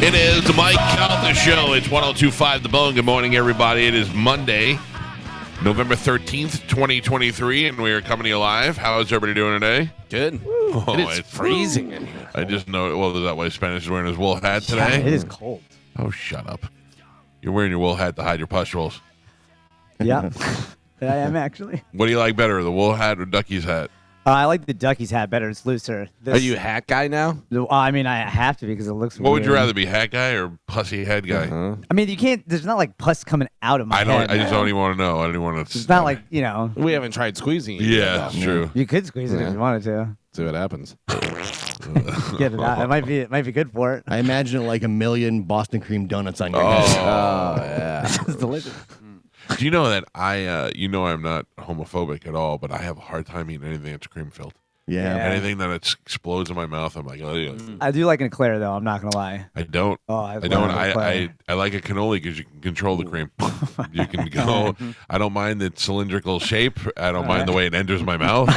It is the Mike Calta Show. It's 102.5 The Bone. Good morning, everybody. It is Monday, November 13th, 2023, and we are coming to you live. How is everybody doing today? Good. Oh, it's freezing in here. I just know, well, is that why Spanish is wearing his wool hat today? Yeah, it is cold. Oh, shut up. You're wearing your wool hat to hide your pustules. Yeah, I am actually. What do you like better, the wool hat or Ducky's hat? I like the Ducky's hat better. It's looser. Are you a hat guy now? I mean, I have to because it looks What weird. would you rather be, hat guy or pussy head guy? I mean, you can't. There's not like pus coming out of my head. I just don't even want to know. I don't even want to. It's not like, you know. We haven't tried squeezing it. Yeah, yet, that's though. true. You could squeeze it if you wanted to. See what happens. Get it out. It might be good for it. I imagine it like a million Boston cream donuts on your Oh, head. yeah. It's delicious. Do you know that I'm not homophobic at all, but I have a hard time eating anything that's cream filled. Yeah. Yeah. Anything that explodes in my mouth, I'm like, oh, I do like an eclair though. I'm not gonna lie. I don't. Oh, I don't. I like a cannoli because you can control the cream. You can go. I don't mind the cylindrical shape. I don't mind the way it enters my mouth.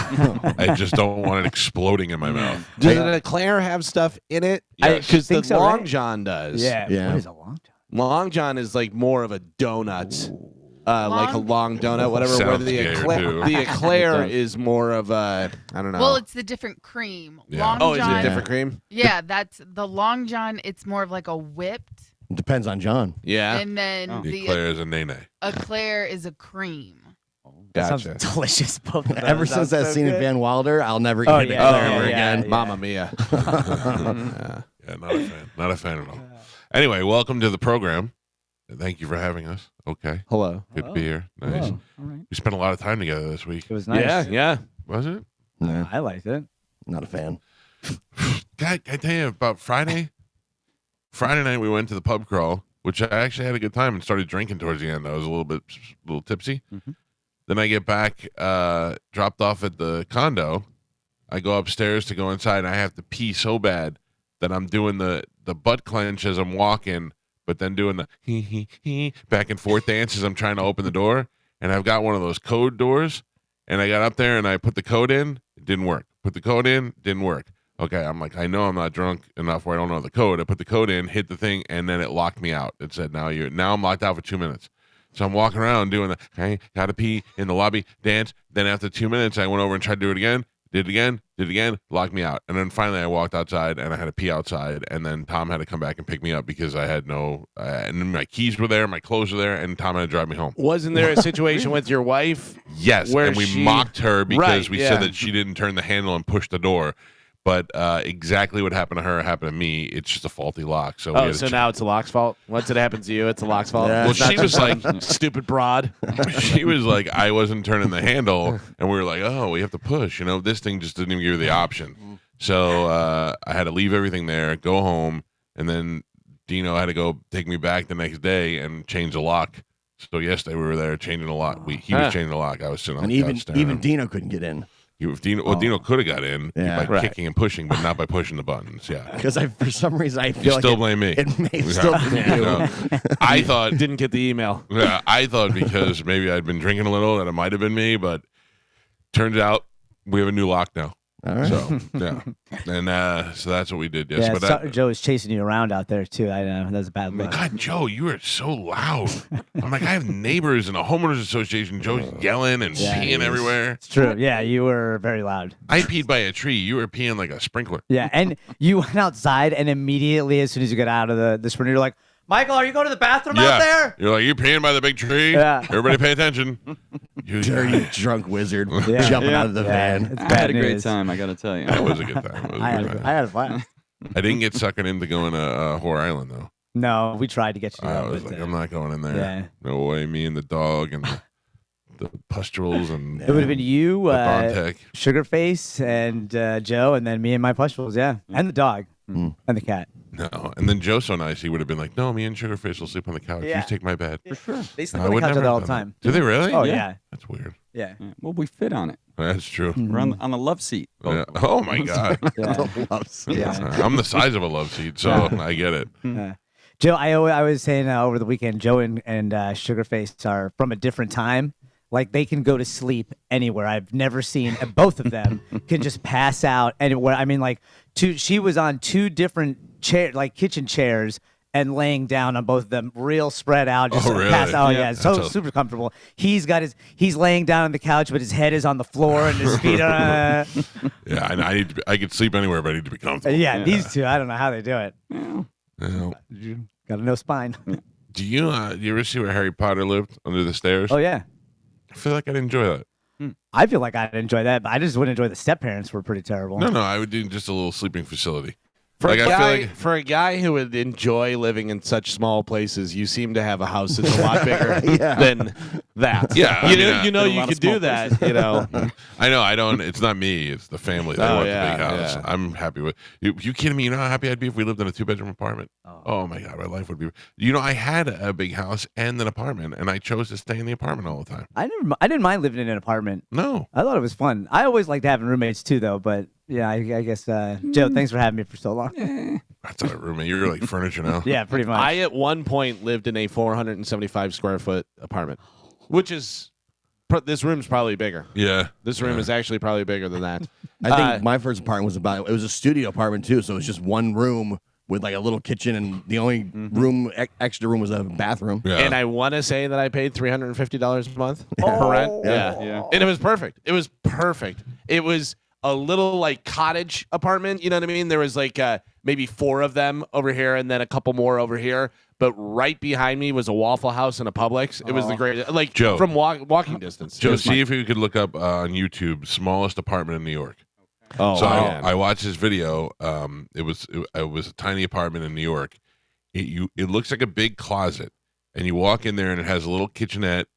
I just don't want it exploding in my mouth. Does an eclair have stuff in it? Yes. Because the think so, Long right? John does. Yeah. Yeah. What is a long time? Long John is like more of a donut. Like a long donut, whatever. Where Sounds the gay, eclair, too. the eclair is more of a, I don't know. Well, it's the different cream. Yeah. Long oh, is John, it different cream? Yeah, that's the Long John. It's more of like a whipped, It depends on John. Yeah. and then The the eclair is a nay-nay. eclair is a cream. That Gotcha. sounds delicious. Both of those Ever since sound that so scene in good. Van Wilder, I'll never Oh, eat an yeah. eclair Oh, ever yeah. again. Mamma mia. Yeah, not a fan. Not a fan at all. Anyway, welcome to the program. Thank you for having us. Okay. Hello. Good to be here. Nice. Oh, all right. We spent a lot of time together this week. It was nice. Yeah, yeah. Was it? No, I liked it. not a fan. God, I tell you about Friday. Friday night we went to the pub crawl, which I actually had a good time and started drinking towards the end. I was a little tipsy. Mhm. Then I get back, dropped off at the condo. I go upstairs to go inside, and I have to pee so bad that I'm doing the butt clench as I'm walking, but then doing the he back and forth dance as I'm trying to open the door. And I've got one of those code doors, and I got up there and I put the code in. It didn't work. Put the code in, didn't work. Okay, I'm like, I know I'm not drunk enough where I don't know the code. I put the code in, hit the thing, and then it locked me out. It said, now I'm locked out for 2 minutes. So I'm walking around doing the, hey, gotta pee in the lobby, dance. Then after 2 minutes, I went over and tried to do it again, did it again, locked me out. And then finally I walked outside and I had to pee outside. And then Tom had to come back and pick me up because I had and then my keys were there, my clothes were there, and Tom had to drive me home. Wasn't there a situation with your wife? Yes, Where and we she- mocked her because Right, we yeah. said that she didn't turn the handle and push the door. But exactly what happened to her happened to me. It's just a faulty lock. So we Oh, had so to now it's the lock's fault? Once it happens to you, it's the lock's fault? Yeah. Well, It's not she was just like, stupid broad. she was like, I wasn't turning the handle, and we were like, oh, we have to push. You know, this thing just didn't even give you the option. So I had to leave everything there, go home, and then Dino had to go take me back the next day and change the lock. So yesterday we were there changing the lock. He was changing the lock. I was sitting on And the even couch staring at even him. Dino couldn't get in Dino could have got in Yeah. by Right. kicking and pushing, but not by pushing the buttons. Yeah. because for some reason I You feel like still blame me. it may Yeah. still be you. No. I thought Didn't get the email. Yeah, I thought because maybe I'd been drinking a little that it might have been me, but turns out we have a new lock now. All right. So yeah, and so that's what we did. Yes, Yeah, but so, Joe was chasing you around out there too. I know that was a bad look. God, Joe, you are so loud. I'm like, I have neighbors in a homeowners association. Joe's yelling and Yeah, peeing everywhere. It's true. Yeah, you were very loud. I peed by a tree. You were peeing like a sprinkler. Yeah, and you went outside, and immediately, as soon as you got out of the sprinter, you're like, Michael, are you going to the bathroom out there? You're like, you're peeing by the big tree. Yeah. Everybody pay attention. You, There, you drunk wizard Yeah. jumping Yeah. out of the Yeah, van. it's I bad had a great news. time, I gotta tell you. That was a good time. It was a I good had, time. I had fun. I didn't get suckered into going to Whore Island though. No, we tried to get you. I out, was but, like, I'm not going in there. yeah. No way. Me and the dog and the pustules and It would have been you, the Bontek. Sugarface, and Joe, and then me and my pustules, yeah, and the dog, Mm. and the cat. No. And then Joe's so nice, he would have been like, no, me and Sugarface will sleep on the couch. Yeah. You take my bed. For sure. They sleep I on the would couch never together all have the done time. that. Do they really? Oh Yeah. yeah, That's weird. yeah. Yeah. Well, we fit on it. That's true. We're on the love seat. Yeah. Oh, my God. yeah. Yeah. I'm the size of a love seat, so I get it. Joe, I was saying over the weekend, Joe and Sugarface are from a different time. Like they can go to sleep anywhere. I've never seen both of them can just pass out anywhere. I mean, like she was on two different kitchen chairs, and laying down on both of them, real spread out. Just Oh, really? passed out. Yeah. So super comfortable. He's laying down on the couch, but his head is on the floor and his feet are. Yeah, I could sleep anywhere, but I need to be comfortable. These two, I don't know how they do it. Yeah. Got a no spine. Do you ever see where Harry Potter lived under the stairs? Oh yeah. I feel like I'd enjoy that. I feel like I'd enjoy that, but I just wouldn't enjoy the step parents were pretty terrible. No, I would do just a little sleeping facility. For, Like, a I feel guy, like- for a guy who would enjoy living in such small places, you seem to have a house that's a lot bigger than that. Yeah, I you mean, you lot could of do small that. You know, I know. I don't. It's not me. It's the family. They Oh, want yeah, the big house. yeah. I'm happy with. You kidding me? You know how happy I'd be if we lived in a 2-bedroom apartment. Oh my god, my life would be. You know, I had a big house and an apartment, and I chose to stay in the apartment all the time. I didn't mind living in an apartment. No. I thought it was fun. I always liked having roommates too, though. But yeah, I guess Joe, thanks for having me for so long. That's not a roommate. You're like furniture now. Yeah, pretty much. I at one point lived in a 475 square foot apartment, which is this room's probably bigger. Yeah. This room is actually probably bigger than that. I think my first apartment it was a studio apartment too, so it was just one room with like a little kitchen, and the only extra room was a bathroom. Yeah. And I want to say that I paid $350 a month for rent. Yeah. And it was perfect. It was perfect. It was a little like cottage apartment. You know what I mean? There was like maybe 4 of them over here and then a couple more over here. But right behind me was a Waffle House and a Publix. It was the greatest. Like Joe. from walking distance. Joe, see if you could look up on YouTube smallest apartment in New York. Oh, So man. I watched this video. It was a tiny apartment in New York. It looks like a big closet, and you walk in there, and it has a little kitchenette,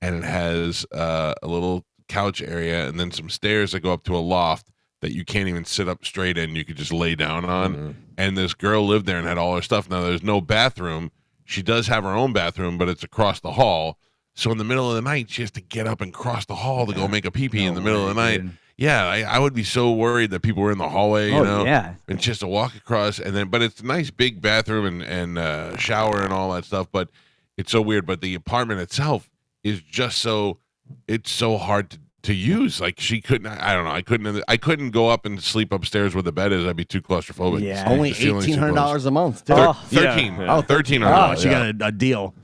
and it has a little couch area, and then some stairs that go up to a loft that you can't even sit up straight in. You could just lay down on. And this girl lived there and had all her stuff. Now there's no bathroom. She does have her own bathroom, but it's across the hall. So in the middle of the night, she has to get up and cross the hall to go make a pee-pee in the middle of the night. dude. Yeah, I would be so worried that people were in the hallway, you know, yeah. and just to walk across, and then, but it's a nice big bathroom and shower and all that stuff. But it's so weird. But the apartment itself is just it's so hard to use. Like she couldn't. I don't know. I couldn't go up and sleep upstairs where the bed is. I'd be too claustrophobic. Yeah. Only The ceiling's too $1,800 a month. Too. Oh. 13. Yeah. Oh, $1,300. Oh, she yeah. got a deal.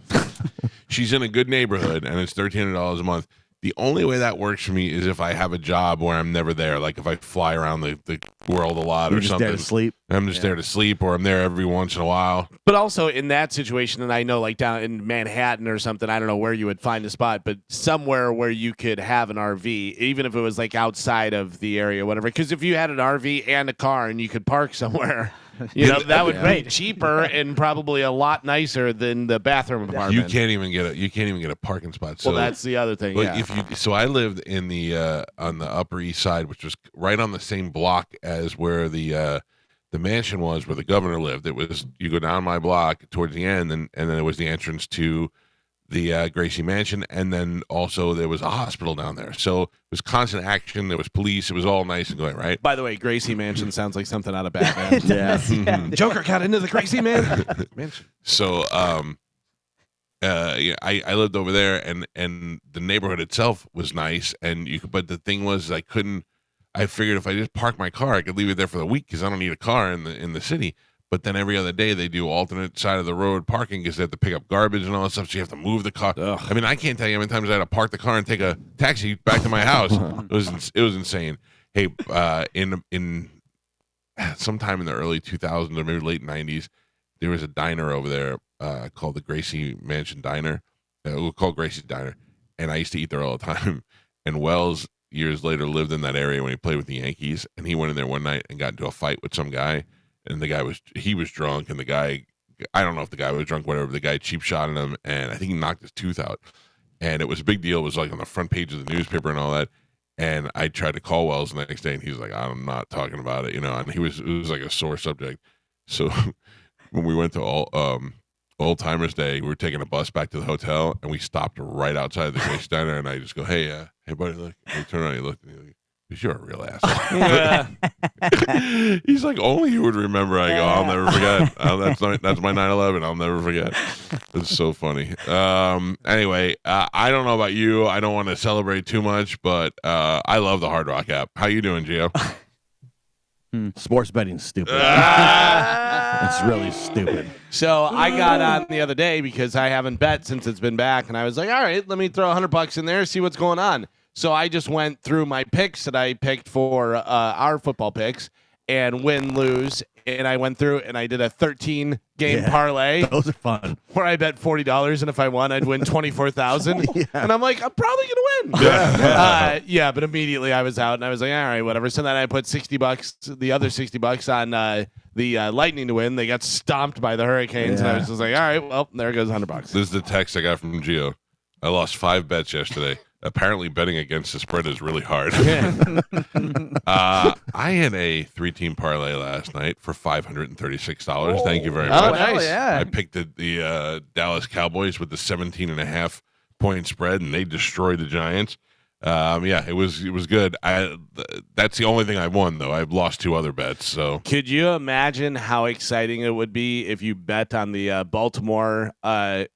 She's in a good neighborhood, and it's $1,300 a month. The only way that works for me is if I have a job where I'm never there, like if I fly around the world a lot You're or just something. there to sleep. I'm just there to sleep, or I'm there every once in a while. But also in that situation, and I know like down in Manhattan or something, I don't know where you would find a spot, but somewhere where you could have an RV, even if it was like outside of the area, whatever. Because if you had an RV and a car and you could park somewhere, you know, that would be cheaper and probably a lot nicer than the bathroom apartment. You can't even get a parking spot. So Well, that's the other thing. but Yeah. so I lived in the on the Upper East Side, which was right on the same block as where the mansion was, where the governor lived. It was, you go down my block towards the end, and then it was the entrance to the Gracie Mansion, and then also there was a hospital down there. So it was constant action. There was police. It was all nice and going right. By the way, Gracie Mansion sounds like something out of Batman. Yeah. Joker got into the Gracie Mansion. So yeah, I lived over there, and the neighborhood itself was nice, and but the thing was, I figured if I just park my car, I could leave it there for the week because I don't need a car in the city. But then every other day they do alternate side of the road parking because they have to pick up garbage and all that stuff. So you have to move the car. Ugh. I mean, I can't tell you how many times I had to park the car and take a taxi back to my house. It was insane. Hey, in sometime in the early 2000s or maybe late 90s, there was a diner over there called the Gracie Mansion Diner. It was called Gracie's Diner, and I used to eat there all the time. And Wells years later lived in that area when he played with the Yankees, and he went in there one night and got into a fight with some guy. And the guy was drunk, and the guy, I don't know if the guy was drunk, whatever, but the guy cheap shotted him, and I think he knocked his tooth out. And it was a big deal. It was like on the front page of the newspaper and all that. And I tried to call Wells the next day, and he was like, I'm not talking about it, you know. And it was like a sore subject. So when we went to Old Timers Day, we were taking a bus back to the hotel, and we stopped right outside the Gracie Diner, and I just go, hey buddy, look. And he turned around, he looked, and he was like, you're a real asshole. He's like, only you would remember. I go, I'll never forget. That's my 9/11. I'll never forget. It's so funny. Anyway, I don't know about you. I don't want to celebrate too much, but I love the Hard Rock app. How you doing, Gio? Sports betting's stupid. It's really stupid. So I got on the other day because I haven't bet since it's been back, and I was like, all right, let me throw $100 in there, see what's going on. So I just went through my picks that I picked for our football picks and win, lose, and I went through and I did a 13-game parlay Those are fun. where I bet $40, and if I won, I'd win $24,000. Yeah. And I'm like, I'm probably gonna win. Yeah, but immediately I was out, and I was like, all right, whatever. So then I put $60, the other $60 on the Lightning to win. They got stomped by the Hurricanes, and I was just like, all right, well, there goes $100. This is the text I got from Gio. I lost 5 bets yesterday. Apparently, betting against the spread is really hard. I had a 3-team parlay last night for $536. Thank you very much. Oh, nice. yeah. I picked the Dallas Cowboys with the 17.5 point spread, and they destroyed the Giants. Yeah, it was good. That's the only thing I won, though. I've lost 2 other bets. So Could you imagine how exciting it would be if you bet on the Baltimore?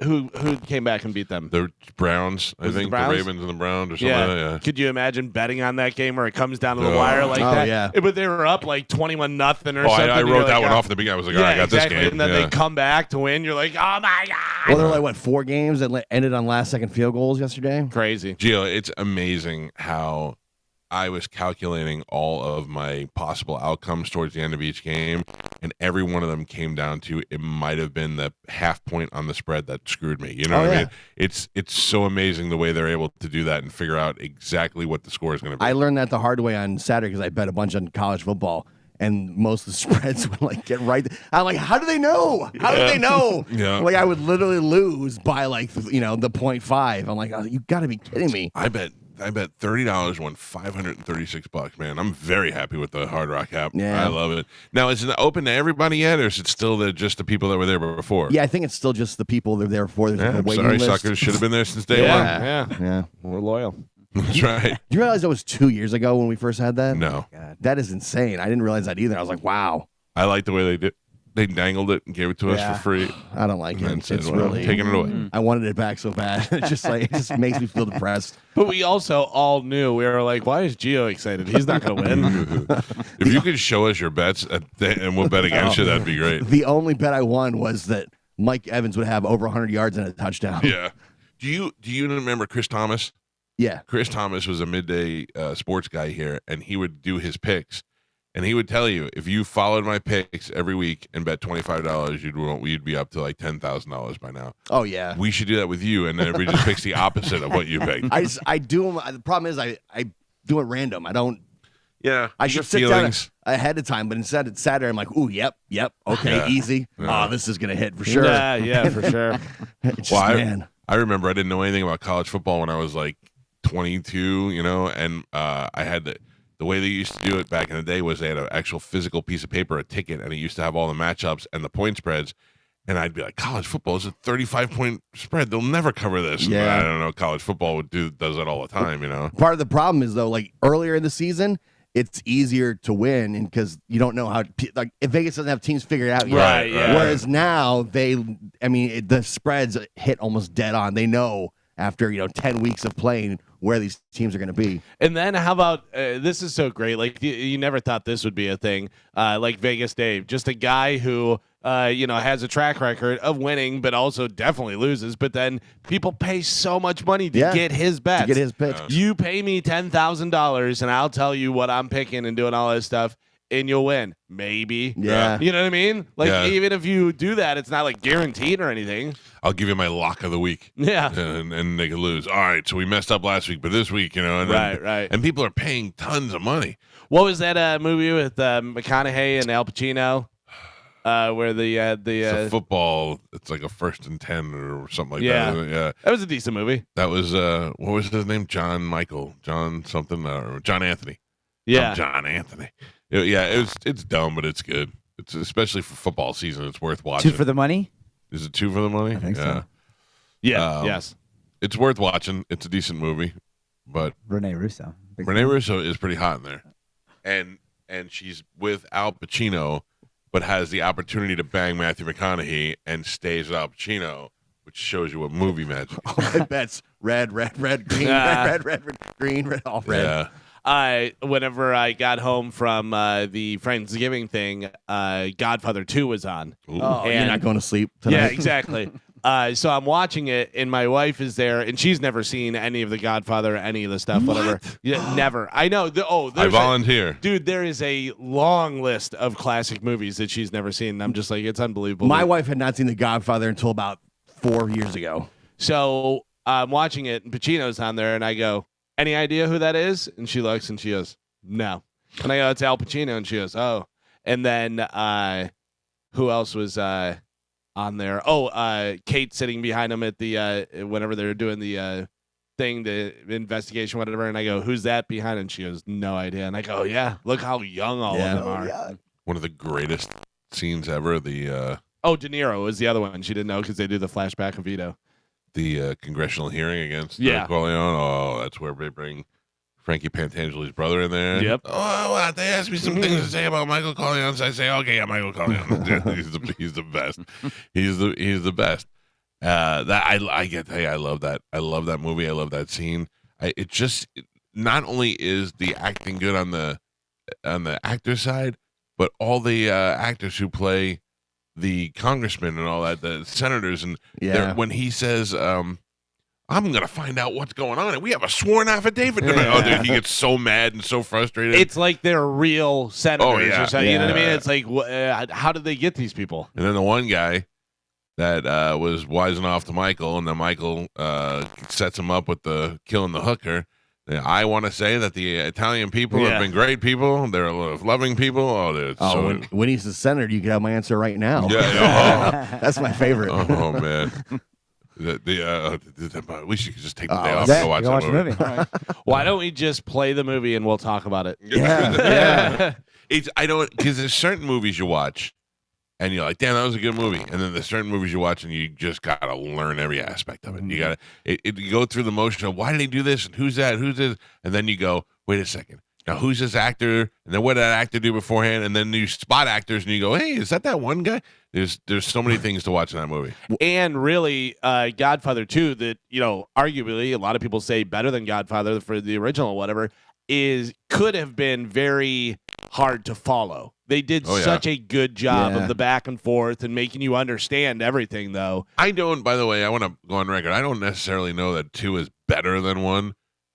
Who came back and beat them? the Browns, I Was it think the Browns? Ravens and the Browns or something. Like that, yeah. Could you imagine betting on that game where it comes down to the Oh. wire like Oh, that? yeah. But they were up like 21-0 or something. I You're wrote like, that one oh. off at the beginning. I was like, all right, I got exactly. this game. And then Yeah. they come back to win. You're like, oh my god, Well, there were like, what, 4 games that ended on last-second field goals yesterday? crazy. Gio, it's amazing how I was calculating all of my possible outcomes towards the end of each game, and every one of them came down to it might have been the half point on the spread that screwed me. You know what I mean? It's so amazing the way they're able to do that and figure out exactly what the score is going to be. I learned that the hard way on Saturday because I bet a bunch on college football, and most of the spreads would like get right. I'm like, how do they know? How do they know? Yeah. Like I would literally lose by like the 0.5. I'm like, oh, you got to be kidding me. I bet $30 won $536, man. I'm very happy with the Hard Rock app. Yeah. I love it. Now, is it open to everybody yet, or is it still just the people that were there before? Yeah, I think it's still just the people that are there for. There's Yeah, like a I'm waiting sorry, list. suckers. Should have been there since day Yeah, one. yeah, Yeah. we're loyal. That's right. Do you realize that was 2 years ago when we first had that? No, That is insane. I didn't realize that either. I was like, wow. I like the way they did. They dangled it and gave it to us Yeah. for free. I don't like And then it. said, It's well, really taking it away. I wanted it back so bad. It just makes me feel depressed. But we also all knew, we were like, why is Gio excited? He's not going to win. If you could show us your bets and we'll bet against you, that'd be great. The only bet I won was that Mike Evans would have over 100 yards and a touchdown. Yeah. Do you remember Chris Thomas? Yeah. Chris Thomas was a midday sports guy here, and he would do his picks. And he would tell you, if you followed my picks every week and bet $25, you'd be up to like $10,000 by now. Oh, yeah. We should do that with you, and then everybody just picks the opposite of what you picked. I do them. The problem is I do it random. I don't. Yeah, I your should sit feelings. down ahead of time, but instead it's Saturday. I'm like, ooh, yep, okay, Yeah. easy. Yeah. Oh, this is gonna hit for sure. Yeah, for sure. It's just, Well, man. I remember I didn't know anything about college football when I was like 22, and I had the way they used to do it back in the day was they had an actual physical piece of paper, a ticket, and it used to have all the matchups and the point spreads. And I'd be like, college football is a 35-point spread. They'll never cover this. Yeah. But I don't know. College football does that all the time, you know? Part of the problem is though, like earlier in the season, it's easier to win, and because you don't know how. Like if Vegas doesn't have teams figured out yet. Right, yeah. Whereas now the spreads hit almost dead on. They know after 10 weeks of playing where these teams are going to be. And then how about this is so great. Like you never thought this would be a thing. Like Vegas Dave, just a guy who has a track record of winning, but also definitely loses. But then people pay so much money to get his bets. To get his picks. You pay me $10,000 and I'll tell you what I'm picking and doing all this stuff, and you'll win. Maybe. Yeah. You know what I mean? Like Yeah. even if you do that, it's not like guaranteed or anything. I'll give you my lock of the week. Yeah. And they could lose. All right, so we messed up last week, but this week, and then, Right. And people are paying tons of money. What was that movie with McConaughey and Al Pacino? Where It's a football. It's like a 1st and 10 or something like Yeah. that. Yeah, that was a decent movie. that was what was his name? John something, or John Anthony. Yeah. John Anthony. It's dumb, but it's good. It's especially for football season. It's worth watching. 2 for the money. Is it 2 for the money? I think so. Yeah. Um, yes. It's worth watching. It's a decent movie, but Rene Russo. Big Rene fan. Russo is pretty hot in there, and she's with Al Pacino, but has the opportunity to bang Matthew McConaughey and stays with Al Pacino, which shows you what movie magic. All my bets red, green, Ah. red, green, red, all red. Yeah, Whenever I got home from the Friendsgiving thing, Godfather 2 was on. Oh, you're And- not going to sleep tonight. Yeah, exactly. So I'm watching it, and my wife is there, and she's never seen any of the Godfather, any of the stuff, whatever. Yeah, never. I know. I There's volunteer. dude, there is a long list of classic movies that she's never seen. And I'm just like, it's unbelievable. My wife had not seen The Godfather until about 4 years ago. So I'm watching it, and Pacino's on there, and I go, any idea who that is? And she looks, and she goes, no. And I go, it's Al Pacino, and she goes, oh. And then who else was on there? Oh, Kate sitting behind him at the whenever they're doing the thing, the investigation, whatever. And I go, who's that behind? And she goes, no idea. And I go, yeah, look how young all of them are. One of the greatest scenes ever. The De Niro was the other one. She didn't know because they do the flashback of Vito. the congressional hearing against Yeah. Corleone. Oh, that's where they bring Frankie Pantangeli's brother in there. Yep. Oh, well, they asked me some things to say about Michael Corleone. So I say, okay, yeah, Michael Corleone. he's the best. He's the best. I love that. I love that movie. I love that scene. Not only is the acting good on the actor side, but all the actors who play the congressmen and all that, the senators, and when he says, I'm gonna find out what's going on, and we have a sworn affidavit. Oh, dude, he gets so mad and so frustrated. It's like they're real senators. Oh, yeah. Or something, you know what I mean? Yeah. It's like, how did they get these people? And then the one guy that was wising off to Michael, and then Michael sets him up with the killing the hooker. I want to say that the Italian people have been great people. They're loving people. Oh, they're so. When he's the senator, you can have my answer right now. Yeah. That's my favorite. Oh man. We should just take the day off Yeah, and go watch go that watch the movie. movie. All right. Why don't we just play the movie and we'll talk about it? Yeah. I don't, because there's certain movies you watch and you're like, damn, that was a good movie. And then there's certain movies you watch and you just gotta learn every aspect of it. You gotta you go through the motion of why did he do this and who's that, who's this, and then you go, wait a second. Now, who's this actor? And then what did that actor do beforehand? And then you spot actors and you go, hey, is that one guy? There's so many things to watch in that movie. And really, Godfather 2, that, arguably a lot of people say better than Godfather for the original or whatever, could have been very hard to follow. They did such a good job of the back and forth and making you understand everything, though. I don't, by the way, I want to go on record. I don't necessarily know that 2 is better than 1.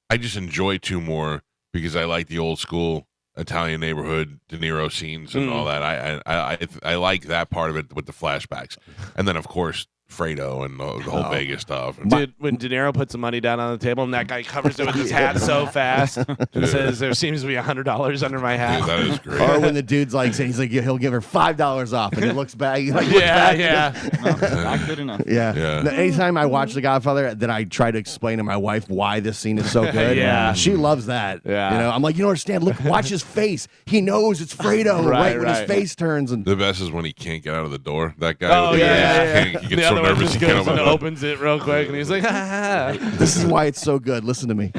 I just enjoy 2 more because I like the old school Italian neighborhood De Niro scenes and all that. I like that part of it with the flashbacks, and then of course Fredo and the whole Vegas stuff. Dude, when De Niro puts the money down on the table and that guy covers it with his hat so fast and says, there seems to be $100 under my hat. Dude, that is great. Or when the dude's like saying, he's like, he'll give her $5 off, and he looks back. He like, looks Yeah, back. No, not good enough. Yeah. Yeah. Now, anytime I watch The Godfather, then I try to explain to my wife why this scene is so good. Yeah. She loves that. Yeah. I'm like, you don't understand. Look, watch his face. He knows it's Fredo Right, when his right. face turns. And The best is when he can't get out of the door. That guy. Oh, with the yeah. He The gets so other one nervous just he can't goes open and the door. opens it real quick, and he's like, ha, ha, ha. this is why it's so good. Listen to me.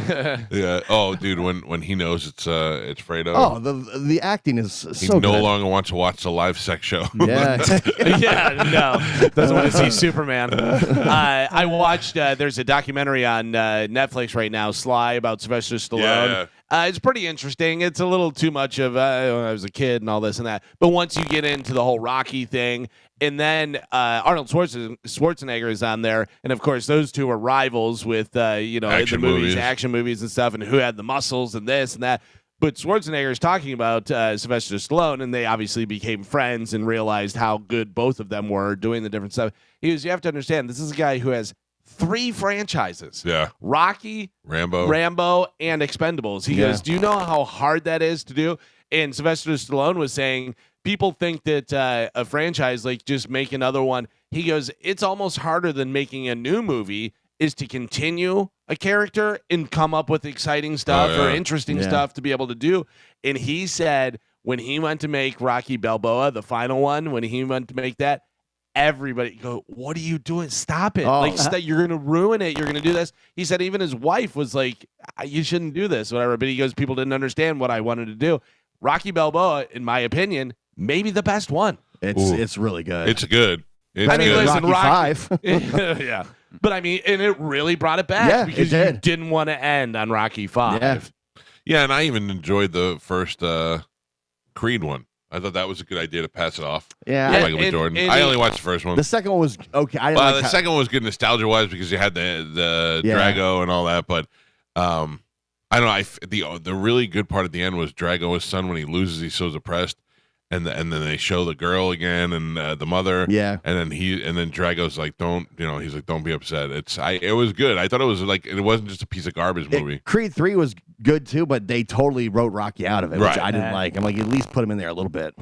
Yeah. Oh, dude, when he knows it's Fredo. Oh, the acting is he so no good. longer wants to watch the live sex show. Yeah. Yeah, no, doesn't want to see Superman. I watched. There's a documentary on Netflix right now, Sly, about Sylvester Stallone. It's pretty interesting. It's a little too much of I was a kid and all this and that. But once you get into the whole Rocky thing, and then Arnold Schwarzenegger is on there, and of course those two are rivals with in the Action movies, movies. action movies and stuff, and who had the muscles and this and that. But Schwarzenegger is talking about Sylvester Stallone, and they obviously became friends and realized how good both of them were doing the different stuff. He goes, you have to understand, this is a guy who has 3 franchises. Yeah. Rocky, Rambo, and Expendables. He goes, do you know how hard that is to do? And Sylvester Stallone was saying, people think that a franchise, like just make another one. He goes, it's almost harder than making a new movie is to continue a character and come up with exciting stuff or interesting stuff to be able to do. And he said when he went to make Rocky Balboa, the final one, when he went to make that, everybody go, what are you doing? Stop it. You're going to ruin it. You're going to do this. He said even his wife was like, you shouldn't do this, whatever. But he goes, people didn't understand what I wanted to do. Rocky Balboa, in my opinion, maybe the best one. It's really good. It's good. It's I mean, good. listen, Rocky 5. Yeah. But I mean, and it really brought it back Yeah, because it you did. didn't want to end on Rocky 5. Yeah. Yeah, and I even enjoyed the first Creed one. I thought that was a good idea to pass it off. Yeah, Michael B. Jordan. I only watched the first one. the second one was okay. I didn't like The second one was good nostalgia wise because you had the Drago and all that. But I don't know. The really good part at the end was Drago's son when he loses, he's so depressed. And then they show the girl again and the mother. Yeah. And then Drago's like, he's like, don't be upset. It was good. I thought it was like, it wasn't just a piece of garbage movie. Creed 3 was good too, but they totally wrote Rocky out of it, which I didn't like. I'm like, at least put him in there a little bit.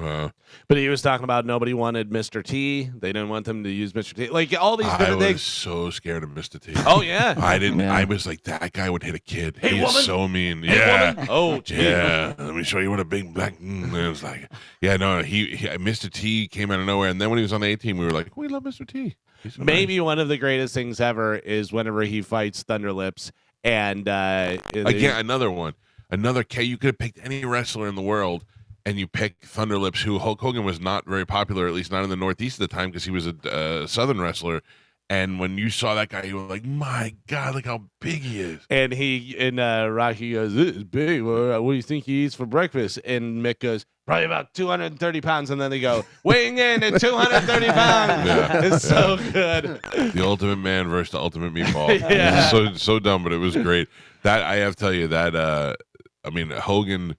But he was talking about nobody wanted Mr. T. They didn't want them to use Mr. T. Like all these different things. I was so scared of Mr. T. Oh yeah. I didn't. Yeah. I was like, that guy would hit a kid. Hey, He woman. is so mean. Hey, Yeah. woman. Oh, geez. Yeah. Let me show you what a big black. And it was like, yeah, no. He Mr. T came out of nowhere, and then when he was on the A-Team, we were like, we love Mr. T. He's so Maybe nice. one of the greatest things ever is whenever he fights Thunderlips and Again, another one. Another K. You could have picked any wrestler in the world, and you picked Thunderlips, who Hulk Hogan was not very popular, at least not in the Northeast at the time, because he was a Southern wrestler. And when you saw that guy, you were like, my God, look how big he is. And Rocky goes, this is big. What do you think he eats for breakfast? And Mick goes, probably about 230 pounds. And then they go, weighing in at 230 pounds. Yeah. It's so good. The Ultimate Man versus the Ultimate Meatball. Yeah. So dumb, but it was great. That I have to tell you that Hogan,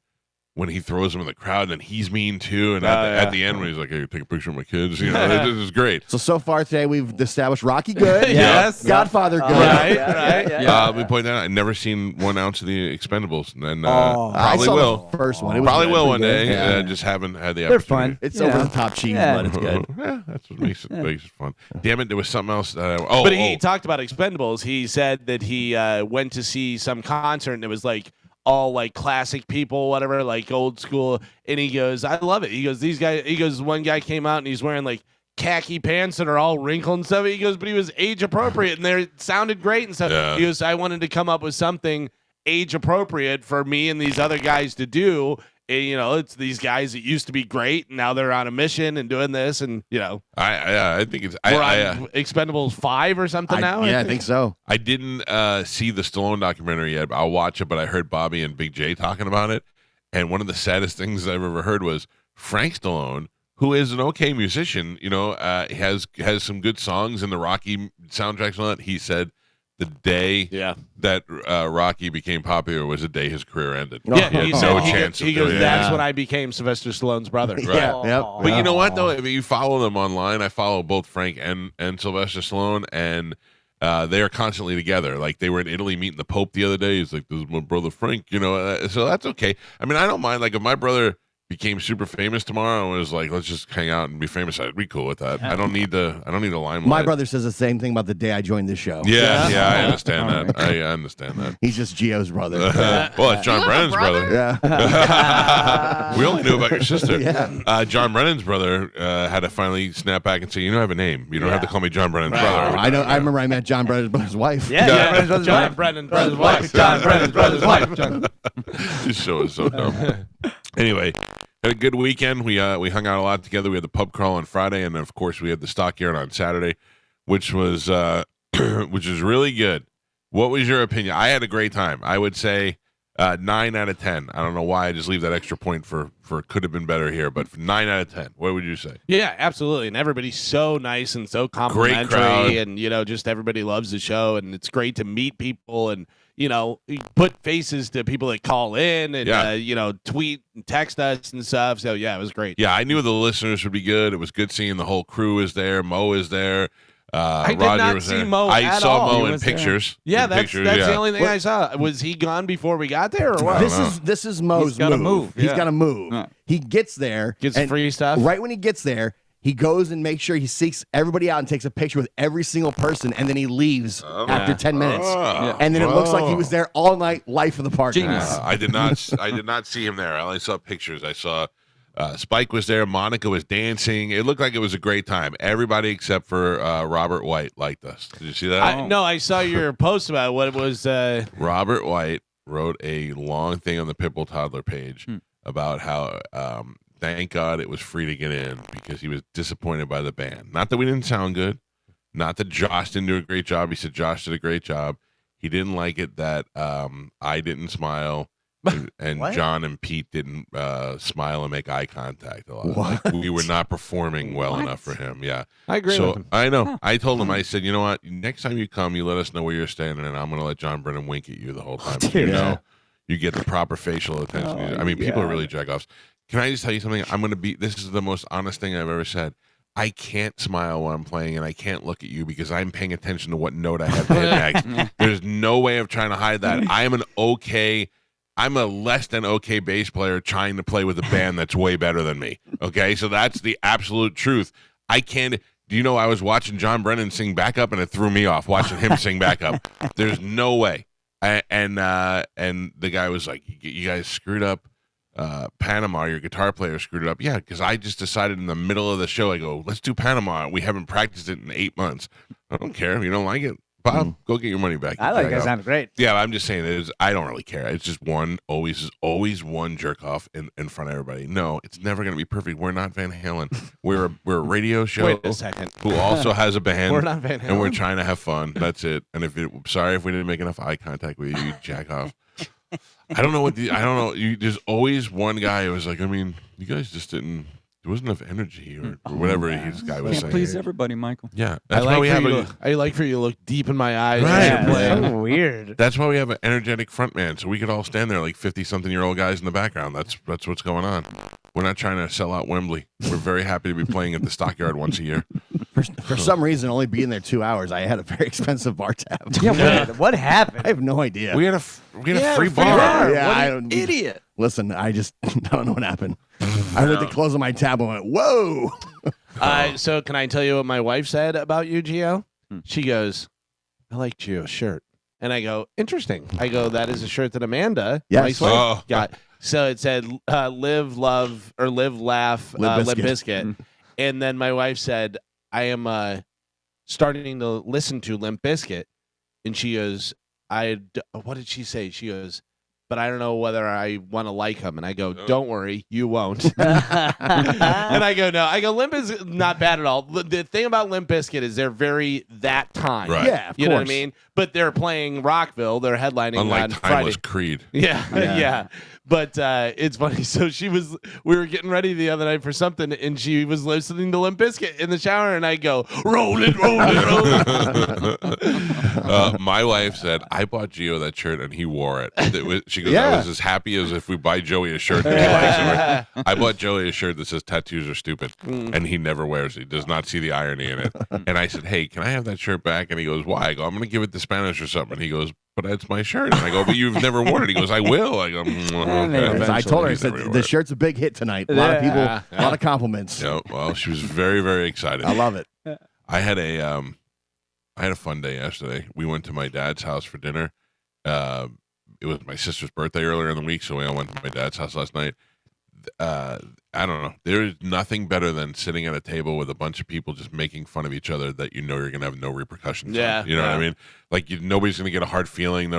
when he throws him in the crowd, and he's mean too. And at the end, when he's like, "Hey, take a picture of my kids," this is great. So far today, we've established Rocky good. Yes. Godfather good. Right, Yeah, right. yeah, yeah. Let me point that out. I've never seen 1 ounce of the Expendables, and Oh. I probably saw will. the first one. It was Probably good, will pretty one good. day. Yeah. Just haven't had the They're opportunity. fun. It's Yeah. over the top cheese, Yeah. but it's good. Yeah, that's what makes it fun. Damn it, there was something else. But he talked about Expendables. He said that he went to see some concert, and it was like all like classic people, whatever, like old school. And he goes, I love it. He goes, these guys, one guy came out and he's wearing like khaki pants that are all wrinkled and stuff. He goes, but he was age appropriate and they sounded great and stuff. Yeah. He goes, I wanted to come up with something age appropriate for me and these other guys to do. And, it's these guys that used to be great and now they're on a mission and doing this. And, I think it's. we're on Expendables 5 or something now. Yeah, I think so. I didn't see the Stallone documentary yet. I'll watch it, but I heard Bobby and Big J talking about it. And one of the saddest things I've ever heard was Frank Stallone, who is an okay musician, has some good songs in the Rocky soundtracks and all that. He said the day that Rocky became popular was the day his career ended. Yeah, he had he no said, chance. he goes, that's when I became Sylvester Stallone's brother. Right. Yeah. Yep. But you know what though? I mean, you follow them online. I follow both Frank and Sylvester Stallone, and they are constantly together. Like they were in Italy meeting the Pope the other day. He's like, "This is my brother Frank," so that's okay. I mean, I don't mind. Like if my brother became super famous tomorrow and was like, let's just hang out and be famous, I'd be cool with that. I don't need the limelight. My brother says the same thing about the day I joined this show. Yeah, I understand that. I understand that. He's just Gio's brother. Well, it's John You have a Brennan's brother. brother? Yeah. We only knew about your sister. Yeah. John Brennan's brother had to finally snap back and say, I have a name. You don't have to call me John Brennan's brother. I know. I remember I met John Brennan's wife. Yeah. John Brennan, brother's wife. John Brennan's brother's wife. This show is so dumb. Anyway, had a good weekend. We hung out a lot together. We had the pub crawl on Friday, and of course we had the stockyard on Saturday, which was really good. What was your opinion? I had a great time. I would say 9 out of 10. I don't know why I just leave that extra point for could have been better here, but 9 out of 10. What would you say? Yeah, absolutely. And everybody's so nice and so crowd. complimentary, and just everybody loves the show, and it's great to meet people and put faces to people that call in and tweet and text us and stuff. So yeah, it was great. Yeah, I knew the listeners would be good. It was good seeing the whole crew is there. Mo is there. I did Roger not was see there. Mo I at saw all. Mo He in was there. pictures. Yeah, In that's pictures, the only thing I saw. Was he gone before we got there or what? This is Mo's He's gotta move. move, He's yeah. got to move. Yeah. He gets there. Gets and free stuff? Right when he gets there, he goes and makes sure he seeks everybody out and takes a picture with every single person, and then he leaves after 10 minutes. Oh. And then it looks like he was there all night, life of the party. Genius. I did not see him there. I only saw pictures. I saw Spike was there. Monica was dancing. It looked like it was a great time. Everybody except for Robert White liked us. Did you see that? No, I saw your post about what it was. Robert White wrote a long thing on the Pitbull Toddler page about how thank God it was free to get in because he was disappointed by the band. Not that we didn't sound good. Not that Josh didn't do a great job. He said Josh did a great job. He didn't like it that I didn't smile and What? John and Pete didn't smile and make eye contact a lot. Like, we were not performing well enough for him. Yeah, I agree so with him. I know. I told him. I said, you know what? Next time you come, you let us know where you're standing, and I'm going to let John Brennan wink at you the whole time. You know, you get the proper facial attention. I mean, people are really jack-offs. Can I just tell you something? I'm going to be. This is the most honest thing I've ever said. I can't smile while I'm playing, and I can't look at you because I'm paying attention to what note I have to hit next. There's no way of trying to hide that. I'm a less than okay bass player trying to play with a band that's way better than me. Okay, so that's the absolute truth. I can't. Do you know I was watching John Brennan sing backup, and it threw me off watching him sing backup. There's no way. And the guy was like, "You guys screwed up Panama. Your guitar player screwed it up." Yeah, because I just decided in the middle of the show, I go, "Let's do Panama. We haven't practiced it in 8 months. I don't care if you don't like it, Bob. Go get your money back." I like that. Sounds great. Yeah, I'm just saying I don't really care. It's just always one jerk off in front of everybody. No, it's never going to be perfect. We're not Van Halen. We're a radio show. Wait a second. Who also has a band. We're not Van Halen. And we're trying to have fun. That's it. And sorry if we didn't make enough eye contact with you, you jack off. I don't know there's always one guy who was like, I mean, you guys just didn't. There wasn't enough energy or whatever this guy was Can't saying. please everybody, Michael. Yeah, I that's why we have I like for you to look deep in my eyes. Right. as Yeah, you're playing. so weird. That's why we have an energetic front man, so we could all stand there like 50-something-year-old guys in the background. That's what's going on. We're not trying to sell out Wembley. We're very happy to be playing at the Stockyard once a year. For some reason, only being there 2 hours, I had a very expensive bar tab. Yeah, what happened? I have no idea. We had a free bar. Yeah, What I an don't- idiot. Listen, I just I don't know what happened. I went to close on my tab and went, whoa. So can I tell you what my wife said about you, Gio? She goes, "I like Gio's shirt," and I go, "Interesting." I go, "That is a shirt that Amanda, Yes. Mike's wife, Oh. got." So it said, "Live, love, or live, laugh, Limp Limp Bizkit." Bizkit," and then my wife said, "I am starting to listen to Limp Bizkit," and she goes, What did she say? She goes, "But I don't know whether I want to like him." And I go, "Don't worry, you won't." And I go, "No." I go, "Limp is not bad at all. The thing about Limp Bizkit is they're very that time. Right. Yeah, of You know what I course. mean? But they're playing Rockville. They're headlining Unlike on Timeless Friday. Creed. Yeah, Yeah. yeah. But it's funny. So we were getting ready the other night for something, and she was listening to Limp Bizkit in the shower, and I go, "Roll it, roll it, roll it." My wife said, I bought Gio that shirt and he wore it. She goes, Yeah. I was as happy as if we buy Joey a shirt that he likes to wear. I bought Joey a shirt that says tattoos are stupid and he never wears it. He does not see the irony in it. And I said, hey, can I have that shirt back? And he goes, why? I go, I'm going to give it to Spanish or something. And he goes, but that's my shirt. And I go, but you've never worn it. He goes, I will. I go, okay. I told her, I He's said, never gonna the wear it. shirt's a big hit tonight. A lot of people, Yeah. a lot of compliments. Yeah, well, she was very, very excited. I love it. I had a fun day yesterday. We went to my dad's house for dinner. It was my sister's birthday earlier in the week, so we all went to my dad's house last night. I don't know. There is nothing better than sitting at a table with a bunch of people just making fun of each other that you know you're gonna have no repercussions. Yeah, on. You know what I yeah. mean? Like nobody's gonna get a hard feeling.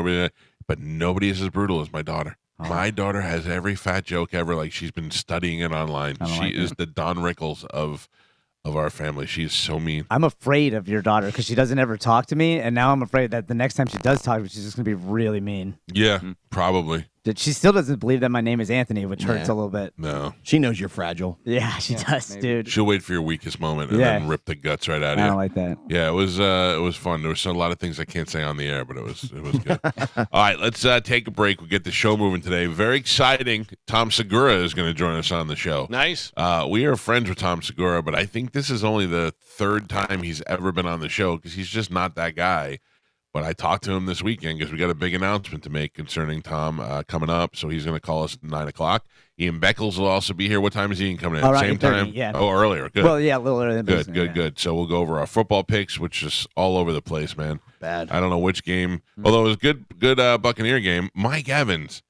But nobody is as brutal as my daughter. My daughter has every fat joke ever. Like she's been studying it online. I don't She like is the Don Rickles of our family. She is so mean. I'm afraid of your daughter because she doesn't ever talk to me, and now I'm afraid that the next time she does talk to me, she's just gonna be really mean. Yeah, probably. She still doesn't believe that my name is Anthony, which hurts Yeah. a little bit. No. She knows you're fragile. Yeah, she does, maybe. dude. She'll wait for your weakest moment and Yeah. then rip the guts right out I of don't you. like that. Yeah, it was fun. There was a lot of things I can't say on the air, but it was good. All right, let's take a break. We'll get the show moving today. Very exciting. Tom Segura is going to join us on the show. Nice. We are friends with Tom Segura, but I think this is only the third time he's ever been on the show because he's just not that guy. But I talked to him this weekend because we got a big announcement to make concerning Tom coming up. So he's going to call us at 9 o'clock. Ian Beckles will also be here. What time is Ian coming in? Around Same 8:30, time? yeah. Oh, earlier. Good. Well, yeah, a little earlier than Good, business, good, yeah. good. So we'll go over our football picks, which is all over the place, man. Bad. I don't know which game, although it was good Buccaneer game. Mike Evans,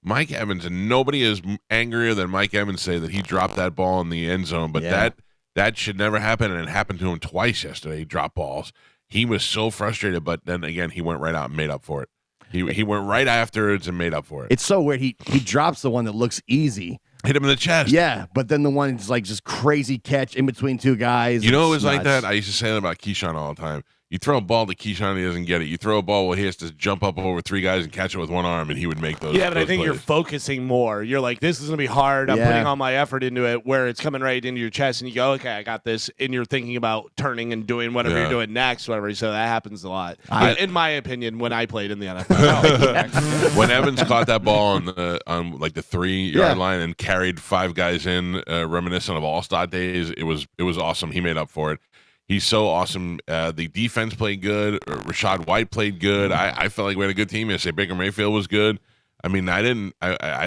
and nobody is angrier than Mike Evans say that he dropped that ball in the end zone, but Yeah. that should never happen, and it happened to him twice yesterday. He dropped balls. He was so frustrated, but then again, he went right out and made up for it. He went right afterwards and made up for it. It's so weird. He drops the one that looks easy. Hit him in the chest. Yeah, but then the one is like just crazy catch in between two guys. You know, it It's was like nuts. that. I used to say that about Keyshawn all the time. You throw a ball to Keyshawn, he doesn't get it. You throw a ball where he has to jump up over 3 guys and catch it with one arm, and he would make those. Yeah, but I those think you're plays. focusing more. You're like, this is going to be hard. I'm Yeah. putting all my effort into it, where it's coming right into your chest, and you go, okay, I got this. And you're thinking about turning and doing whatever Yeah. you're doing next, whatever. So that happens a lot, in my opinion, when I played in the NFL. When Evans caught that ball on like the 3-yard line and carried 5 guys in, reminiscent of All-Star days, it was awesome. He made up for it. He's so awesome. The defense played good. Rashad White played good. I felt like we had a good team yesterday. Baker Mayfield was good. I mean, I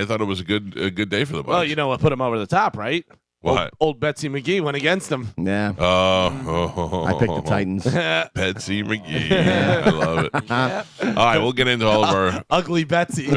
thought it was a good day for the Bucs. Well, you know what put him over the top, right? What? Old Betsy McGee went against him. Yeah. I I picked the Titans. Betsy McGee. I love it. All right, we'll get into all of our. Ugly Betsy. All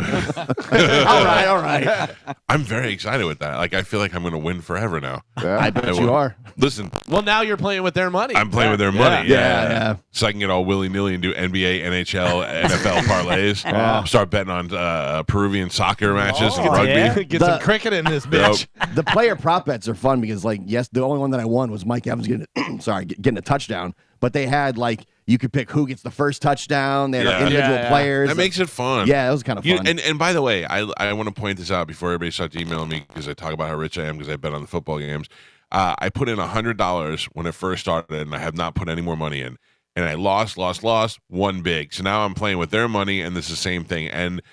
right. I'm very excited with that. Like, I feel like I'm going to win forever now. I bet you are. Listen, Well, now you're playing with their money. I'm playing with their money. Yeah. So I can get all willy-nilly and do NBA, NHL, NFL parlays. Start betting on Peruvian soccer matches and rugby. yeah. Get some cricket in this bitch. The player prop bets are fun because, like, yes, the only one that I won was Mike Evans getting a touchdown. But they had, like, you could pick who gets the first touchdown. They had Yeah. individual Yeah. players. That makes it fun. Yeah, it was kind of fun. And by the way, I want to point this out before everybody starts emailing me because I talk about how rich I am because I bet on the football games. I put in $100 when it first started, and I have not put any more money in. And I lost, won big. So now I'm playing with their money, and this is the same thing. And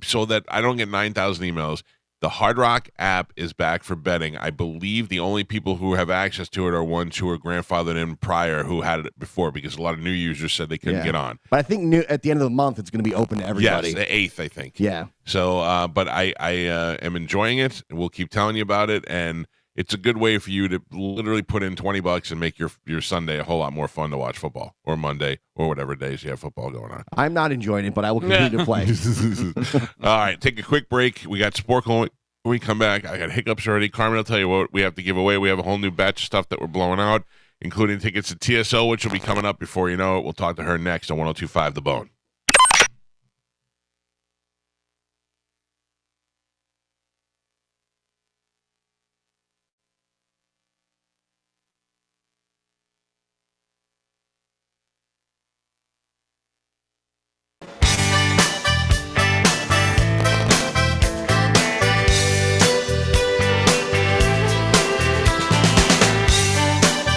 so that I don't get 9,000 emails, the Hard Rock app is back for betting. I believe the only people who have access to it are ones who were grandfathered in prior who had it before because a lot of new users said they couldn't Yeah. get on. But I think at the end of the month, it's going to be open to everybody. Yes, the 8th, I think. Yeah. So, but I am enjoying it. We'll keep telling you about it, and it's a good way for you to literally put in $20 and make your Sunday a whole lot more fun to watch football, or Monday, or whatever days you have football going on. I'm not enjoying it, but I will continue to play. All right, take a quick break. We got Sporkle. When we come back, I got hiccups already. Carmen, I'll tell you what we have to give away. We have a whole new batch of stuff that we're blowing out, including tickets to TSO, which will be coming up before you know it. We'll talk to her next on 102.5 The Bone.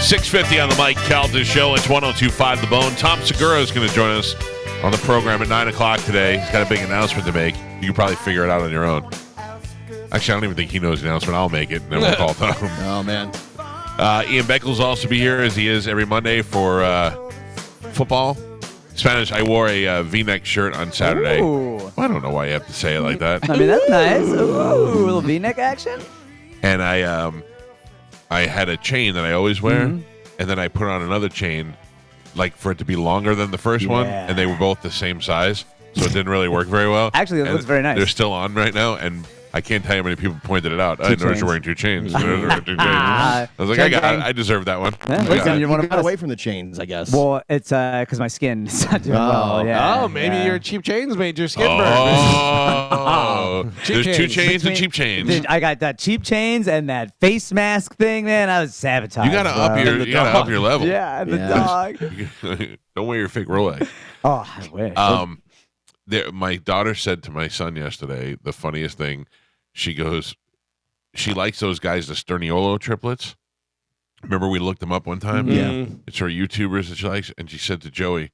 $6.50 on the Mike Calta Show. It's 102.5 The Bone. Tom Segura is going to join us on the program at 9 o'clock today. He's got a big announcement to make. You can probably figure it out on your own. Actually, I don't even think he knows the announcement. I'll make it, and then we'll call Tom. Oh, man. Ian Beckles will also be here, as he is every Monday for football. Spanish, I wore a V-neck shirt on Saturday. Ooh. Well, I don't know why you have to say it like that. I mean, that's nice. Ooh, a little V-neck action. And I had a chain that I always wear, and then I put on another chain, like for it to be longer than the first one, and they were both the same size, so it didn't really work very well. Actually, it And looks very nice. They're still on right now, and I can't tell you how many people pointed it out. I noticed chains. you're wearing 2 chains. I was like, I deserve that one. Yeah, I listen, got it. you're one You of got us. away from the chains, I guess. Well, it's because my skin is not doing well. Yeah. Oh, maybe yeah. your cheap chains made your skin burn. Oh, Cheap there's 2 chains. chains and Between- cheap chains. Dude, I got that cheap chains and that face mask thing, man. I was sabotaged. You gotta up bro. your up your level. Yeah, and the Yeah. dog. Don't wear your fake Rolex. Oh, I wish. My daughter said to my son yesterday the funniest thing. She goes, she likes those guys, the Sterniolo triplets. Remember we looked them up one time? Yeah. It's her YouTubers that she likes. And she said to Joey,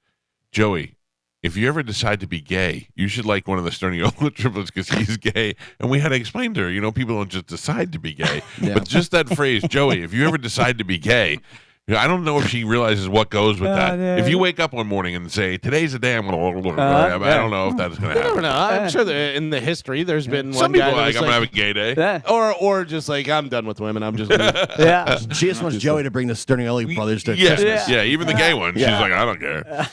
if you ever decide to be gay, you should like one of the Sterniolo triplets because he's gay. And we had to explain to her, people don't just decide to be gay. Yeah. But just that phrase, Joey, if you ever decide to be gay, I don't know if she realizes what goes with that. yeah. If you wake up one morning and say, today's the day I'm going to... I don't know if that's going to You never happen. know. I'm sure that in the history there's been Some one people guy are that like, was I'm going to have a gay day. Yeah. or just like, I'm done with women. I'm just Yeah. She just wants Joey to bring the Sternioli brothers to Yeah, Christmas. yeah, even the gay one. She's Yeah. like, I don't care.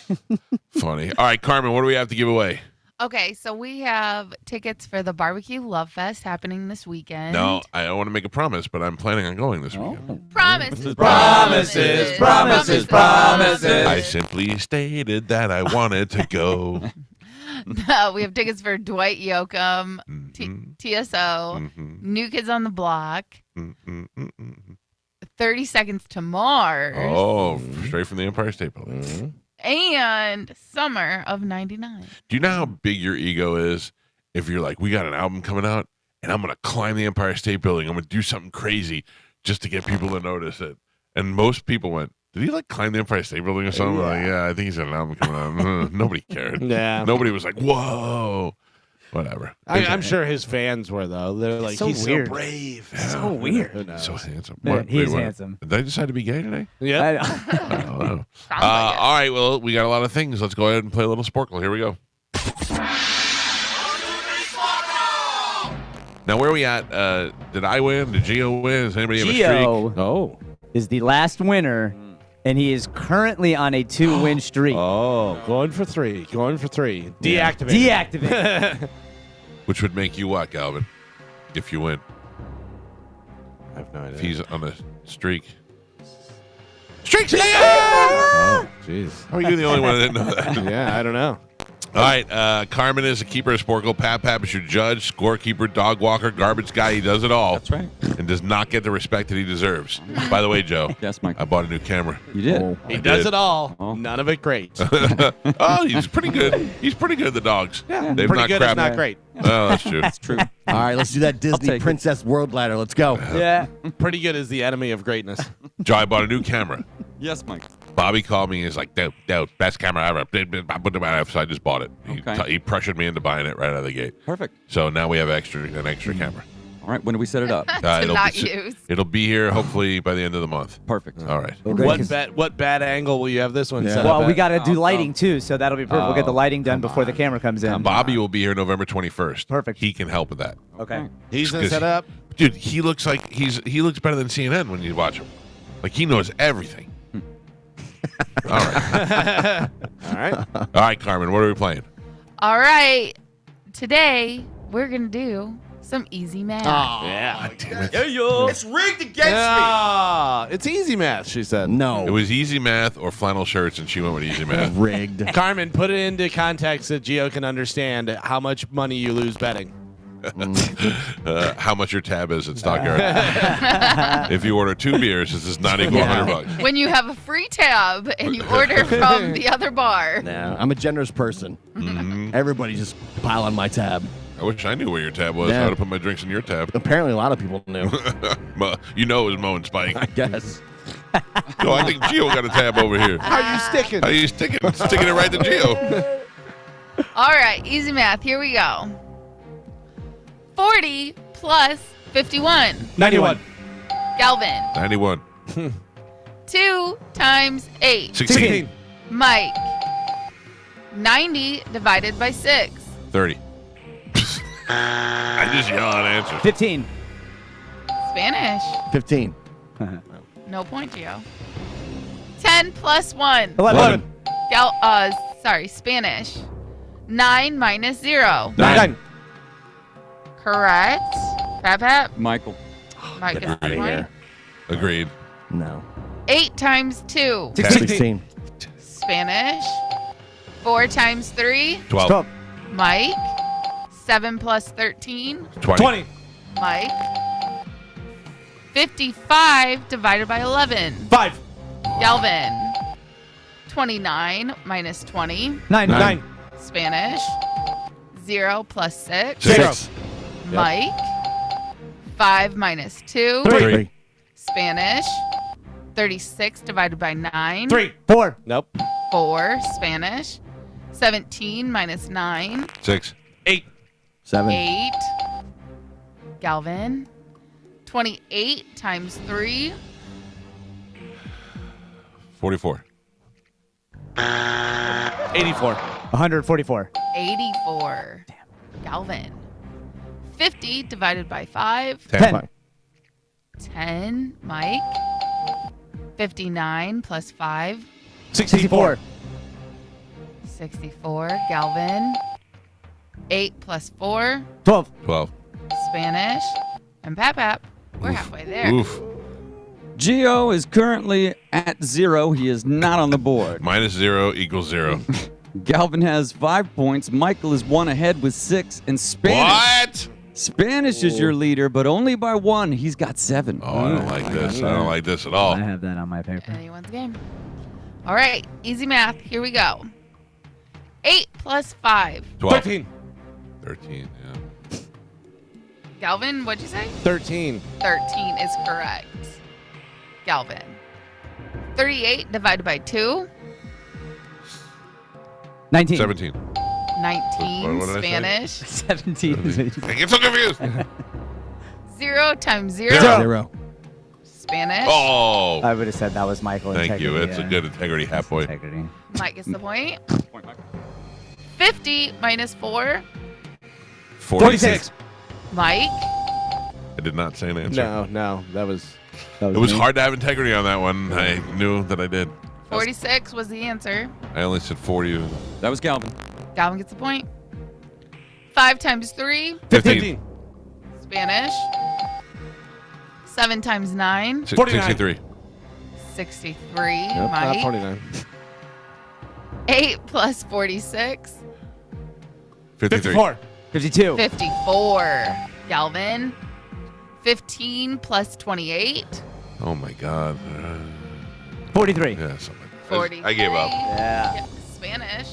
Funny. All right, Carmen, what do we have to give away? Okay, so we have tickets for the Barbecue Love Fest happening this weekend. No, I want to make a promise, but I'm planning on going this weekend. Promises, Promises, promises, promises. I simply stated that I wanted to go. No, we have tickets for Dwight Yoakam, TSO, New Kids on the Block, 30 Seconds to Mars. Oh, straight from the Empire State Building. and summer of 99. Do you know how big your ego is if you're like, we got an album coming out and I'm going to climb the Empire State Building. I'm going to do something crazy just to get people to notice it. And most people went, did he like climb the Empire State Building or something? Like, yeah, I think he's got an album coming out. Nobody cared. Yeah. Nobody was like, whoa. Whatever. I'm sure his fans were, though. They're like, so he's weird. so brave. So weird. Who knows? So handsome. Yeah, What? he Wait, is what? handsome. Did they decide to be gay today? Yeah. I know. Oh, wow. Sounds like it. All right. Well, we got a lot of things. Let's go ahead and play a little Sporkle. Here we go. Now, where are we at? Did I win? Did Gio win? Does anybody have a streak? Gio Oh. is the last winner, and he is currently on a 2-win streak. Oh, going for three. Deactivate. Deactivate. Which would make you what, Galvin? If you win. I have no idea. If he's on a streak. Streaks! Oh, jeez. How are you the only one that didn't know that? Yeah, I don't know. All right, Carmen is the keeper of Sporkle. Pap is your judge, scorekeeper, dog walker, garbage guy. He does it all. That's right. And does not get the respect that he deserves. By the way, Joe, Yes, Mike. I bought a new camera. You did. Oh. He I does did. it all. Oh. None of it great. Oh, he's pretty good. He's pretty good, the dogs. Yeah, They've pretty not good is crapped. not great. Oh, that's true. That's true. All right, let's do that Disney take it. Princess World Ladder. Let's go. Yeah. Pretty good is the enemy of greatness. Joe, I bought a new camera. Yes, Mike. Bobby called me. He's like, dude, best camera ever. So I just bought it. Okay. He pressured me into buying it right out of the gate. Perfect. So now we have an extra camera. All right. When do we set it up? To not use. It'll be here hopefully by the end of the month. Perfect. All right. What bad angle will you have this one Yeah. set Well, up we at? got to do Oh, lighting too, so that'll be perfect. We'll get the lighting done before the camera comes in. Bobby will be here November 21st. Perfect. He can help with that. Okay. He's going to 'Cause set it up. Dude, he looks like he looks better than CNN when you watch him. Like he knows everything. All right. All right. All right, Carmen, what are we playing? All right. Today, we're going to do some easy math. Yeah. Damn it. It's rigged against Ah, it's easy math, she said. No. It was easy math or flannel shirts, and she went with easy math. rigged. Carmen, put it into context that Gio can understand how much money you lose betting. How much your tab is at Stockyard. If you order 2 beers, this is not equal Yeah. $100. When you have a free tab and you order from the other bar. No, I'm a generous person. Everybody just pile on my tab. I wish I knew where your tab was. Yeah. I would have put my drinks in your tab. Apparently, a lot of people knew. You know it was Mo and Spike. I guess. No, I think Gio got a tab over here. How are you sticking? How you sticking it right to Gio? All right, easy math. Here we go. 40 plus 51. 91. Galvin. 91. 2 times 8. 16. Mike. 90 divided by 6. 30. I just yell out answers. 15. Spanish. 15. No point, Gio. 10 plus 1. 11. Spanish. 9 minus 0. 9. Correct. Pap. Michael. Mike gets the Agreed. point. Agreed. No. 8 times 2. 16. Spanish. 4 times 3. 12. 12. Mike. 7 plus 13. 20. Mike. 55 divided by 11. 5. Galvin. 29 minus 20. 9. Spanish. 0 plus 6. 6. Mike. 5 minus 2. 3. Spanish. 36 divided by 9. 4. Nope. 4. Spanish. 17 minus 9. 6. 8. 7. 8. Galvin. 28 times 3. 44. 84. 144. 84. Galvin. 50 divided by 5. 10. 10. Mike. 59 plus 5. 64. 64. Galvin. 8 plus 4. 12. 12. Spanish. And Pap. We're halfway there. Oof. Gio is currently at 0. He is not on the board. Minus 0 equals 0. Galvin has 5 points. Michael is 1 ahead with 6. And Spanish. What? Spanish is your leader, but only by 1. He's got 7. Oh, I don't like this. I don't like this at all. I have that on my paper. Anyone's game. All right, easy math. Here we go. 8 plus 5. 12. 13. 13, yeah. Galvin, what'd you say? 13. 13 is correct. Galvin. 38 divided by 2. 19. 17. 19. What did I say? Spanish. 17. I get so confused. 0 times 0. Zero. Spanish. Oh, I would have said that was Michael. thank you. Integrity, It's a good integrity hat boy. Integrity. Mike gets the point. 50 minus 4. 46. Mike. I did not say an answer. No, that was. It was hard to have integrity on that one. I knew that I did. 46 was the answer. I only said 40. That was Galvin. Galvin gets the point. 5 times 3. 15. Spanish. 7 times 9. 49. 63. 63. Nope, Mike. not 49. 8 plus 46. 53. 54. 52. 54. Galvin. 15 plus 28. Oh, my God. 43. Yeah, something. 43. I gave up. Yeah. Yep, Spanish.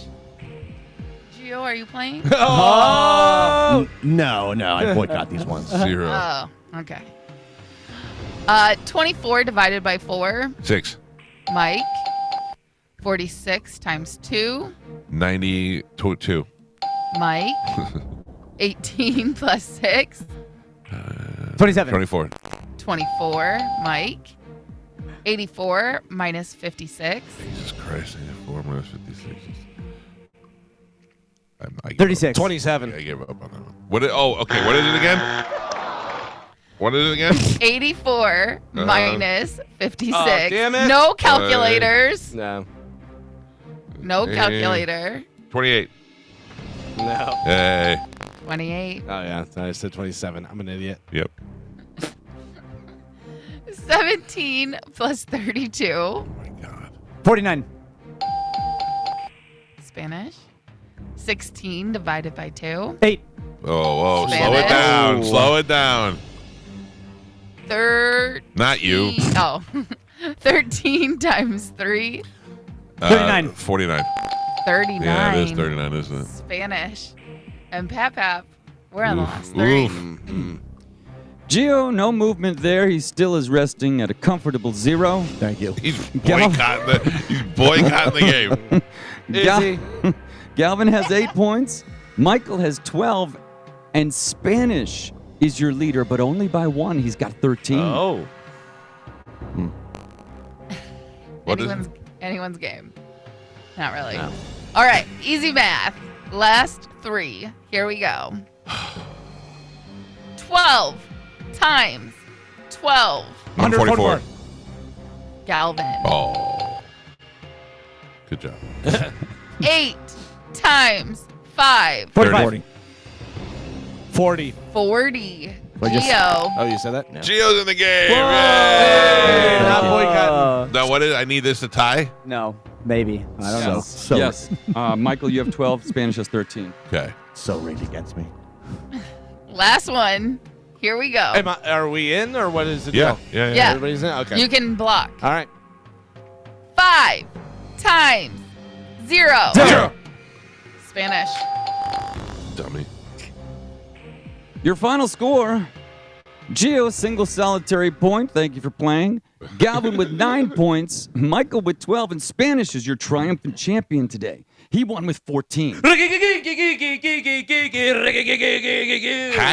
Gio, are you playing? Oh! No, I boycott these ones. 0. Oh, okay. 24 divided by 4. 6. Mike. 46 times 2. 92. Mike. 18 plus 6. 27. 24. 24. Mike. 84 minus 56. Jesus Christ. 4 minus 56. I gave 36. 27. up. I gave up on that one. What is it again? What is it again? 84 minus 56. Oh, damn it. No calculators. No. No calculator. 28. No. Hey. 28. Oh, yeah. I said 27. I'm an idiot. Yep. 17 plus 32. Oh, my God. 49. Spanish. 16 divided by 2. 8. Oh, slow Spanish. it down. Slow it down. 13. Not you. Oh. 13 times 3. 39. 49. 39. Yeah, it is 39, isn't it? Spanish. And Pap, we're on the Oof, last 3. oof. Gio, no movement there. He still is resting at a comfortable 0. Thank you. He's boycotting the game. Gal- Galvin has 8 points. Michael has 12. And Spanish is your leader, but only by 1. He's got 13. Oh. What is it? Anyone's game. Not really. No. All right, easy math. Last 3. Here we go. 12 times 12. 144. Galvin. Oh. Good job. 8 times 5. 45. 40. 40. I just- Gio. Oh, you said that? No. Gio's in the game. Hey, Yay! not boycotting. Now, what is? I need this to tie. No, maybe. I don't know. So Yes. Michael, you have 12. Spanish has 13. Okay. so rigged against me. Last one. Here we go. Are we in or what is it? Yeah. Yeah. Yeah. Everybody's in? Okay. You can block. All right. 5 times 0. 0. Spanish. Dummy. Your final score: Gio, single solitary point. Thank you for playing. Galvin with 9 points. Michael with 12. And Spanish is your triumphant champion today. He won with 14. Hack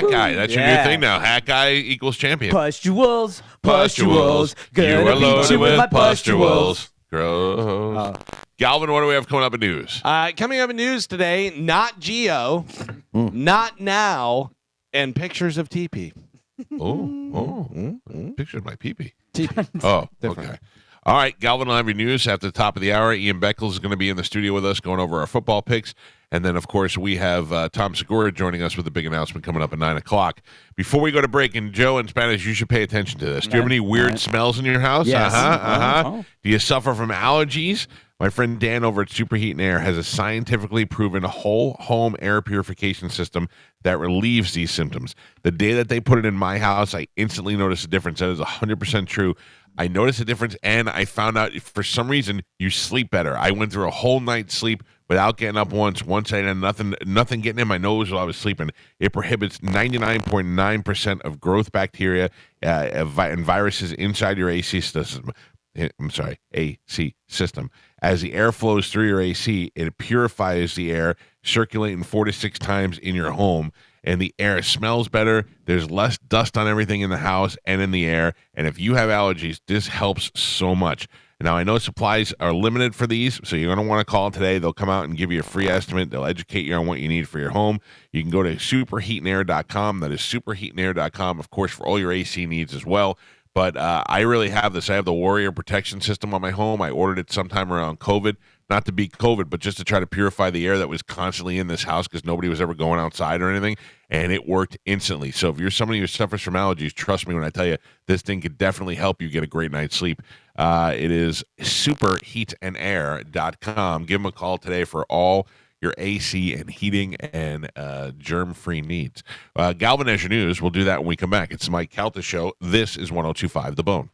guy. That's your new Yeah. thing now. Hack guy equals champion. Pustules. Pustules. You Gonna are beat loaded you with my pustules. Gross. Galvin, what do we have coming up in news? Coming up in news today, not Geo, not now, and pictures of TP. Picture of my pee-pee. TP. Oh, Different. okay. All right, Galvin will have your news after the top of the hour. Ian Beckles is going to be in the studio with us going over our football picks. And then, of course, we have Tom Segura joining us with a big announcement coming up at 9 o'clock. Before we go to break, and Joe in Spanish, you should pay attention to this. Do you have any weird smells in your house? Yes. Uh-huh. Oh. Do you suffer from allergies? My friend Dan over at Superheat and Air has a scientifically proven whole home air purification system that relieves these symptoms. The day that they put it in my house, I instantly noticed a difference. That is 100% true. I noticed a difference, and I found out for some reason you sleep better. I went through a whole night's sleep without getting up once. Once I had nothing getting in my nose while I was sleeping. It prohibits 99.9% of growth bacteria and viruses inside your AC system. AC system. As the air flows through your AC, it purifies the air, circulating 4 to 6 times in your home, and the air smells better. There's less dust on everything in the house and in the air, and if you have allergies, this helps so much. Now, I know supplies are limited for these, so you're going to want to call today. They'll come out and give you a free estimate. They'll educate you on what you need for your home. You can go to superheatandair.com. That is superheatandair.com, of course, for all your AC needs as well. But I really have this. I have the Warrior protection system on my home. I ordered it sometime around COVID, not to beat COVID, but just to try to purify the air that was constantly in this house because nobody was ever going outside or anything, and it worked instantly. So if you're somebody who suffers from allergies, trust me when I tell you, this thing could definitely help you get a great night's sleep. It is superheatandair.com. Give them a call today for all your AC and heating and germ-free needs. Galvanize your news. We'll do that when we come back. It's the Mike Calta Show. This is 102.5 The Bone.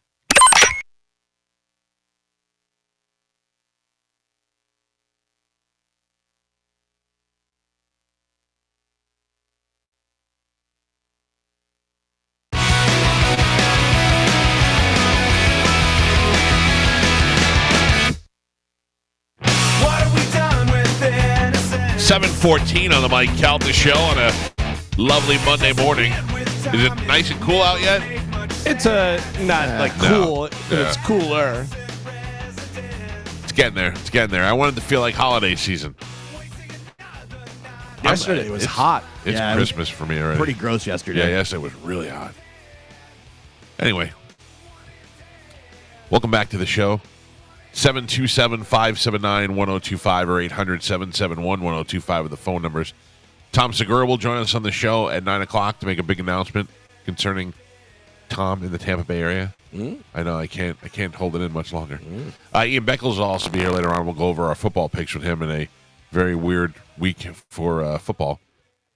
What have we done with innocence? 7:14 on the Mike Calta Show on a lovely Monday morning. Is it nice and cool out yet? It's not cool. It's cooler. It's getting there. It's getting there. I wanted to feel like holiday season. Yesterday was hot. It's Yeah, it was Christmas for me already. Pretty gross yesterday. Yeah, yes, it was really hot. Anyway, welcome back to the show. 727-579-1025 or 800-771-1025 are the phone numbers. Tom Segura will join us on the show at 9 o'clock to make a big announcement concerning Tom in the Tampa Bay area. I know I can't hold it in much longer. Ian Beckles will also be here later on. We'll go over our football picks with him in a very weird week for football.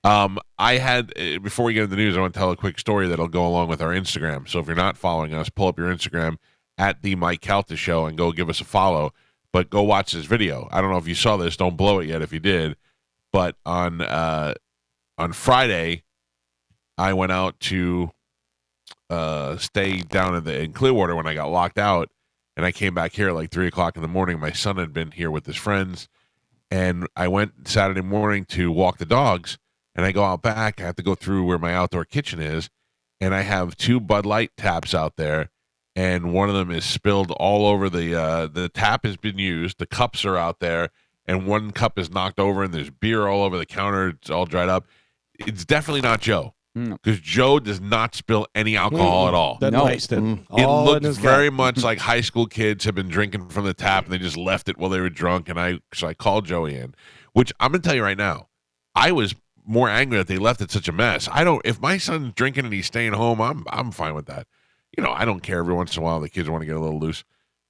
I had, before we get into the news, I want to tell a quick story that'll go along with our Instagram. So if you're not following us, pull up your Instagram at the Mike Calta Show and go give us a follow. But go watch this video. I don't know if you saw this. Don't blow it yet if you did. But on Friday, I went out to stay down in Clearwater when I got locked out, and I came back here at like 3 o'clock in the morning. My son had been here with his friends, and I went Saturday morning to walk the dogs, and I go out back. I have to go through where my outdoor kitchen is, and I have 2 Bud Light taps out there, and one of them is spilled all over the tap has been used. The cups are out there, and one cup is knocked over, and there's beer all over the counter. It's all dried up. It's definitely not Joe, because Joe does not spill any alcohol at all. Doesn't waste it. It All in looked his very gut. much like high school kids have been drinking from the tap, and they just left it while they were drunk. And so I called Joey in, which I'm gonna tell you right now, I was more angry that they left it such a mess. If my son's drinking and he's staying home, I'm fine with that. You know, I don't care. Every once in a while, the kids want to get a little loose.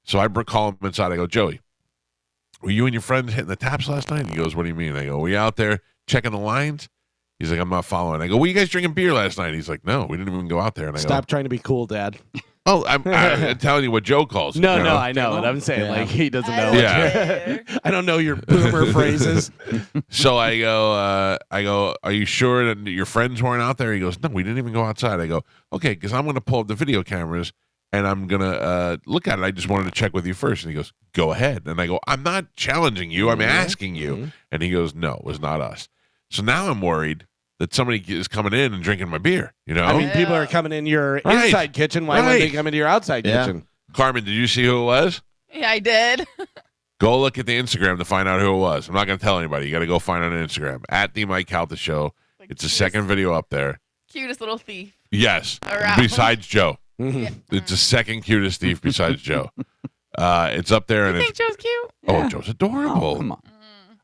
So I call him inside. I go, Joey, were you and your friends hitting the taps last night? He goes, what do you mean? I go, were you out there checking the lines? He's like, I'm not following. I go, were you guys drinking beer last night? He's like, no, we didn't even go out there. And I Stop trying to be cool, Dad. go, I'm telling you what Joe calls it. No, you know? no, I know. But I'm saying, like, he doesn't know. Yeah. I don't know your boomer phrases. So I go, are you sure that your friends weren't out there? He goes, no, we didn't even go outside. I go, okay, because I'm going to pull up the video cameras and I'm going to look at it. I just wanted to check with you first. And he goes, go ahead. And I go, I'm not challenging you. I'm asking you. And he goes, no, it was not us. So now I'm worried that somebody is coming in and drinking my beer, you know? I mean, people are coming in your Right. inside kitchen. Why wouldn't they come into your outside Yeah. kitchen? Carmen, did you see who it was? Yeah, I did. Go look at the Instagram to find out who it was. I'm not going to tell anybody. You got to go find it on Instagram at the Mike Calta Show. It's the second video up there. Cutest little thief Yes, around. besides Joe. Mm-hmm. It's the second cutest thief besides Joe. It's up there, and You it's think Joe's cute? oh, Joe's adorable. Oh, come on.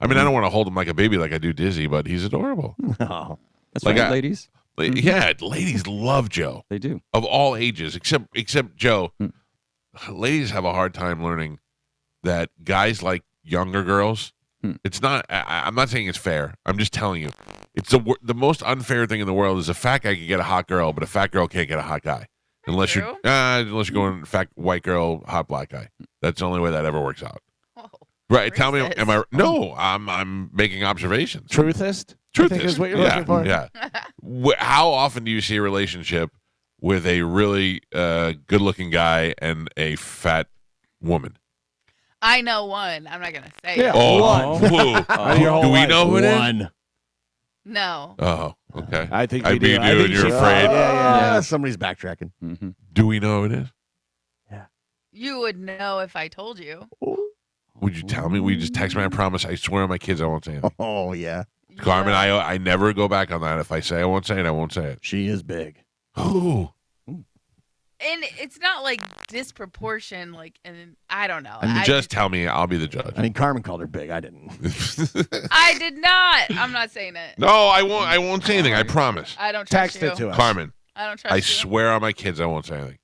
I mean, I don't want to hold him like a baby like I do Dizzy, but he's adorable. Oh. That's Like right, I- ladies. Yeah, ladies love Joe They do. of all ages, except Joe. Ladies have a hard time learning that guys like younger girls. It's not. I'm not saying it's fair. I'm just telling you, it's the most unfair thing in the world is a fat guy can get a hot girl, but a fat girl can't get a hot guy unless True. you're going fat white girl, hot black guy. That's the only way that ever works out. Oh, Right? Tell me, racist. am I? No, I'm making observations. Truthist? Truth I think is what you're yeah, looking for. Yeah. How often do you see a relationship with a really good-looking guy and a fat woman? I know one. I'm not gonna say Yeah. it. Oh, who? Your whole Do we life. know who it is? One. No. Oh, okay. I think I we do. mean, I you think and you're so. afraid. Yeah. Somebody's backtracking. Mm-hmm. Do we know who it is? You would know if I told you. Would you tell me? Will you just text me? I promise. I swear on my kids, I won't say anything. Oh yeah, Carmen, Yeah. I never go back on that. If I say I won't say it, I won't say it. she is big. Who? And it's not like disproportion. Like, and I don't know. Just tell me. I'll be the judge. I mean, Carmen called her big. I didn't. I did not. I'm not saying it. No, I won't. I won't say anything. I promise. I don't trust Text you. it to us. Carmen, I don't trust I you. swear on my kids, I won't say anything.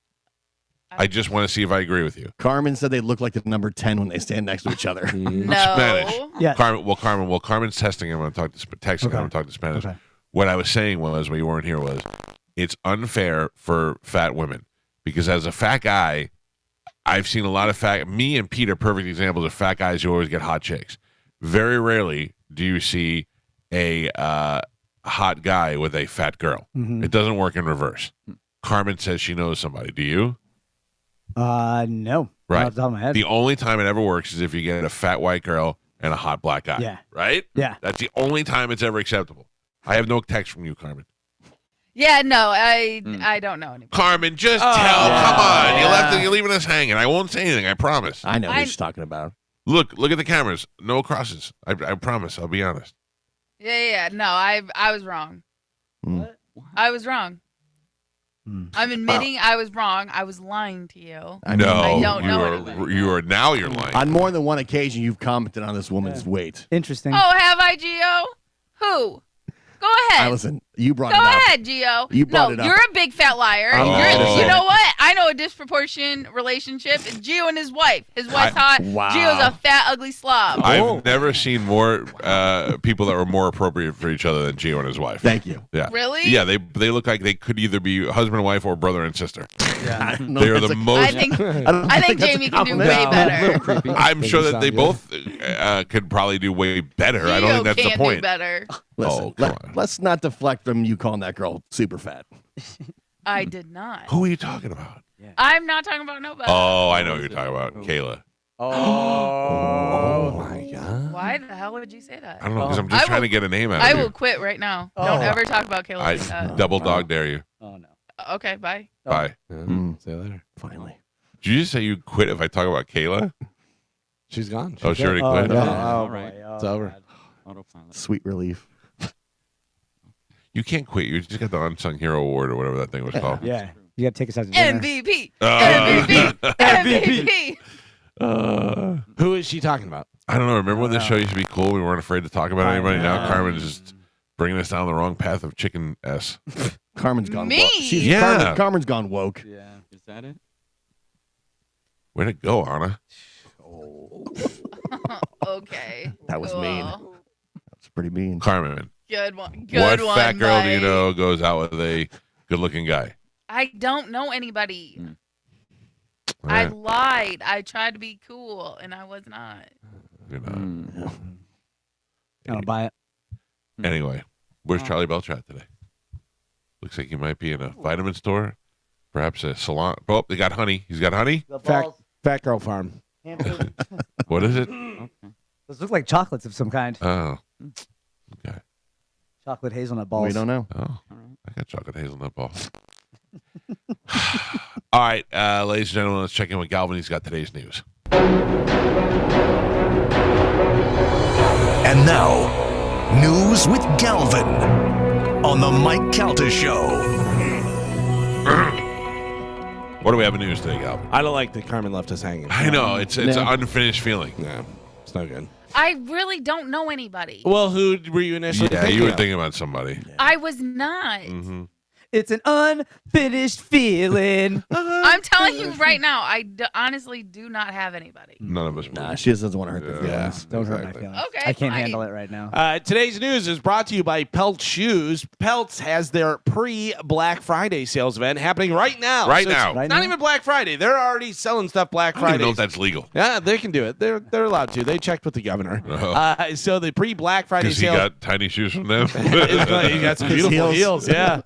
I just want to see if I agree with you. Carmen said they look like the number 10 when they stand next to each other. No. Spanish. Yeah. Carmen's testing him. I'm going to talk to texting him. I'm going to talk to Spanish. Okay. What I was saying was, when you weren't here, was it's unfair for fat women because as a fat guy, I've seen a lot of fat. Me and Pete are perfect examples of fat guys who always get hot chicks. Very rarely do you see a hot guy with a fat girl. Mhm. It doesn't work in reverse. Carmen says she knows somebody. Do you? No. Right. Not off the top of my head. The only time it ever works is if you get a fat white girl and a hot black guy. Yeah. Right? Yeah. That's the only time it's ever acceptable. I have no text from you, Carmen. Yeah, no, I don't know anymore. Carmen, just tell. yeah. Come on. Yeah. You're leaving us hanging. I won't say anything. I promise. I know who she's talking about. Look at the cameras. No crosses. I promise. I'll be honest. Yeah. No, I was wrong. Mm. I was wrong. Mm. I'm admitting I was wrong. I was lying to you. I No, mean, I don't you know are. anything. You are now. You're lying. on more than one occasion, you've commented on this woman's weight. Interesting. Oh, have I, Gio? Who? Go ahead. Listen, you brought Go it up. ahead, Gio. You brought no, it up. you're a big fat liar. I'm not gonna say You know it. what? I know a disproportionate relationship. It's Gio and his wife. His wife's hot. Wow. Gio's a fat, ugly slob. I've never seen more people that were more appropriate for each other than Gio and his wife. Thank you. Yeah. Really? Yeah, they look like they could either be husband and wife or brother and sister. I don't know They are if the that's a- most. I think I think that's a Jamie can do compliment. way A better. little creepy. I'm sure that they sound both could probably do way better. I don't Gio think that's the can't point. do better. Listen, Oh, come on. let's not deflect from you calling that girl super fat. I did not. Who are you talking about? I'm not talking about nobody. Oh, I know who you're talking about. Kayla. Oh my God. Why the hell would you say that? I don't know because I'm just I trying will- to get a name out I of will you. quit right now. Don't ever talk about Caleb I like that. double dog dare you. Oh no. Okay, bye. Bye. See you later. Finally. Did you just say you quit if I talk about Kayla? She's gone. Oh, she already quit. no. Yeah. All boy. right. It's over. Autopilot. Sweet relief. You can't quit. You just got the Unsung Hero Award or whatever that thing was called. Yeah. You got to take us out to dinner. MVP. Uh, MVP. MVP. Who is she talking about? I don't know. Remember when this show used to be cool? We weren't afraid to talk about anybody. Now know. Carmen's just bringing us down the wrong path of chicken S. Carmen's gone Me? woke. Yeah. Carmen's gone woke. Yeah. Is that it? Way to go, Anna. Okay. That was cool. mean. That's pretty mean. Carmen, Good one. Good what one. fat girl do you Mike. know goes out with a good-looking guy? I don't know anybody. All I right. lied. I tried to be cool, and I was not. You know. Mm. I don't buy it. Anyway, where's Charlie Belcher at today? Looks like he might be in a vitamin store, perhaps a salon. Oh, they got honey. He's got honey. Fat Girl Farm. What is it? Those look like chocolates of some kind. Oh, okay. Chocolate hazelnut balls. We don't know. Oh, I got chocolate hazelnut balls. All right, ladies and gentlemen, let's check in with Galvin. He's got today's news. And now, news with Galvin on the Mike Calta Show. What do we have in news today, Galvin? I don't like that Carmen left us hanging. I know it's an unfinished feeling. No, it's no good. I really don't know anybody. Well, who were you initially Yeah, thinking you were of? thinking about somebody. I was not. Mm-hmm. It's an unfinished feeling. I'm telling you right now, I honestly do not have anybody. None of us. Nah, she just doesn't want to hurt their feelings. Don't hurt my feelings. Okay, I can't fine. handle it right now. Today's news is brought to you by Pelt Shoes. Pelts has their pre-Black Friday sales event happening right now. Right So it's now. Right not now? even Black Friday. They're already selling stuff Black I don't even Friday. know if that's legal. Yeah, they can do it. They're allowed to. They checked with the governor. Oh. So the pre-Black Friday Because he sale. got tiny shoes from them. He got some beautiful heels. heels. Yeah.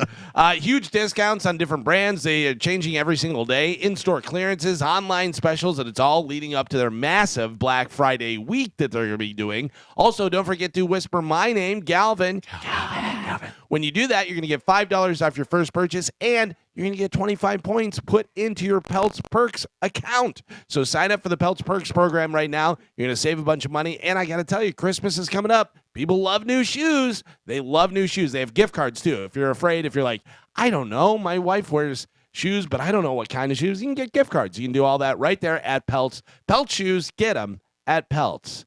Huge discounts on different brands. They are changing every single day. In-store clearances, online specials, and it's all leading up to their massive Black Friday week that they're going to be doing. Also, don't forget to whisper my name, Galvin. Galvin. When you do that, you're going to get $5 off your first purchase, and you're going to get 25 points put into your Pelts Perks account. So sign up for the Pelts Perks program right now. You're going to save a bunch of money. And I got to tell you, Christmas is coming up. People love new shoes. They love new shoes. They have gift cards, too. If you're afraid, if you're like, I don't know, my wife wears shoes, but I don't know what kind of shoes, you can get gift cards. You can do all that right there at Pelts. Pelts shoes, get them at Pelts.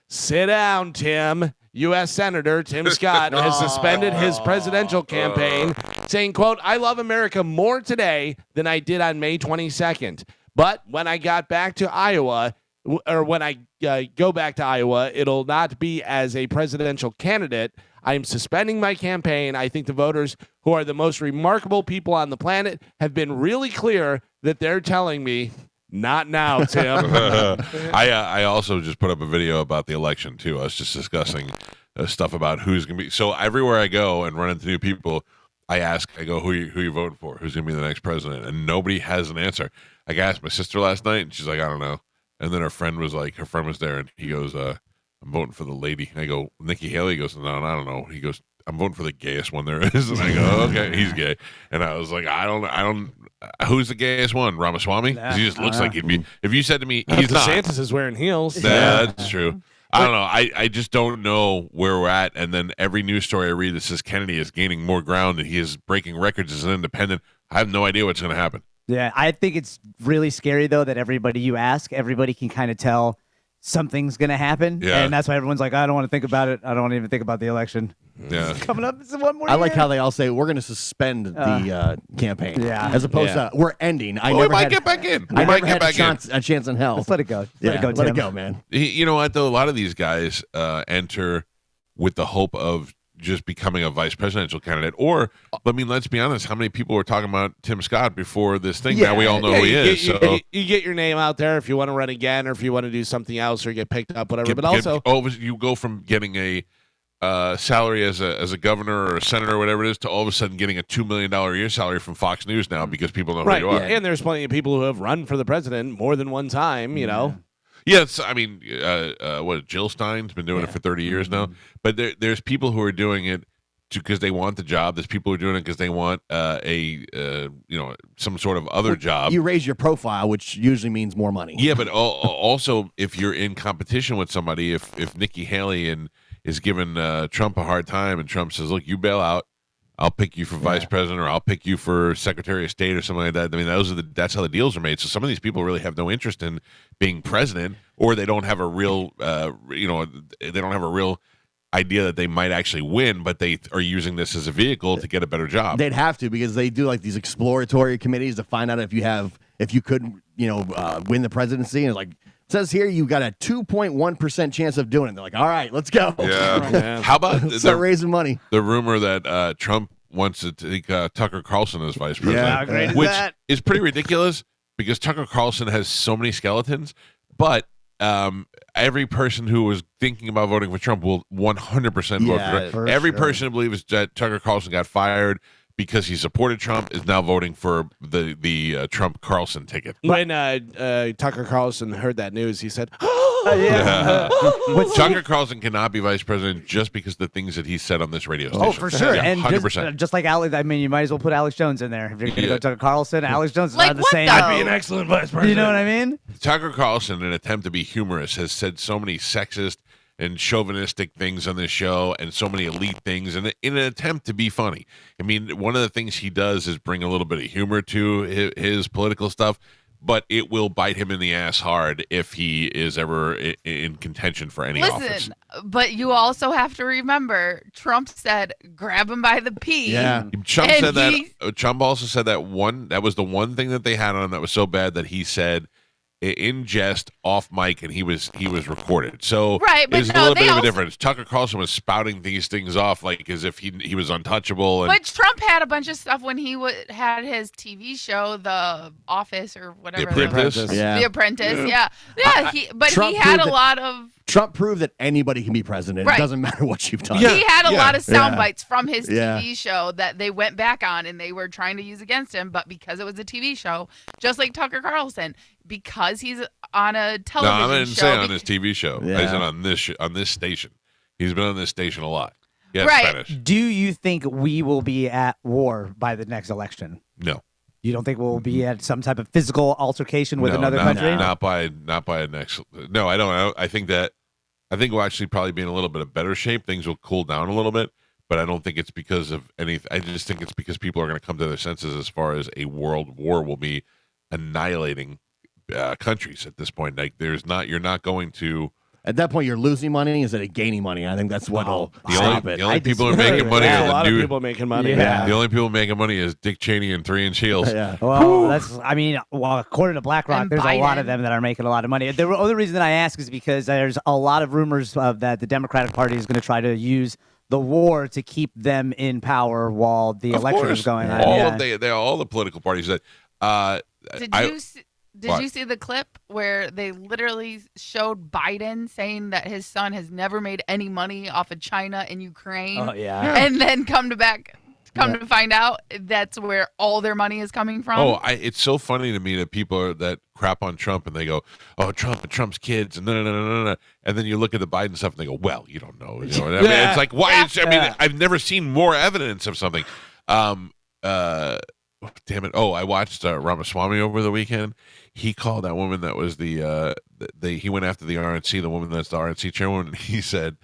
Sit down, Tim. U.S. Senator Tim Scott has suspended his presidential campaign, saying, quote, I love America more today than I did on May 22nd. But when I got back to Iowa, or when I go back to Iowa, it'll not be as a presidential candidate. I am suspending my campaign. I think the voters, who are the most remarkable people on the planet, have been really clear that they're telling me, not now, Tim. I also just put up a video about the election too. I was just discussing stuff about who's gonna be. So everywhere I go and run into new people, I go, who you voting for? Who's gonna be the next president? And nobody has an answer. I asked my sister last night, and she's like, I don't know. And then her friend was there, and he goes, I'm voting for the lady. And I go, Nikki Haley. He goes, no, I don't know. He goes, I'm voting for the gayest one there is. And I go, okay, he's gay. And I was like, I don't. Who's the gayest one? Ramaswamy? 'Cause he just looks like he'd be. If you said to me, he's not. DeSantis is wearing heels. Yeah, that's true. I don't know. I just don't know where we're at. And then every news story I read that says Kennedy is gaining more ground and he is breaking records as an independent. I have no idea what's going to happen. Yeah, I think it's really scary, though, that everybody you ask, everybody can kind of tell something's going to happen. Yeah. And that's why everyone's like, I don't want to think about it. I don't want to even think about the election. Yeah. Coming up, this is one more I like year. how they all say we're going to suspend the campaign, yeah. as opposed Yeah. to we're ending. I Well, we never might had, get back in. I We might never get had back in. a chance in hell. Let's let it go. Yeah, Let it go, Tim. man. You know what, though? A lot of these guys enter with the hope of just becoming a vice presidential candidate. Or, I mean, let's be honest, how many people were talking about Tim Scott before this thing? Yeah. Now we all know who he is. You get your name out there if you want to run again or if you want to do something else or get picked up, whatever. But also, you go from getting a salary as a governor or a senator or whatever it is to all of a sudden getting a $2 million a year salary from Fox News now because people know right, who you are. and there's plenty of people who have run for the president more than one time, you know. Yes, I mean, Jill Stein's been doing it for 30 years now. But there's people who are doing it because they want the job. There's people who are doing it because they want some sort of other job. You raise your profile, which usually means more money. Yeah, but also if you're in competition with somebody, if Nikki Haley is giving Trump a hard time, and Trump says, "Look, you bail out, I'll pick you for vice president, or I'll pick you for Secretary of State, or something like that." I mean, that's how the deals are made. So some of these people really have no interest in being president, or they don't have a real, they don't have a real idea that they might actually win, but they are using this as a vehicle to get a better job. They'd have to, because they do like these exploratory committees to find out if you could win the presidency. And it's like, it says here you got a 2.1% chance of doing it. They're like, all right, let's go. Yeah. How about Start raising money. the rumor that Trump wants to take Tucker Carlson as vice president? How great is which that? is pretty ridiculous because Tucker Carlson has so many skeletons, but every person who was thinking about voting for Trump will 100% vote for Trump. for Every sure. person who believes that Tucker Carlson got fired because he supported Trump is now voting for the Trump Carlson ticket. When Tucker Carlson heard that news, he said, Tucker Carlson cannot be vice president just because of the things that he said on this radio station. Oh, for sure. Yeah, And 100%. just like Alex, I mean, you might as well put Alex Jones in there. If you're going to go Tucker Carlson, Alex Jones is Like not the what, same. though? I'd be an excellent vice president. You know what I mean? Tucker Carlson, in an attempt to be humorous, has said so many sexist and chauvinistic things on this show and so many elite things in an attempt to be funny. I mean, one of the things he does is bring a little bit of humor to his political stuff, but it will bite him in the ass hard if he is ever in contention for any office. Listen, but you also have to remember, Trump said, "Grab him by the pee." Yeah. Trump And said that. he- Trump also said that was the one thing that they had on him that was so bad that he said in jest off mic, and he was recorded. So Right, but there's no, a little they bit of a also- difference. Tucker Carlson was spouting these things off like as if he was untouchable. And But Trump had a bunch of stuff when he had his TV show, The Office or whatever. The Apprentice. Yeah. The Apprentice, yeah. He Trump had proved a that- lot of. Trump proved that anybody can be president. Right. It doesn't matter what you've done. Yeah. He had a lot of sound Yeah. bites from his Yeah. TV show that they went back on and they were trying to use against him, but because it was a TV show, just like Tucker Carlson, because he's on a no, television I didn't show. say on his TV show. I Yeah. said on this station. He's been on this station a lot. Yeah, Right. Spanish. Do you think we will be at war by the next election? No. You don't think we'll be at some type of physical altercation with No, another not, country? Not by a next. No, I don't. I think we'll actually probably be in a little bit of better shape. Things will cool down a little bit, but I don't think it's because of anything. I just think it's because people are going to come to their senses as far as a world war will be annihilating countries at this point. Like you're not going to. At that point, you're losing money instead of gaining money. I think that's what'll The stop only, it. the only I people who are disagree making with money that. a are lot the of new. people making money. Yeah. The only people making money is Dick Cheney and 3 Inch Heels. Yeah. Well, according to BlackRock, And there's a lot of Biden. them that are making a lot of money. The other reason that I ask is because there's a lot of rumors of that the Democratic Party is going to try to use the war to keep them in power while the Of election course. is going on. All Yeah. all the political parties that. Did What? you see the clip where they literally showed Biden saying that his son has never made any money off of China and Ukraine? Oh yeah. And then come to find out that's where all their money is coming from. It's so funny to me that people that crap on Trump and they go, "Oh, Trump and Trump's kids," and no, and then you look at the Biden stuff and they go, "Well, you don't know." You know what I mean, Yeah. it's like why? Yeah. I mean, I've never seen more evidence of something. Damn it! Oh, I watched Ramaswamy over the weekend. He called that woman that was he went after the RNC, the woman that's the RNC chairwoman. And he said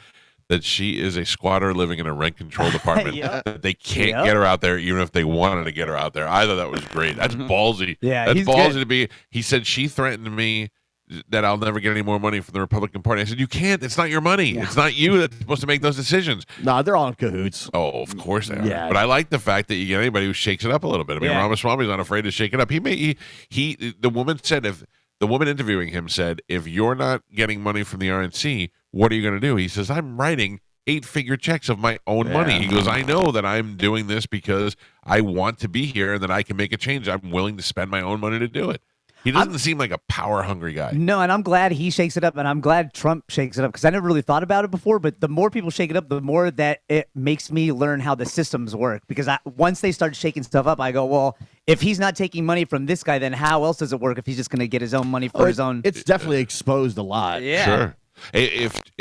that she is a squatter living in a rent-controlled apartment. Yep. That they can't Yep. get her out there, even if they wanted to get her out there. I thought that was great. That's ballsy. Yeah, that's he's ballsy good. to be. He said she threatened me that I'll never get any more money from the Republican Party. I said, you can't. It's not your money. It's not you that's supposed to make those decisions. No, they're all in cahoots. Oh, of course they are. Yeah. But I like the fact that you get anybody who shakes it up a little bit. I mean, Yeah. Ramaswamy's not afraid to shake it up. The woman said the woman interviewing him said, if you're not getting money from the RNC, what are you going to do? He says, I'm writing 8-figure checks of my own money. He goes, I know that I'm doing this because I want to be here and that I can make a change. I'm willing to spend my own money to do it. He doesn't seem like a power hungry guy. No, and I'm glad he shakes it up, and I'm glad Trump shakes it up because I never really thought about it before. But the more people shake it up, the more that it makes me learn how the systems work. Because once they start shaking stuff up, I go, well, if he's not taking money from this guy, then how else does it work if he's just going to get his own money for his own? It's definitely exposed a lot. Yeah. Sure.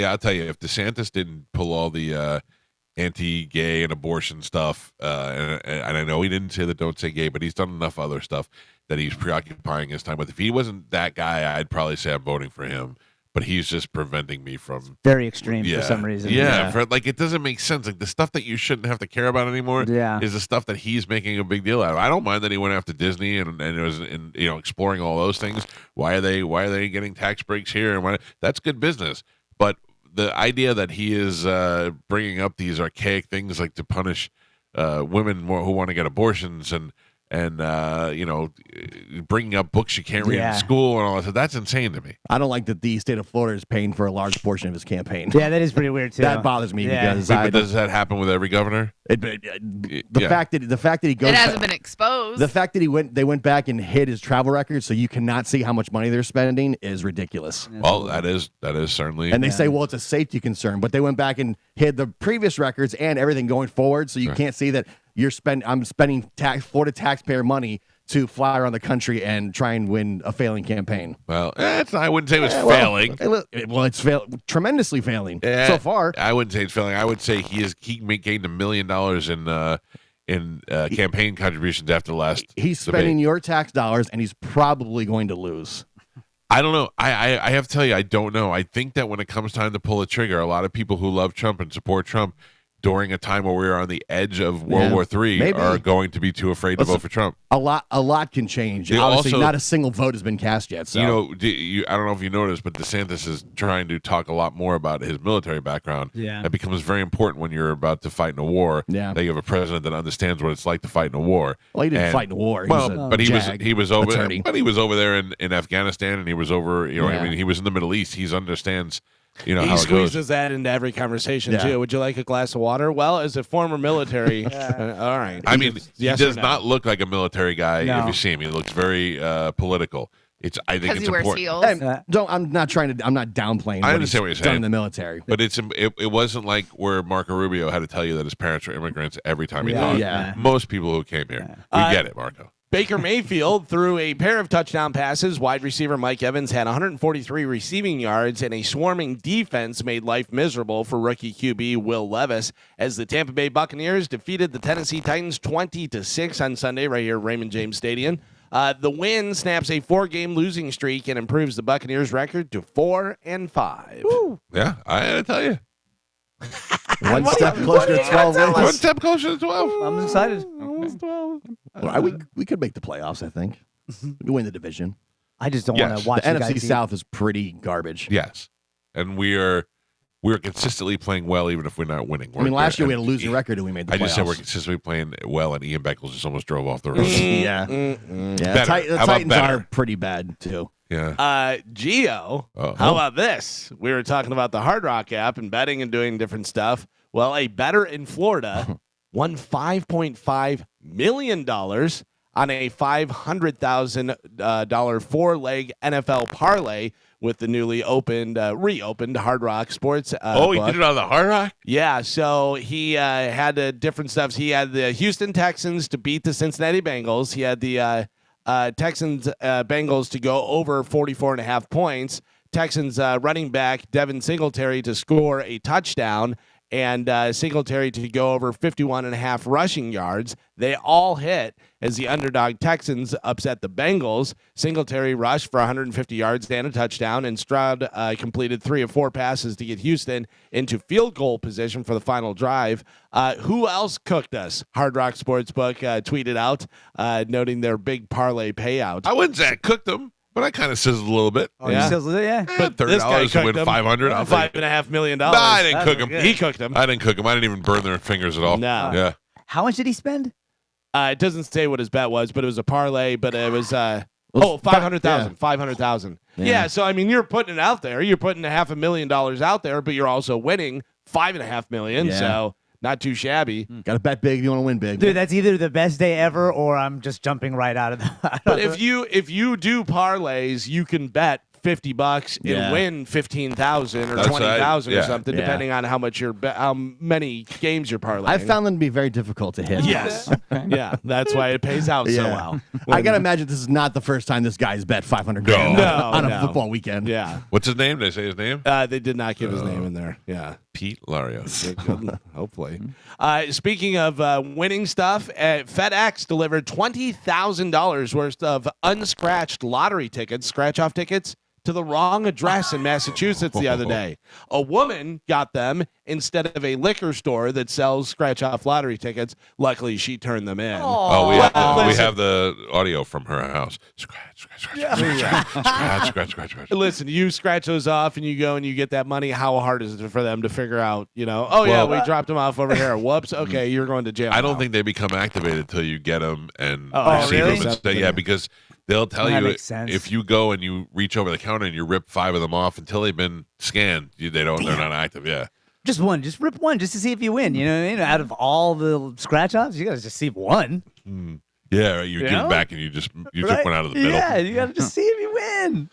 I'll tell you, if DeSantis didn't pull all the anti-gay and abortion stuff, and I know he didn't say the don't say gay, but he's done enough other stuff that he's preoccupying his time with. If he wasn't that guy, I'd probably say I'm voting for him. But he's just preventing me from. Very extreme for some reason. Yeah, it doesn't make sense. Like the stuff that you shouldn't have to care about anymore. Yeah. Is the stuff that he's making a big deal out of. I don't mind that he went after Disney and it was exploring all those things. Why are they getting tax breaks here and that's good business. But the idea that he is bringing up these archaic things like to punish women who want to get abortions and bringing up books you can't read in school and all that. That's insane to me. I don't like that the state of Florida is paying for a large portion of his campaign. Yeah, that is pretty weird too. That bothers me because Wait, but does that happen with every governor? the fact that he goes it hasn't been exposed. the fact that they went back and hid his travel records so you cannot see how much money they're spending is ridiculous. Well, that is certainly. And they say, well, it's a safety concern, but they went back and hid the previous records and everything going forward, so you can't see that I'm spending Florida taxpayer money to fly around the country and try and win a failing campaign. Well, I wouldn't say it was failing. Well, it's tremendously failing so far. I wouldn't say it's failing. I would say he gained $1 million in campaign contributions after the last. He's debate. spending your tax dollars, and he's probably going to lose. I don't know. I have to tell you, I don't know. I think that when it comes time to pull a trigger, a lot of people who love Trump and support Trump, during a time where we're on the edge of World War III maybe. are going to be too afraid to vote for Trump. A lot can change. Yeah, Obviously, also- not a single vote has been cast yet. So. You know, I don't know if you noticed, but DeSantis is trying to talk a lot more about his military background. Yeah. That becomes very important when you're about to fight in a war. Yeah. That you have a president that understands what it's like to fight in a war. Well, he didn't And- fight in a war. He Well, was a but JAG he was over attorney. but he was over there in Afghanistan, and he was over. You know, Yeah. I mean, he was in the Middle East. He understands. You know He how it goes. squeezes that into every conversation Yeah. too. Would you like a glass of water? Well, as a former military, all right. I mean, Yes he or does no? not look like a military guy. No. If you see him, he looks very political. I think Because it's he wears important. heels. Hey, I'm not downplaying. I what understand he's what you're done saying. in the military. But it wasn't like where Marco Rubio had to tell you that his parents were immigrants every time he Yeah. talked. Yeah. Most people who came here, we get it, Marco. Baker Mayfield threw a pair of touchdown passes. Wide receiver Mike Evans had 143 receiving yards, and a swarming defense made life miserable for rookie QB Will Levis as the Tampa Bay Buccaneers defeated the Tennessee Titans 20-6 on Sunday right here at Raymond James Stadium. The win snaps a 4-game losing streak and improves the Buccaneers' record to 4-5. Yeah, I had to tell you. One step closer to 12 One wins. step closer to 12. I'm excited. We could make the playoffs, I think. We win the division. I just don't Yes. want to watch The you NFC guys eat. South is pretty garbage. Yes. And we're consistently playing well, even if we're not winning. I mean, last year we had a And losing record and we made the I playoffs. just said we're consistently playing well, and Ian Beckles just almost drove off the road. Yeah. Mm-mm. Yeah, Better. the How about Titans better? are pretty bad, too. Yeah. Gio, Uh-oh. how about this? We were talking about the Hard Rock app and betting and doing different stuff. Well, a bettor in Florida won $5.5 million on a $500,000 four-leg NFL parlay with the newly reopened Hard Rock Sports. Oh, he book. did it on the Hard Rock? Yeah, so he had different stuff. He had the Houston Texans to beat the Cincinnati Bengals. He had the Texans Bengals to go over 44.5 points. Texans running back Devin Singletary to score a touchdown, and Singletary to go over 51.5 rushing yards. They all hit as the underdog Texans upset the Bengals. Singletary rushed for 150 yards and a touchdown, and Stroud completed 3 of 4 passes to get Houston into field goal position for the final drive. Who else cooked us? Hard Rock Sportsbook tweeted out, noting their big parlay payout. I wouldn't say I cooked them, but I kind of sizzled a little bit. Oh, Yeah. you still- yeah. But this guy $30 to win cooked 'em. 500. I'll take it. $5.5 million. No, I didn't cook them. He cooked them. I didn't cook them. I didn't even burn their fingers at all. No. Yeah. How much did he spend? It doesn't say what his bet was, but it was a parlay. But it was Well, 500,000. yeah. 500,000. Yeah. Yeah. So I mean, you're putting it out there. You're putting $500,000 out there, but you're also winning $5.5 million. Yeah. So not too shabby. Got to bet big if you want to win big. Dude, that's either the best day ever or I'm just jumping right out of the. But if you do parlays, you can bet $50 and Yeah. win 15,000 or That's 20,000 right. or Yeah. something, Yeah. depending on how much how many games you're parlaying. I found them to be very difficult to hit. Yes. Yeah, that's why it pays out so well. I got to imagine this is not the first time this guy's bet 500 grand No, on a no. football weekend. Yeah. What's his name? Did they say his name? They did not give his name in there. Yeah. Pete Larios. Hopefully. Speaking of winning stuff, FedEx delivered $20,000 worth of unscratched lottery tickets, scratch-off tickets, to the wrong address in Massachusetts the other day. A woman got them instead of a liquor store that sells scratch-off lottery tickets. Luckily, she turned them in. Oh, we listen. have the audio from her house. Scratch, scratch, scratch, scratch, scratch, scratch, scratch. Listen, you scratch those off and you go and you get that money. How hard is it for them to figure out, oh, yeah, we dropped them off over here. Whoops. Okay, you're going to jail. I don't now. think they become activated until you get them and Oh, receive really? them. And say, yeah, because they'll tell That you makes sense. if you go and you reach over the counter and you rip 5 of them off until they've been scanned, they're not active. Yeah. Just one. Just rip one just to see if you win. You know what I mean? Out of all the scratch offs, you got to just see one. Yeah, right. You You give know? them back and you took Right? one out of the middle. Yeah, you got to just see if you win.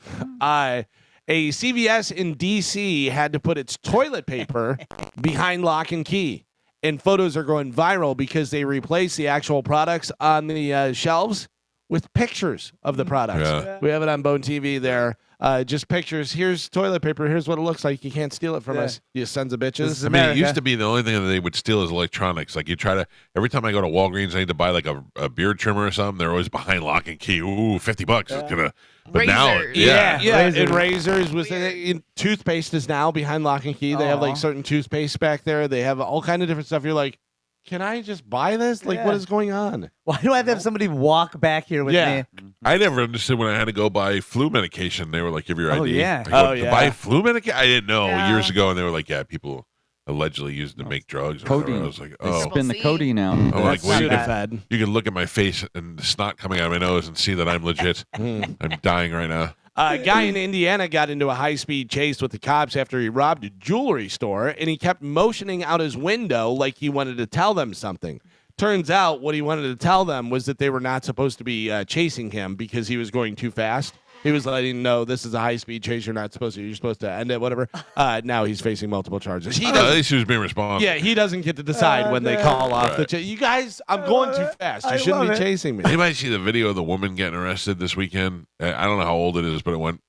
A CVS in D.C. had to put its toilet paper behind lock and key. And photos are going viral because they replace the actual products on the shelves with pictures of the products. Yeah. We have it on Bone TV there. Just pictures. Here's toilet paper. Here's what it looks like. You can't steal it from Yeah. us, you sons of bitches. This is I mean, it America. used to be the only thing that they would steal is electronics. Like you try to, every time I go to Walgreens, I need to buy like a beard trimmer or something. They're always behind lock and key. Ooh, $50. It's gonna. But now, Razors. yeah. And razors was in toothpaste is now behind lock and key. They have like certain toothpaste back there. They have all kind of different stuff. You're like, can I just buy this? Like, what is going on? Why do I have to have somebody walk back here with me? I never understood when I had to go buy flu medication. They were like, give your ID. Oh, yeah. I go, Oh, to yeah. buy flu medication? I didn't know Yeah. years ago. And they were like, yeah, people allegedly used it to make drugs. or whatever. Codeine. I was like, They oh. spin the C. codeine out. I'm like, well, you not can, you can look at my face and the snot coming out of my nose and see that I'm legit. I'm dying right now. A guy in Indiana got into a high-speed chase with the cops after he robbed a jewelry store, and he kept motioning out his window like he wanted to tell them something. Turns out what he wanted to tell them was that they were not supposed to be chasing him because he was going too fast. He was letting them know this is a high-speed chase. You're not supposed to. You're supposed to end it, whatever. Now he's facing multiple charges. He At doesn't. least he was being responsible. Yeah, he doesn't get to decide when they call off the chase. You guys, I'm going too fast. You shouldn't be chasing me. Anybody see the video of the woman getting arrested this weekend? I don't know how old it is, but it went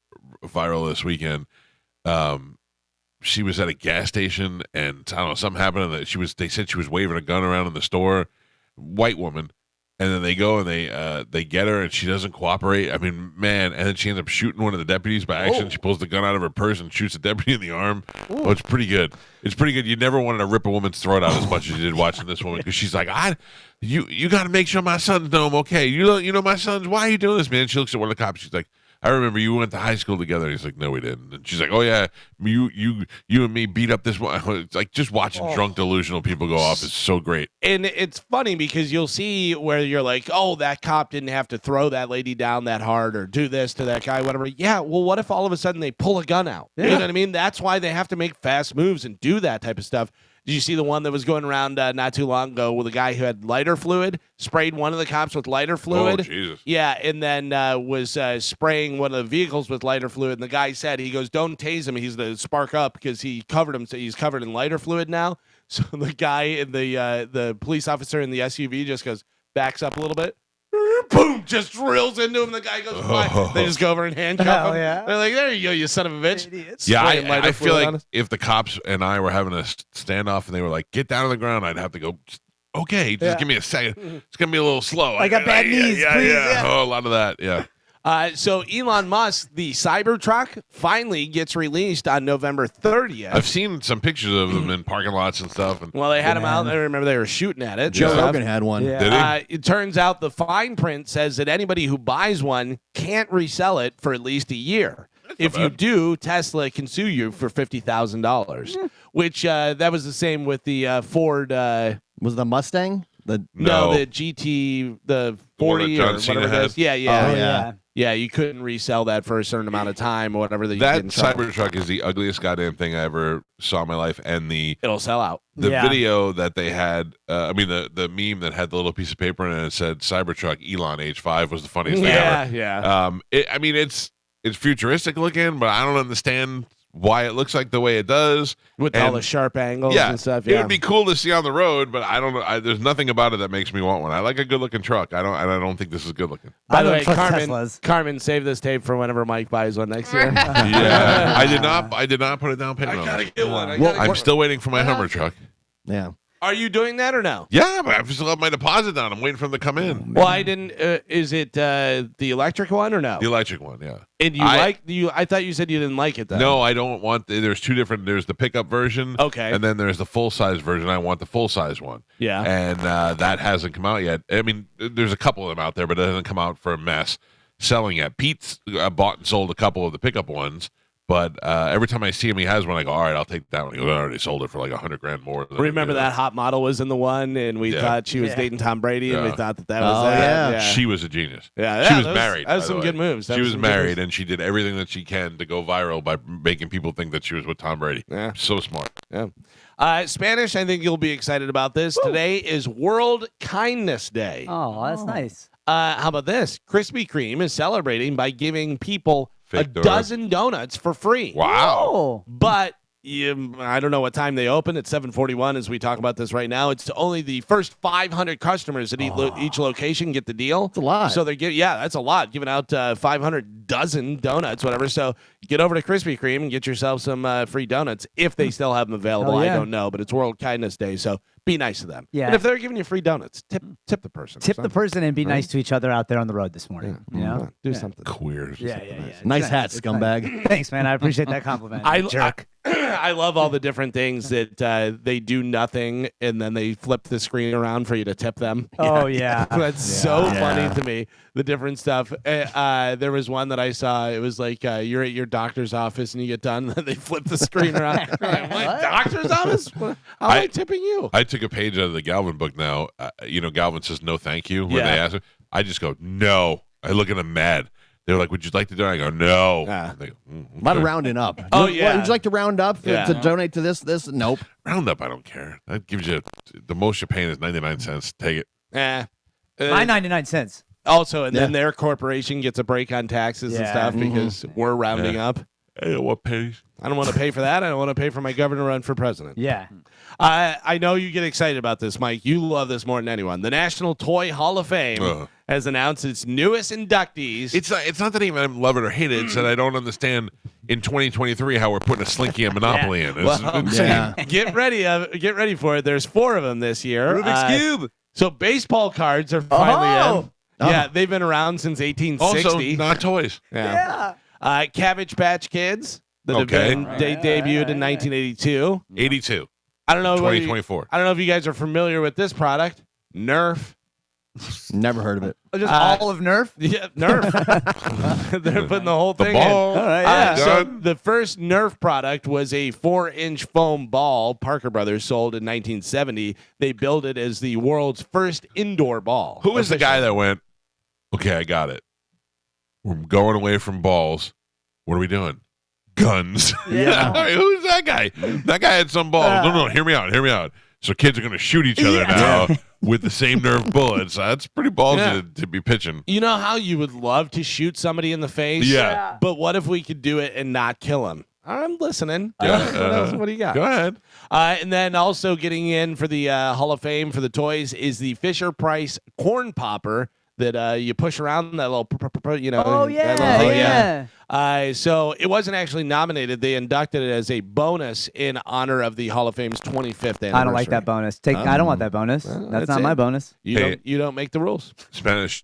viral this weekend. She was at a gas station, and I don't know, something happened. And they said she was waving a gun around in the store. White woman, and then they go and they get her, and she doesn't cooperate. I mean, man, and then she ends up shooting one of the deputies by accident. She pulls the gun out of her purse and shoots the deputy in the arm. Oh, it's pretty good. It's pretty good. You never wanted to rip a woman's throat out as much as you did watching this woman, because she's like, you got to make sure my son's know I'm okay. You know my son's. Why are you doing this, man? She looks at one of the cops. She's like, I remember you went to high school together. He's like, no, we didn't. And she's like, oh yeah, you and me beat up this one. It's like just watching drunk, delusional people go off is so great. And it's funny because you'll see where you're like, oh, that cop didn't have to throw that lady down that hard or do this to that guy, whatever. Yeah, well, what if all of a sudden they pull a gun out? You know what I mean? That's why they have to make fast moves and do that type of stuff. Did you see the one that was going around not too long ago with a guy who had lighter fluid, sprayed one of the cops with lighter fluid? Oh, Jesus. Yeah, and then was spraying one of the vehicles with lighter fluid. And the guy said, he goes, don't tase him. He's going to spark up because he covered him. So he's covered in lighter fluid now. So the guy in the police officer in the SUV just goes, backs up a little bit. Boom! Just drills into him. The guy goes flying. They just go over and handcuff Hell him. yeah. They're like, there you go, you son of a bitch. Yeah, Spraying lighter I feel fluid on like us. if the cops and I were having a standoff and they were like, get down on the ground, I'd have to go, okay, just give me a second. It's going to be a little slow. I got bad knees, please. Yeah. Oh, a lot of that, yeah. So Elon Musk, the Cybertruck, finally gets released on November 30th. I've seen some pictures of them in parking lots and stuff. And Well, they had him out. I remember they were shooting at it. Joe and stuff. Rogan had one. Yeah. Did he? It turns out the fine print says that anybody who buys one can't resell it for at least a year. If you do, Tesla can sue you for $50,000, which that was the same with the Ford. Was it the Mustang? No, No. the GT, the one that 40 John or Cena whatever it had? is. Yeah, yeah. Oh, Oh, yeah. yeah. Yeah, you couldn't resell that for a certain amount of time or whatever. That you get that in trouble. Cybertruck is the ugliest goddamn thing I ever saw in my life. And the It'll sell out. Yeah. video that they had, the meme that had the little piece of paper and it said Cybertruck Elon H5 was the funniest thing ever. Yeah. It's futuristic looking, but I don't understand why it looks like the way it does. With all And- the sharp angles Yeah, and stuff. it Yeah. would be cool to see on the road, but I don't know. There's nothing about it that makes me want one. I like a good looking truck. I don't think this is good looking. By I the don't way, trust Carmen, Teslas. Carmen, save this tape for whenever Mike buys one next year. Yeah, I did not put a down payment on it. get one. I'm still waiting for my Hummer truck. Yeah. Are you doing that or no? Yeah, but I still have my deposit down. I'm waiting for them to come in. Well, I didn't. Is it the electric one or no? The electric one, yeah. And I thought you said you didn't like it though. No, I don't want. There's two different. There's the pickup version. Okay. And then there's the full size version. I want the full size one. Yeah. And that hasn't come out yet. I mean, there's a couple of them out there, but it hasn't come out for a mass selling yet. Pete's bought and sold a couple of the pickup ones, but every time I see him, he has one. I go, all right, I'll take that one. He goes, I already sold it for like $100,000 more. than Remember I did. that hot model was in the one, and we Yeah. thought she was Yeah. dating Tom Brady, and we Yeah. thought that was Oh, that. yeah. She was a genius. Yeah, She was that married. That was by some the good way. moves. That She was some good married, moves. and she did everything that she can to go viral by making people think that she was with Tom Brady. Yeah. So smart. Yeah. Spanish, I think you'll be excited about this. Today is World Kindness Day. Oh, that's nice. How about this? Krispy Kreme is celebrating by giving people Fake a donut. dozen donuts for free. Wow. Oh. But I don't know what time they open. It's 7:41 as we talk about this right now. It's only the first 500 customers at each location get the deal. That's a lot. So that's a lot. Giving out 500 dozen donuts, whatever. So get over to Krispy Kreme and get yourself some free donuts if they still have them available. Hell yeah. I don't know, but it's World Kindness Day, so be nice to them. Yeah. And if they're giving you free donuts, tip the person. or Tip the something. person and be nice to each other out there on the road this morning. You know? Do Yeah. something. Queers. Yeah. Nice hat, It's scumbag. Thanks, man. I appreciate that compliment. Jerk. I love all the different things that they do nothing and then they flip the screen around for you to tip them. Oh, yeah. That's so Yeah. funny to me. The different stuff. There was one that I saw. It was like you're at your doctor's office and you get done, and they flip the screen around. Like, my doctor's office? How am I tipping you? I took a page out of the Galvin book now. Galvin says no thank you when Yeah. they ask him. I just go, no. I look at them mad. They're like, would you like to do it? I go, no. Ah. They go, A lot of okay. rounding up. Oh, Would yeah. you like to round up Yeah. to donate to this? Nope. Round up, I don't care. That gives you the most you're paying is 99 cents. Take it. My 99 cents. Also, and then their corporation gets a break on taxes and Yeah. stuff because we're rounding up. I don't want pennies. I don't want to pay for that. I don't want to pay for my governor run for president. Yeah. I know you get excited about this, Mike. You love this more than anyone. The National Toy Hall of Fame has announced its newest inductees. It's not that even I love it or hate it. It's that I don't understand in 2023 how we're putting a Slinky and Monopoly in. It's insane. Yeah. Get ready for it. There's 4 of them this year. Rubik's Cube. So baseball cards are finally in. Oh. Yeah, they've been around since 1860. Also, not toys. Yeah. Cabbage Patch Kids that Okay. they debuted in 1982. 82. I don't know. 2024. I don't know if you guys are familiar with this product. Nerf. Never heard of it. Just all of Nerf? Yeah, Nerf. They're putting the whole The thing ball. in. All right, yeah. So Done. the first Nerf product was a 4-inch foam ball Parker Brothers sold in 1970. They billed it as the world's first indoor ball. Who was the guy that went, okay, I got it. We're going away from balls. What are we doing? Guns. Yeah. All right, who's that guy? That guy had some balls. No, hear me out. So kids are going to shoot each other now with the same Nerf bullets. That's pretty ballsy to be pitching. You know how you would love to shoot somebody in the face? Yeah. But what if we could do it and not kill him? I'm listening. Yeah. What do you got? Go ahead. And then also getting in for the Hall of Fame for the toys is the Fisher-Price corn popper that you push around that little, Oh, yeah. that little thing. Yeah. So it wasn't actually nominated. They inducted it as a bonus in honor of the Hall of Fame's 25th anniversary. I don't like that bonus. I don't want that bonus. That's that's not it. my bonus. You don't make the rules. Spanish,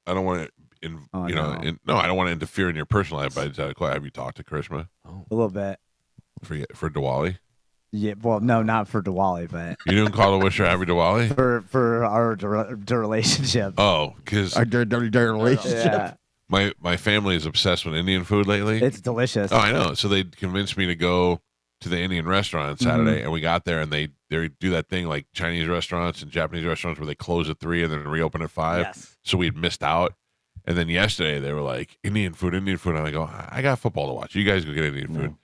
I don't want to, I don't want to interfere in your personal life, but have you talked to Krishma A little bit. for Diwali? Yeah. Well, no, not for Diwali, but You didn't call to wish her happy Diwali? for our relationship. Oh, because Our dirty relationship. Yeah. my family is obsessed with Indian food lately. It's delicious. Oh, I know. So they convinced me to go to the Indian restaurant on Saturday, and we got there, and they do that thing like Chinese restaurants and Japanese restaurants where they close at 3 and then reopen at 5. Yes. So we had missed out. And then yesterday they were like, Indian food. And I go, I got football to watch. You guys go get Indian food.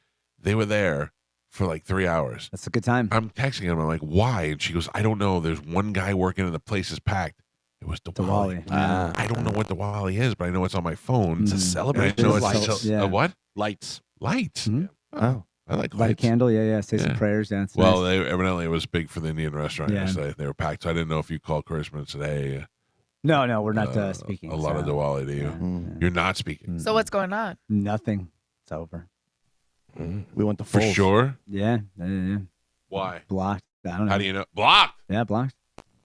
They were there for like 3 hours. That's a good time. I'm texting them. I'm like, why? And she goes, I don't know. There's one guy working and the place is packed. It was Diwali. Diwali. I don't know what Diwali is, but I know it's on my phone. It's a celebration I know of it's lights. Yeah. a what? Lights. Lights. Mhm. Oh, I like Light a lights. candle. Yeah. Say some Yeah. prayers. Yeah. It's Well, nice. evidently it was big for the Indian restaurant Yeah. yesterday. They were packed. So I didn't know if you called Christmas and said, hey, No, we're not speaking. a lot of so- Diwali to you. Yeah. You're not speaking. So what's going on? Nothing. It's over. We went the For full. sure? Yeah. Why? Blocked. I don't know. How do you know? Blocked. Yeah, blocked.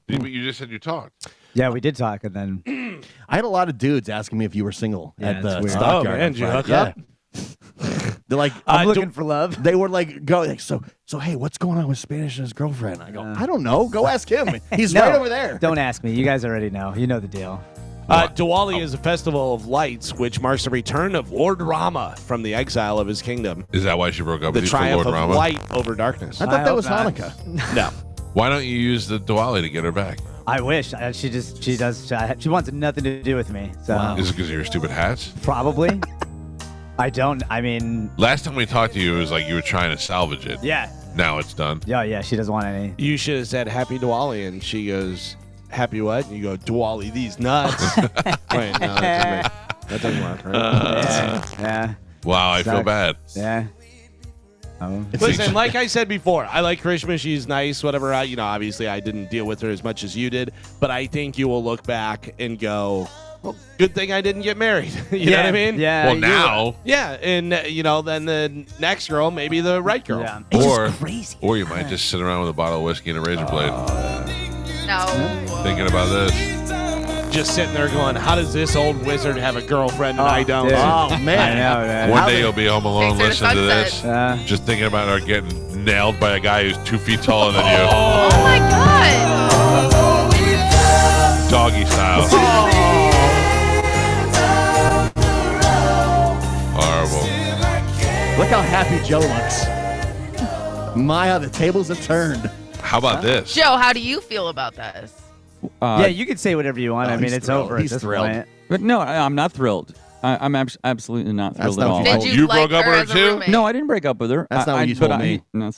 You just said you talked. Yeah, we did talk, and then I had a lot of dudes asking me if you were single Yeah, at the it's weird. stockyard. Oh, man, on did you Friday. hook up? They're like, I'm looking for love. They were like, so hey, what's going on with Spanish and his girlfriend? I go, Uh, I don't know. Go ask him. He's No. right over there. Don't ask me. You guys already know. You know the deal. Diwali is a festival of lights, which marks the return of Lord Rama from the exile of his kingdom. Is that why she broke up The with you for triumph Lord of Rama? light over darkness. I thought that hope was not. Hanukkah. No. Why don't you use the Diwali to get her back? I wish. She wants nothing to do with me. So Wow. Is it because of your stupid hats? probably. I don't. I mean, Last time we talked to you, it was like you were trying to salvage it. yeah. Now it's done. Yeah. She doesn't want any. You should have said Happy Diwali, and she goes, Happy what? And you go, Diwali, these nuts. Wait, no, that doesn't work. Right? Yeah. Wow, I feel Sucks. bad. Yeah. Listen, like I said before, I like Karishma. She's nice, whatever. Obviously I didn't deal with her as much as you did, but I think you will look back and go, well, good thing I didn't get married. You know what I mean? Yeah. Well, now. Yeah, and then the next girl may be the right girl. Yeah. It's Or, just crazy. or you might just sit around with a bottle of whiskey and a razor blade, No. thinking about this. Just sitting there going, how does this old wizard have a girlfriend and I don't? dude. Oh, I man. know, man. One day you'll be home alone Takes her to listening to this, sunset. just thinking about her getting nailed by a guy who's 2 feet taller than you, Oh my God. doggy style. Horrible. Look how happy Joe looks. My, how the tables have turned. How about this? Joe, how do you feel about this? Yeah, you can say whatever you want. Oh, I mean, he's it's thrilled. over. He's at this thrilled. point. But no, I'm not thrilled. I'm absolutely not That's thrilled at not all. what Did you you, You like broke up her with her as a too? roommate? No, I didn't break up with her. That's not what you but told me. No,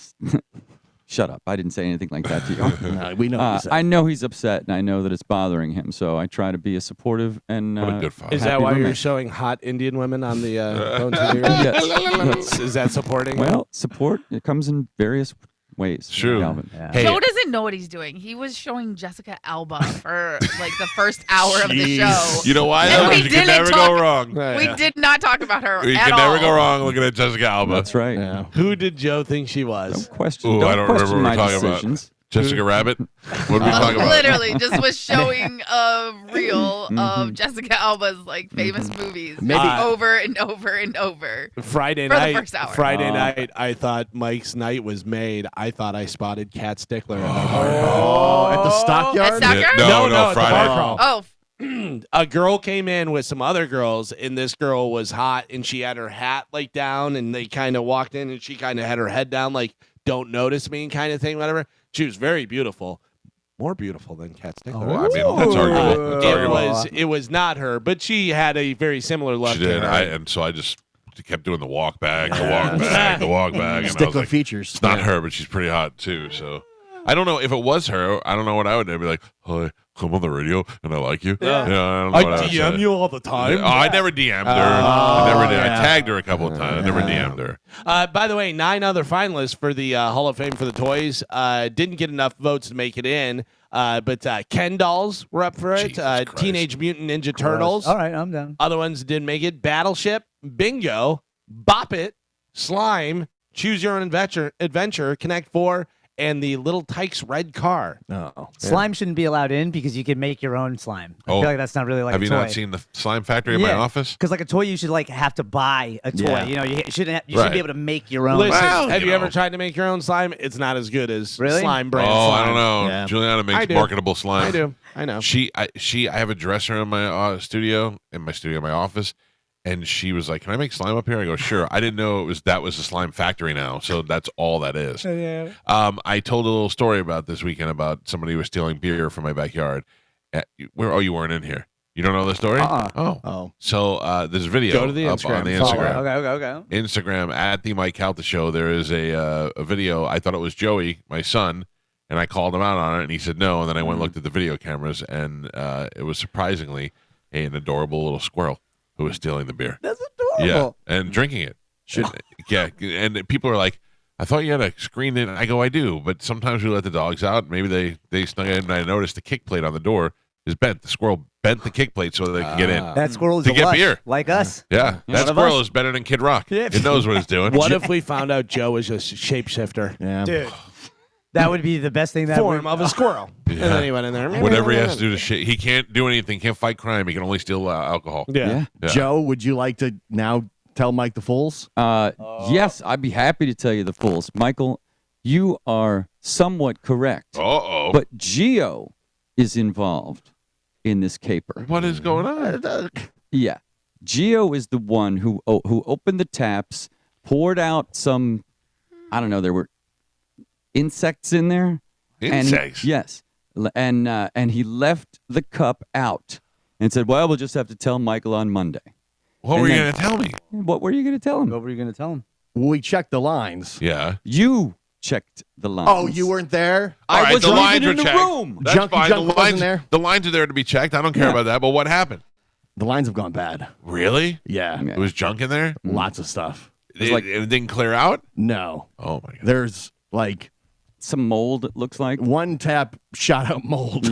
shut up. I didn't say anything like that to you. No, we know what you said. I know he's upset, and I know that it's bothering him. So I try to be a supportive and What a good father. Is that happy why you're roommate. showing hot Indian women on the phone to you? Yes. Is that supporting? Well, support it comes in various ways. True. Calvin. Yeah. Hey, Joe doesn't know what he's doing. He was showing Jessica Alba for like the first hour of the show. you know why? And though? we 'Cause you can didn't never talk- go wrong. We did not talk about her You at can all. never go wrong looking at Jessica Alba. That's right. Yeah. Who did Joe think she was? Don't question. Ooh, I don't question remember what my we're talking decisions. about. Jessica Rabbit? What did we talk about? Literally, just was showing a reel of Jessica Alba's like famous movies Maybe- over and over and over. Friday For the night. first hour. Friday night, I thought Mike's night was made. I thought I spotted Cat Stickler. Oh, at the At stockyard? Stockyard? No, No, at the Friday. bar crawl. Oh, A girl came in with some other girls, and this girl was hot, and she had her hat like down, and they kind of walked in, and she kind of had her head down, like "Don't notice me" kind of thing, whatever. She was very beautiful, more beautiful than Cat Stickler. Well, I mean, that's arguable. That's arguable. It was not her, but she had a very similar look. She to did. her. And so I just kept doing the walk back, the walk back, the walk back. And I was Stickler like, features. it's not her, but she's pretty hot too. So I don't know if it was her. I don't know what I would do. I'd be like, hi, I'm on the radio and I like you. Yeah. I don't know what I would DM say. you all the time. Oh, I never DM'd her. I never did. yeah. I tagged her a couple of times. I never DM'd her. By the way, 9 other finalists for the Hall of Fame for the toys didn't get enough votes to make it in, but Ken dolls were up for it. Jesus Christ. Teenage Mutant Ninja Turtles. All right, I'm down. Other ones didn't make it. Battleship, Bingo, Bop It, Slime, Choose Your Own Adventure, Connect 4, and the Little Tykes Red Car. Oh. Slime shouldn't be allowed in because you can make your own slime. I Oh. feel like that's not really like Have a you toy. not seen the slime factory in my office? Because like a toy, you should like have to buy a toy. Yeah. You know, you shouldn't Right. be able to make your own. Listen, Well, have you you ever know. tried to make your own slime? It's not as good as Really? slime brand Oh, slime. I don't know. Yeah. Juliana I makes do. marketable slime. I do. I know. I have a dresser in my studio, my office, and she was like, "Can I make slime up here?" I go, "Sure." I didn't know that was a slime factory now, so that's all that is. I told a little story about this weekend about somebody who was stealing beer from my backyard. You weren't in here. You don't know the story? Oh, Oh. so there's a video Go to the up Instagram. on the Follow Instagram. Okay. Instagram at the Mike Calta Show. There is a video. I thought it was Joey, my son, and I called him out on it, and he said no. And then I went and looked at the video cameras, and it was surprisingly an adorable little squirrel who was stealing the beer. That's adorable. Yeah, and drinking it. Yeah, and people are like, "I thought you had a screen in." I go, "I do, but sometimes we let the dogs out. Maybe they snuck in, and I noticed the kick plate on the door is bent. The squirrel bent the kick plate so they can get in. That squirrel is To a get lush, beer. like us. Yeah, that One of squirrel us. is better than Kid Rock. Yeah. It knows what it's doing. What if we found out Joe is a shapeshifter? Yeah. Dude, that would be the best thing that Form would. of a squirrel. Yeah. And then he went in there. Whatever he has to do to shit, he can't do anything. Can't fight crime. He can only steal alcohol. Yeah. Yeah. Joe, would you like to now tell Mike the Fools? Yes, I'd be happy to tell you the fools. Michael, you are somewhat correct. Uh-oh. But Geo is involved in this caper. What is going on? Yeah. Geo is the one who opened the taps, poured out some, I don't know, there were insects in there. Insects? Yes. And he left the cup out and said, well, we'll just have to tell Michael on Monday. What And were you then- going to tell me? What were you going to tell him? What were you going to tell him? We checked the lines. Yeah. You checked the lines. Oh, you weren't there? All right, wasn't the lines even were in the checked. room. That's Junkie fine. Junk wasn't there? The lines are there to be checked. I don't care Yeah. about that. But what happened? The lines have gone bad. Really? Yeah. Yeah. It was junk in there? Lots of stuff. It didn't clear out? No. Oh, my God. There's like some mold, it looks like. one tap shot out mold.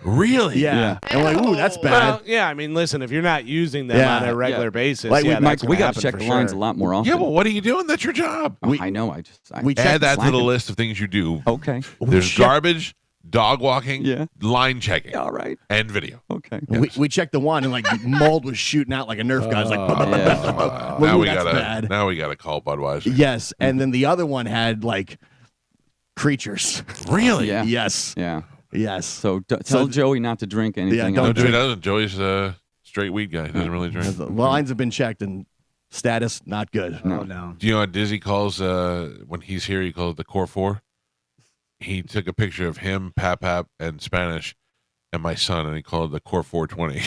Really? Yeah. And I'm like, ooh, that's bad. Well, yeah, I mean, listen, if you're not using them Yeah, on a regular yeah. basis, Like, yeah, Mike, that's we got got to check the lines a lot more often. Yeah, well, what are you doing? That's your job. Oh, I know. I we check Add that to the slacking. list of things you do. Okay. There's check- garbage, dog walking, Yeah. line checking, All right. and video. Okay. We checked the one and like mold was shooting out like a Nerf gun. It's like, yeah. Now ooh, we that's gotta bad. now we gotta call Budweiser. Yes. And then the other one had like creatures. Really? Yeah. Yes. Yeah. Yes. So tell Joey not to drink anything. Yeah, No, don't Joey drink. doesn't. Joey's a straight weed guy. He doesn't really drink. The lines have been checked and status not good. Oh no. Do you know what Dizzy calls when he's here? He calls it the Core Four. He took a picture of him, Pap, and Spanish, and my son, and he called it the Core 420.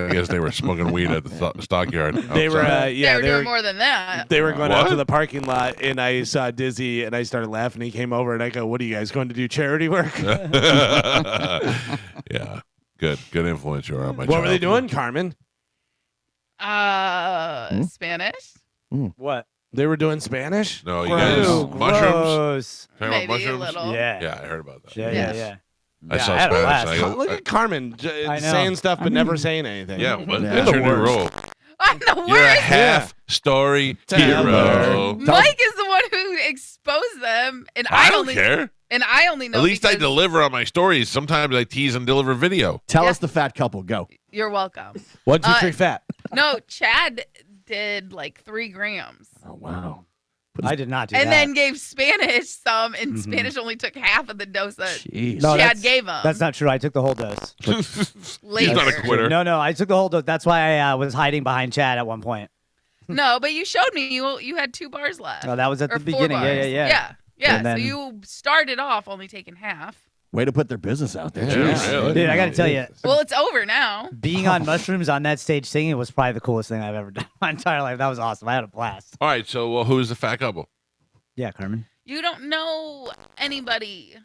I guess they were smoking weed at the stockyard. They were, outside. yeah, they were doing more than that. They were going out to What? the parking lot, and I saw Dizzy, and I started laughing. He came over, and I go, "What are you guys going to do? Charity work?" Yeah, good influence you are on my. What were they child. doing, Carmen? Spanish. What? They were doing Spanish. No, you Gross. guys Ew, mushrooms. gross. Talking about Maybe a mushrooms? little. Yeah. Yeah, I heard about that. Yeah. Yes. Yeah. I Yeah, saw I had a Spanish. blast. And I go, Look at Carmen I know. saying stuff but never saying anything. yeah, well, Yeah. that's your new role. I know. You're Where a is half story Tampa. hero. Mike is the one who exposed them, and I don't only care. And I only know. At least I because- deliver on my stories. Sometimes I tease and deliver video. Tell Yeah. us the fat couple. Go. You're welcome. 1, 2, 3, fat. No, Chad did like 3 grams. Oh wow. I did not do And that. then gave Spanish some, and Spanish only took half of the dose that Jeez. No, Chad that's- gave him. That's not true. I took the whole dose. He's later. not a quitter. No, I took the whole dose. That's why I was hiding behind Chad at one point. No, but you showed me you had 2 bars left. No, that was at Or the 4 beginning. bars. Yeah. Yeah. And then- So you started off only taking half. Way to put their business out there. Yeah, Jeez. really. Dude, I got to tell you, Well, it's over now. being on mushrooms on that stage singing was probably the coolest thing I've ever done in my entire life. That was awesome. I had a blast. All right, so who's the fat couple? Yeah, Carmen. You don't know anybody.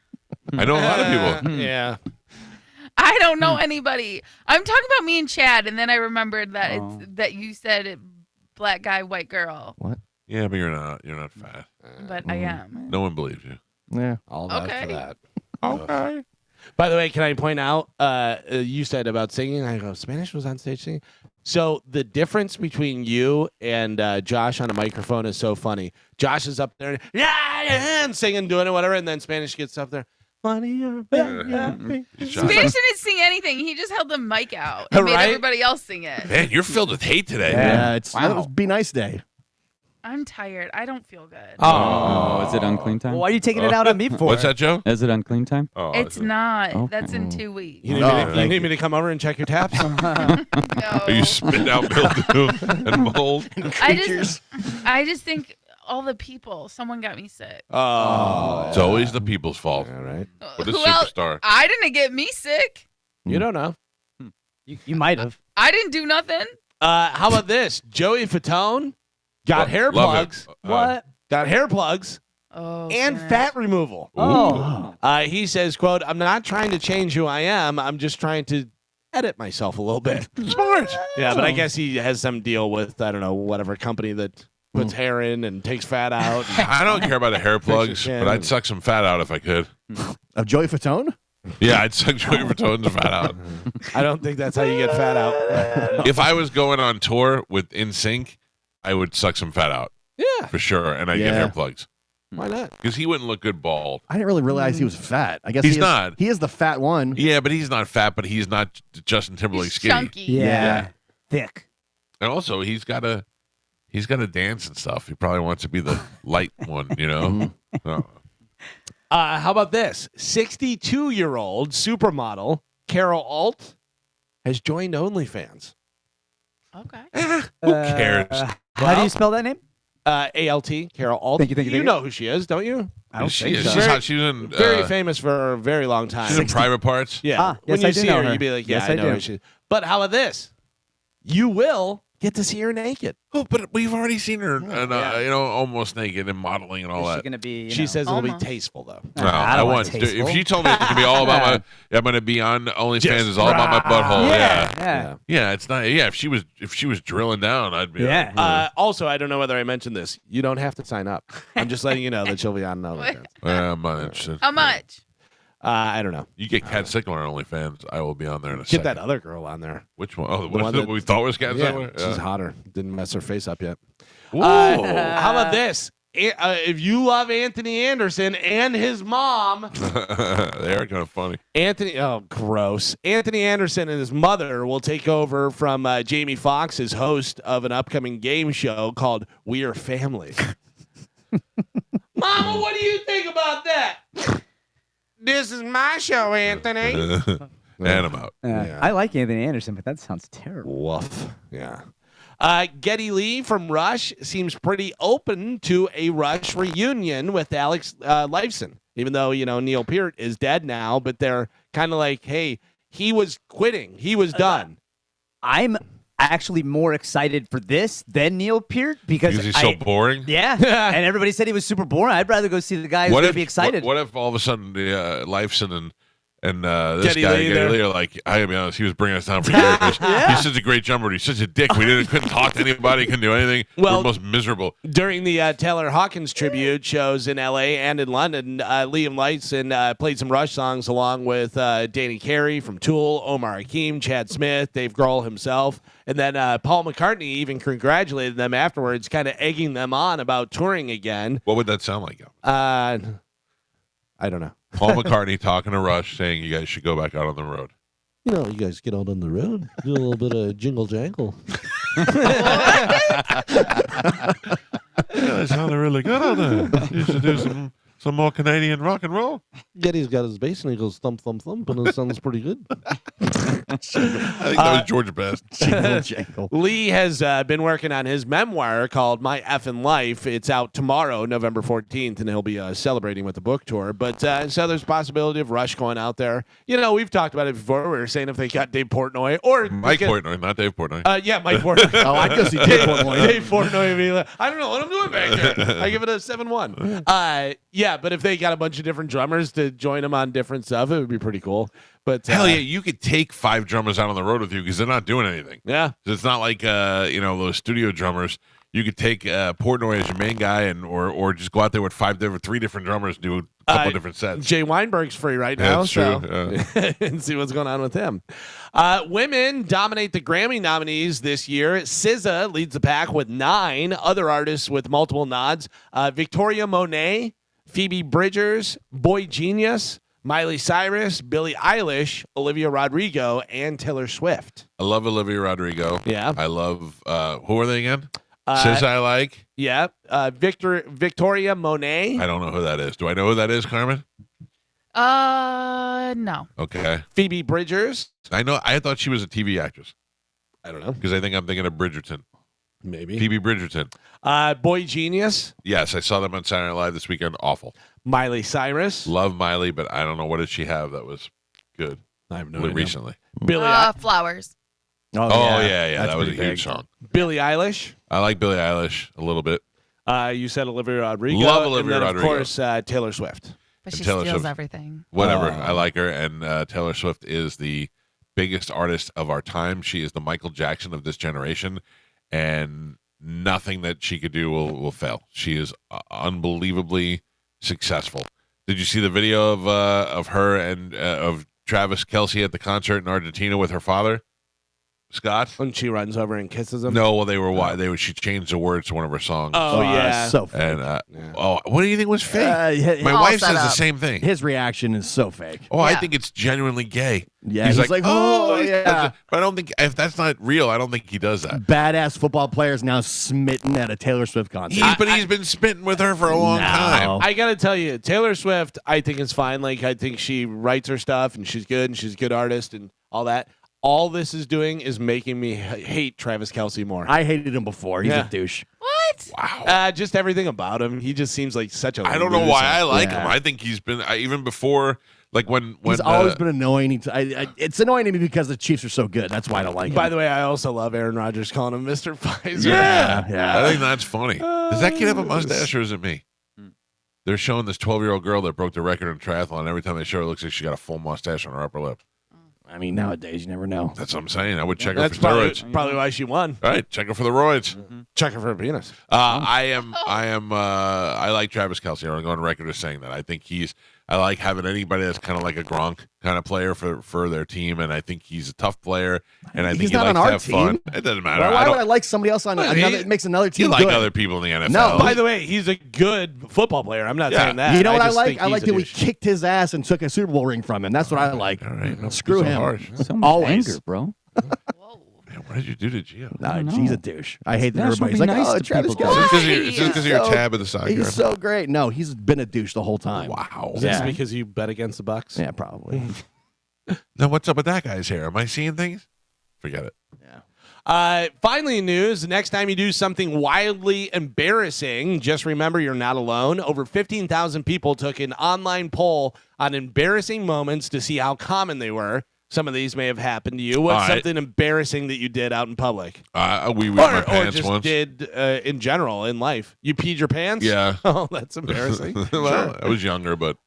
I know a lot of people. Yeah. I don't know anybody. I'm talking about me and Chad, and then I remembered that it's that you said it, black guy, white girl, Yeah, but you're not. You're not fat. but I am. No one believes you. Yeah. All that Okay. for that. Okay. By the way, can I point out, you said about singing, I go, Spanish was on stage singing. So the difference between you and Josh on a microphone is so funny. Josh is up there and singing, doing it, whatever, and then Spanish gets up there. Funny or happy. He's shy. Spanish didn't sing anything. He just held the mic out and made Right? everybody else sing it. Man, you're filled with hate today. Yeah. It's Wow. it was Be Nice Day. I'm tired. I don't feel good. Oh, is it unclean time? Well, why are you taking it out on me for? What's that, Joe? Is it unclean time? Oh, It's not. Okay. That's in 2 weeks. You need, Oh, me, to, you thank need me to come over and check your taps? No. Are you spitting out mildew and mold? I just think all the people. Someone got me sick. Oh. It's always the people's fault. All right. What a Who else? superstar. I didn't get me sick. You don't know. You might have. I didn't do nothing. How about this? Joey Fatone got hair Love plugs. it. What? Got hair plugs Oh. and Spanish. fat removal. Oh. He says, quote, I'm not trying to change who I am. I'm just trying to edit myself a little bit. Smart. Yeah, but I guess he has some deal with, I don't know, whatever company that puts hair in and takes fat out. I don't care about the hair plugs, Yeah. but I'd suck some fat out if I could. Of Joey Fatone? Yeah, I'd suck Joey Vertone's fat out. I don't think that's how you get fat out. If I was going on tour with NSYNC, I would suck some fat out Yeah, for sure, and I'd get Yeah. hair plugs why not? because he wouldn't look good bald. I didn't really realize he was fat. I guess He's he is, not. He is the fat one. Yeah, but he's not fat, but he's not Justin Timberlake He's skinny. chunky. Yeah. Thick. And also, he's got to dance and stuff. He probably wants to be the light one, you know. So, How about this? 62-year-old supermodel Carol Alt has joined OnlyFans. Okay. who cares? How do you spell that name? ALT, Carol Alt. Thank you, thank you, You thank know who she is, don't you? I don't she think is. so. She's Very- hot. She was in Very famous for a very long time. she's in Private Parts. Yeah. Ah, when yes, you I do see know her, her. you'd be like, yeah, Yes, I I know do. who she is. But how about this? You will get to see her naked. Oh, but we've already seen her, almost naked and modeling and all Is she that. going to be? She says it'll be Almost. tasteful though. No, I don't want want. tasteful. If she told me it's gonna be all about my, I'm gonna be on OnlyFans. It's all about my butthole. Yeah. It's not. Yeah, if she was drilling down, I'd be. Yeah. Also, I don't know whether I mentioned this. You don't have to sign up. I'm just letting you know that she'll be on OnlyFans. I'm not interested. How much? I don't know. You get Cat Sickler on OnlyFans, I will be on there in a Get second. that other girl on there. Which one? Oh, one what that- we thought was Cat Sickler? She's hotter. Didn't mess her face up yet. Ooh. How about this? If you love Anthony Anderson and his mom, They are kind of funny. oh, gross. Anthony Anderson and his mother will take over from Jamie Foxx as host of an upcoming game show called We Are Family. Mama, what do you think about that? This is my show, Anthony. And I'm out. Yeah. I like Anthony Anderson, but that sounds terrible. Woof. Yeah. Geddy Lee from Rush seems pretty open to a Rush reunion with Alex Lifeson, even though, Neil Peart is dead now, but they're kind of like, hey, he was quitting. He was done. I'm actually more excited for this than Neil Peart because He's so boring. Yeah, and everybody said he was super boring. I'd rather go see the guy who's going to be excited. What if all of a sudden Lifeson and this Geddy guy, Lee Geddy there. Lee, are like, I gotta be honest, he was bringing us down for years. He's such a great jumper. He's such a dick. We couldn't talk to anybody, couldn't do anything. Well- We're most miserable. During the Taylor Hawkins tribute shows in L.A. and in London, Liam Lightson played some Rush songs along with Danny Carey from Tool, Omar Hakim, Chad Smith, Dave Grohl himself. And then Paul McCartney even congratulated them afterwards, kind of egging them on about touring again. What would that sound like? I don't know. Paul McCartney talking to Rush, saying you guys should go back out on the road. You guys get out on the road, do a little bit of jingle jangle. That sounded really good out there. You should do some more Canadian rock and roll. Geddy's got his bass and he goes thump, thump, thump, and it sounds pretty good. I think that was George Best. Jingle jangle. Lee has been working on his memoir called My Effin' Life. It's out tomorrow, November 14th, and he'll be celebrating with the book tour. But so there's possibility of Rush going out there. We've talked about it before. We were saying if they got Dave Portnoy or Mike Portnoy, not Dave Portnoy. Yeah, Mike Portnoy. Oh, I'd go see Dave Portnoy. Dave Portnoy would be like, I don't know what I'm doing back there. I give it a 7-1. Yeah, but if they got a bunch of different drummers to join them on different stuff, it would be pretty cool. But Hell yeah, you could take 5 drummers out on the road with you because they're not doing anything. Yeah. It's not like those studio drummers. You could take Portnoy as your main guy, and or just go out there with 3 different drummers, do a couple different sets. Jay Weinberg's free right Yeah, now, that's so true. and see what's going on with him. Women dominate the Grammy nominees this year. SZA leads the pack with 9. Other artists with multiple nods: Victoria Monet, Phoebe Bridgers, Boy Genius, Miley Cyrus, Billie Eilish, Olivia Rodrigo, and Taylor Swift. I love Olivia Rodrigo. Yeah. I love who are they again? Says I like. Yeah, Victoria Monet. I don't know who that is. Do I know who that is, Carmen? No. Okay. Phoebe Bridgers. I know. I thought she was a TV actress I don't know. because I think I'm thinking of Bridgerton. Maybe. Phoebe Bridgerton. Boy Genius. Yes, I saw them on Saturday Night Live this weekend. Awful. Miley Cyrus. Love Miley, but I don't know what did she have that was good I have no idea. recently. Flowers. Oh yeah, That's that was a pretty huge big. song. Billie Eilish. I like Billie Eilish a little bit. You said Olivia Rodrigo. Love Olivia and then, Rodrigo. Of course, Taylor Swift. But And she Taylor steals Swift. everything. Whatever. Oh. I like her, and Taylor Swift is the biggest artist of our time. She is the Michael Jackson of this generation, and nothing that she could do will fail. She is unbelievably successful. Did you see the video of her and of Travis Kelce at the concert in Argentina with her father, Scott? When she runs over and kisses him. No, well, she changed the words to one of her songs. Oh, yeah. So fake. And Yeah. what do you think was fake? My All wife set says the up. same thing. His reaction is so fake. Oh, I Yeah. think it's genuinely gay. Yeah, he's like, oh, yeah. But I don't think if that's not real, I don't think he does that. Badass football players now smitten at a Taylor Swift concert. He's been spitting with her for a long No. time. I gotta tell you, Taylor Swift, I think is fine. Like, I think she writes her stuff and she's good and she's a good artist and all that. All this is doing is making me hate Travis Kelce more. I hated him before. He's Yeah. a douche. What? Wow. Just everything about him. He just seems like such a I don't know loser. why I like Yeah. him. I think he's been even before Like when He's always been annoying. It's annoying to me because the Chiefs are so good. That's why I don't like him. By the way, I also love Aaron Rodgers calling him Mr. Pfizer. Yeah. I think that's funny. Does that kid have a mustache or is it me? They're showing this 12-year-old girl that broke the record in triathlon. Every time they show her, it looks like she got a full mustache on her upper lip. I mean, nowadays, you never know. That's what I'm saying. I would check her That's for steroids. probably why she won. All right, check her for the roids. Check her for a penis. I like Travis Kelce. I'm going on record as saying that. I think I like having anybody that's kind of like a Gronk kind of player for their team, and I think he's a tough player, and I think He's he not likes on to our have fun. team. It doesn't matter. Why would I like somebody else on Well, another? It makes another team You like good. other people in the NFL. No, By the way, he's a good football player. I'm not saying that. You know what I just like? think I he's like a that we douche. kicked his ass and took a Super Bowl ring from him. That's what I like. All right, no, Screw so him. harsh. So much Always. anger, bro. Whoa. Man, what did you do to Gio? Nah, know. he's a douche. I hate that National everybody's be like, nice oh, to Travis people, Kelce. It's just because of your So- tab at the side. He's so great. No, he's been a douche the whole time. Wow. Is this Yeah. because you bet against the Bucks? Yeah, probably. Now what's up with that guy's hair? Am I seeing things? Forget it. Finally, news. Next time you do something wildly embarrassing, just remember you're not alone. Over 15,000 people took an online poll on embarrassing moments to see how common they were. Some of these may have happened to you. What's All right. something embarrassing that you did out in public? We weed my Or pants just once. did in general in life? You peed your pants? Yeah. Oh, that's embarrassing. Well, I was younger, but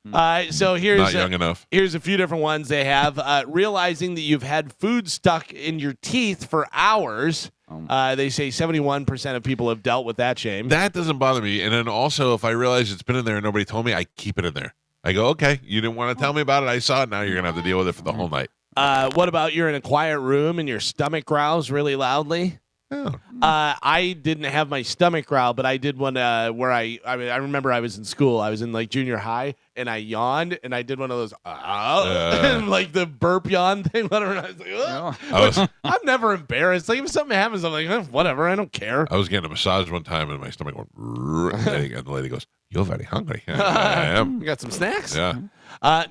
So here's not young enough. Here's a few different ones they have. Realizing that you've had food stuck in your teeth for hours. They say 71% of people have dealt with that shame. That doesn't bother me. And then also, if I realize it's been in there and nobody told me, I keep it in there. I go, okay, you didn't want to tell me about it. I saw it. Now you're going to have to deal with it for the whole night. What about you're in a quiet room and your stomach growls really loudly? Oh. I didn't have my stomach growl, but I did one where I remember I was in school. I was in like junior high, and I yawned, and I did one of those like the burp yawn thing. Whatever. And I was like, I'm never embarrassed. Like if something happens, I'm like, whatever. I don't care. I was getting a massage one time, and my stomach went, and the lady goes, "You're very hungry." I am. You got some snacks? Yeah.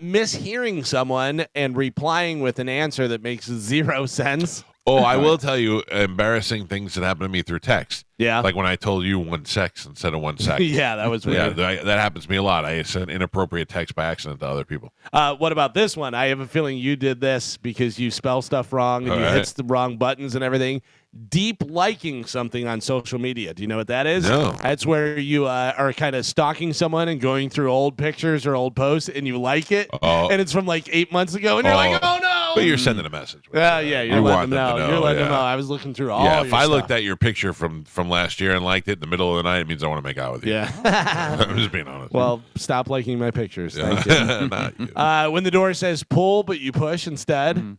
Mishearing someone and replying with an answer that makes zero sense. Oh, I will tell you embarrassing things that happened to me through text. Yeah. Like when I told you 1 sex instead of 1 sec. Yeah, that was Yeah, weird. that happens to me a lot. I send inappropriate text by accident to other people. What about this one? I have a feeling you did this because you spell stuff wrong and All you right. hit the wrong buttons and everything. Deep liking something on social media. Do you know what that is? No. That's where you are kind of stalking someone and going through old pictures or old posts and you like it. Oh. And it's from like 8 months ago and you're like, oh no. But you're sending a message. Yeah, you're You letting want them know. them to You're know, letting them yeah. know. I was looking through all Yeah, your if I looked stuff. at your picture from last year and liked it in the middle of the night, it means I want to make out with you. Yeah. I'm just being honest. Well, stop liking my pictures. Yeah. Thank you. Not you. When the door says pull, but you push instead.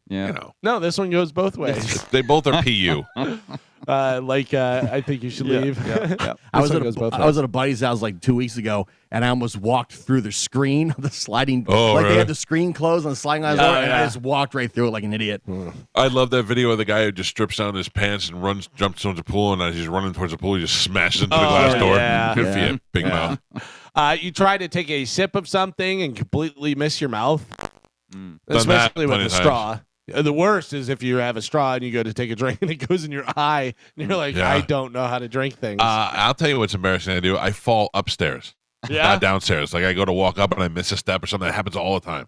Yeah. You know, No, this one goes both ways. they both are PU. I think you should leave. I was one goes both I was at a buddy's house like 2 weeks ago, and I almost walked through the screen, the sliding. Oh, like really? they had the screen closed on the sliding glass door, and I just walked right through it like an idiot. I love that video of the guy who just strips down his pants and jumps towards the pool, and as he's running towards the pool, he just smashes into the glass door. yeah. Good for you, big mouth. You try to take a sip of something and completely miss your mouth, Done especially that with plenty a of times. straw. The worst is if you have a straw and you go to take a drink and it goes in your eye, and you're like, Yeah. I don't know how to drink things. I'll tell you what's embarrassing I do. I fall upstairs, not downstairs. Like I go to walk up and I miss a step or something. That happens all the time.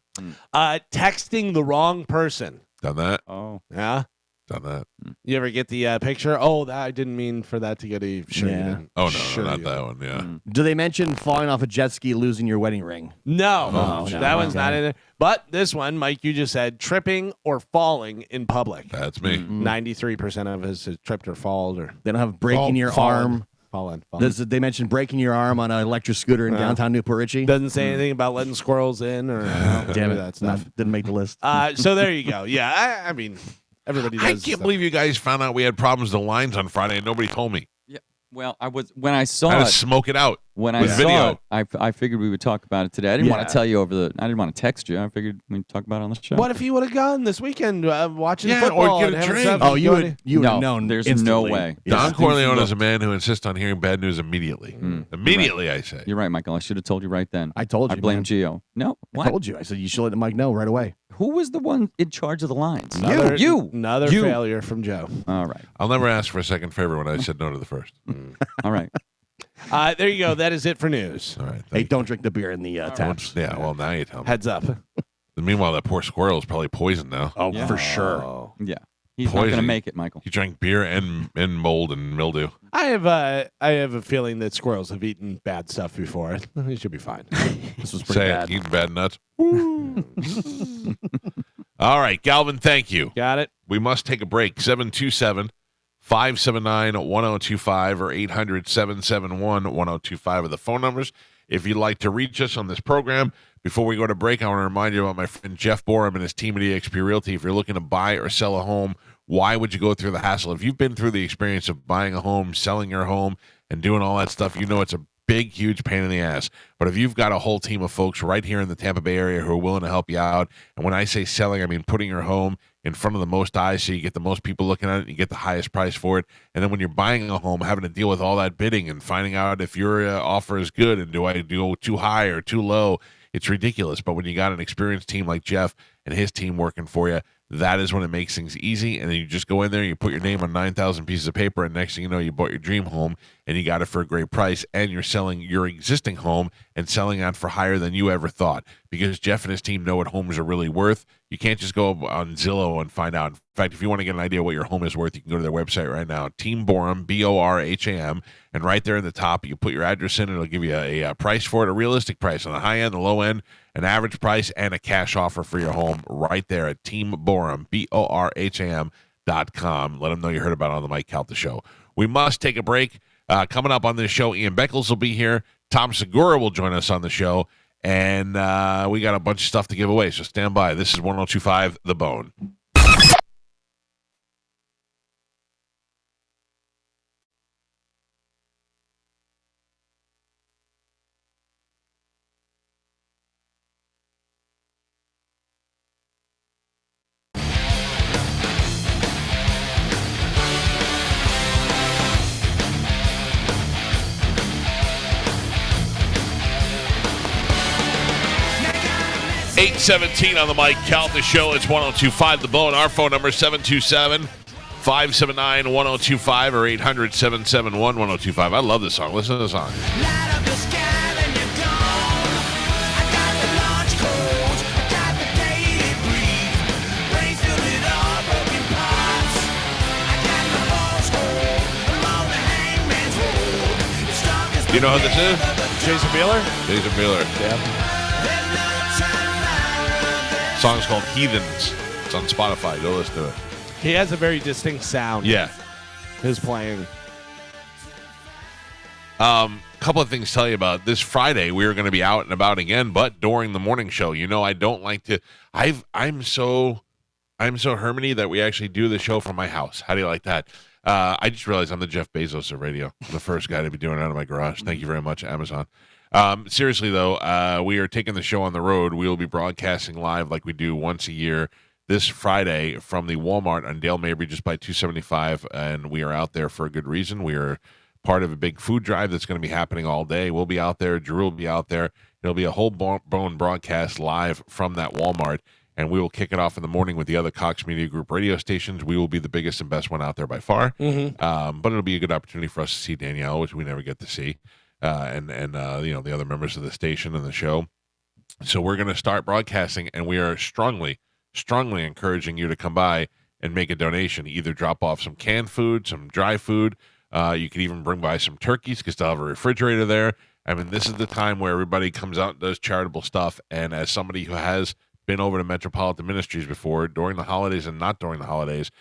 Texting the wrong person. Done that. Oh. Yeah. Done that. You ever get the picture? Oh, I didn't mean for that to get a. Sure, you Yeah. didn't. Oh no, Sure not you that didn't. one. Yeah. Do they mention falling off a jet ski, losing your wedding ring? No, Oh, that no, one's okay. not in it. But this one, Mike, you just said tripping or falling in public. That's me. 93% of us has tripped or fallen or They don't have breaking your arm. fallen. They mentioned breaking your arm on an electric scooter in downtown Newport Richie. Doesn't say anything about letting squirrels in or Damn it, that stuff. didn't make the list. So there you go. Yeah, I mean, everybody does. I can't stuff. believe you guys found out we had problems with the lines on Friday and nobody told me. Yeah. Well, when I I saw had to it, smoke it out. when I with saw video. it, I figured we would talk about it today. I didn't want Yeah. to tell you I didn't want to text you. I figured we'd talk about it on the show. What if he would have gone this weekend watching Yeah, or football? get and a having drink. stuff? Oh, you would No, have known. there's instantly. no way. Yeah. Don Things Corleone is a looked- man who insists on hearing bad news immediately. Immediately, I say. You're right, Michael. I should have told you right then. I told you. I blame man. Gio. No. I What? told you. I said you should let Mike know right away. Who was the one in charge of the lines? Another, You. Another You. failure from Joe. All right. I'll never ask for a second favor when I said no to the first. All right. There you go. That is it for news. All right. Hey, don't drink the beer in the taps. Yeah, well, now you tell me. Heads up. Meanwhile, that poor squirrel is probably poisoned now. Oh, Yeah. for sure. Oh. Yeah. He's not going to Poison. make it, Michael. He drank beer and mold and mildew. I have a feeling that squirrels have eaten bad stuff before. It should be fine. This was pretty Say bad. it, eating bad nuts. All right, Galvin, thank you. Got it? We must take a break. 727 579 1025 or 800 771 1025 are the phone numbers. If you'd like to reach us on this program, before we go to break, I want to remind you about my friend Jeff Borum and his team at eXp Realty. If you're looking to buy or sell a home, why would you go through the hassle? If you've been through the experience of buying a home, selling your home, and doing all that stuff, you know it's a big, huge pain in the ass. But if you've got a whole team of folks right here in the Tampa Bay area who are willing to help you out, and when I say selling, I mean putting your home in front of the most eyes so you get the most people looking at it, you get the highest price for it. And then when you're buying a home, having to deal with all that bidding and finding out if your offer is good and do I go too high or too low, it's ridiculous. But when you got an experienced team like Jeff and his team working for you, that is when it makes things easy. And then you just go in there, you put your name on 9,000 pieces of paper, and next thing you know, you bought your dream home and you got it for a great price, and you're selling your existing home and selling out for higher than you ever thought, because Jeff and his team know what homes are really worth. You can't just go on Zillow and find out. In fact, if you want to get an idea what your home is worth, you can go to their website right now, Team Borum, Borham, and right there in the top, you put your address in, it'll give you a price for it, a realistic price on the high end, the low end, an average price, and a cash offer for your home right there at Team Borum, BORHAM.com. Let them know you heard about it on the Mike Calta Show. We must take a break. Coming up on this show, Ian Beckles will be here. Tom Segura will join us on the show. And we got a bunch of stuff to give away, so stand by. This is 102.5 The Bone. Eight 17 on the Mike Calta Show. It's 102.5 The Bone. Our phone number is 727-579-1025 or 800-771-1025. I love this song. Listen to the song. Light up the sky, then you're gone. I got the launch codes, I got the daily brief. Brains filled with all broken parts. I got the horse hole, along the hangman's road. It's strong as You know who this is? Jason Beeler? Jason Miller. Yeah. there's no time. The song's called Heathens. It's on Spotify. Go listen to it. He has a very distinct sound. Yeah. His playing. Couple of things to tell you about. This Friday, we are going to be out and about again, but during the morning show. You know, I don't like to. I'm so hermity that we actually do the show from my house. How do you like that? I just realized I'm the Jeff Bezos of radio. I'm the first guy to be doing it out of my garage. Thank you very much, Amazon. Seriously, though, we are taking the show on the road. We will be broadcasting live like we do once a year this Friday from the Walmart on Dale Mabry, just by 275, and we are out there for a good reason. We are part of a big food drive that's going to be happening all day. We'll be out there. Drew will be out there. It'll be a whole bone broadcast live from that Walmart, and we will kick it off in the morning with the other Cox Media Group radio stations. We will be the biggest and best one out there by far. But it'll be a good opportunity for us to see Danielle, which we never get to see, and you know, the other members of the station and the show. So we're going to start broadcasting, and we are strongly encouraging you to come by and make a donation. Either drop off some canned food, some dry food. You could even bring by some turkeys because they'll have a refrigerator there. I mean, this is the time where everybody comes out and does charitable stuff. And as somebody who has been over to Metropolitan Ministries before, during the holidays and not during the holidays,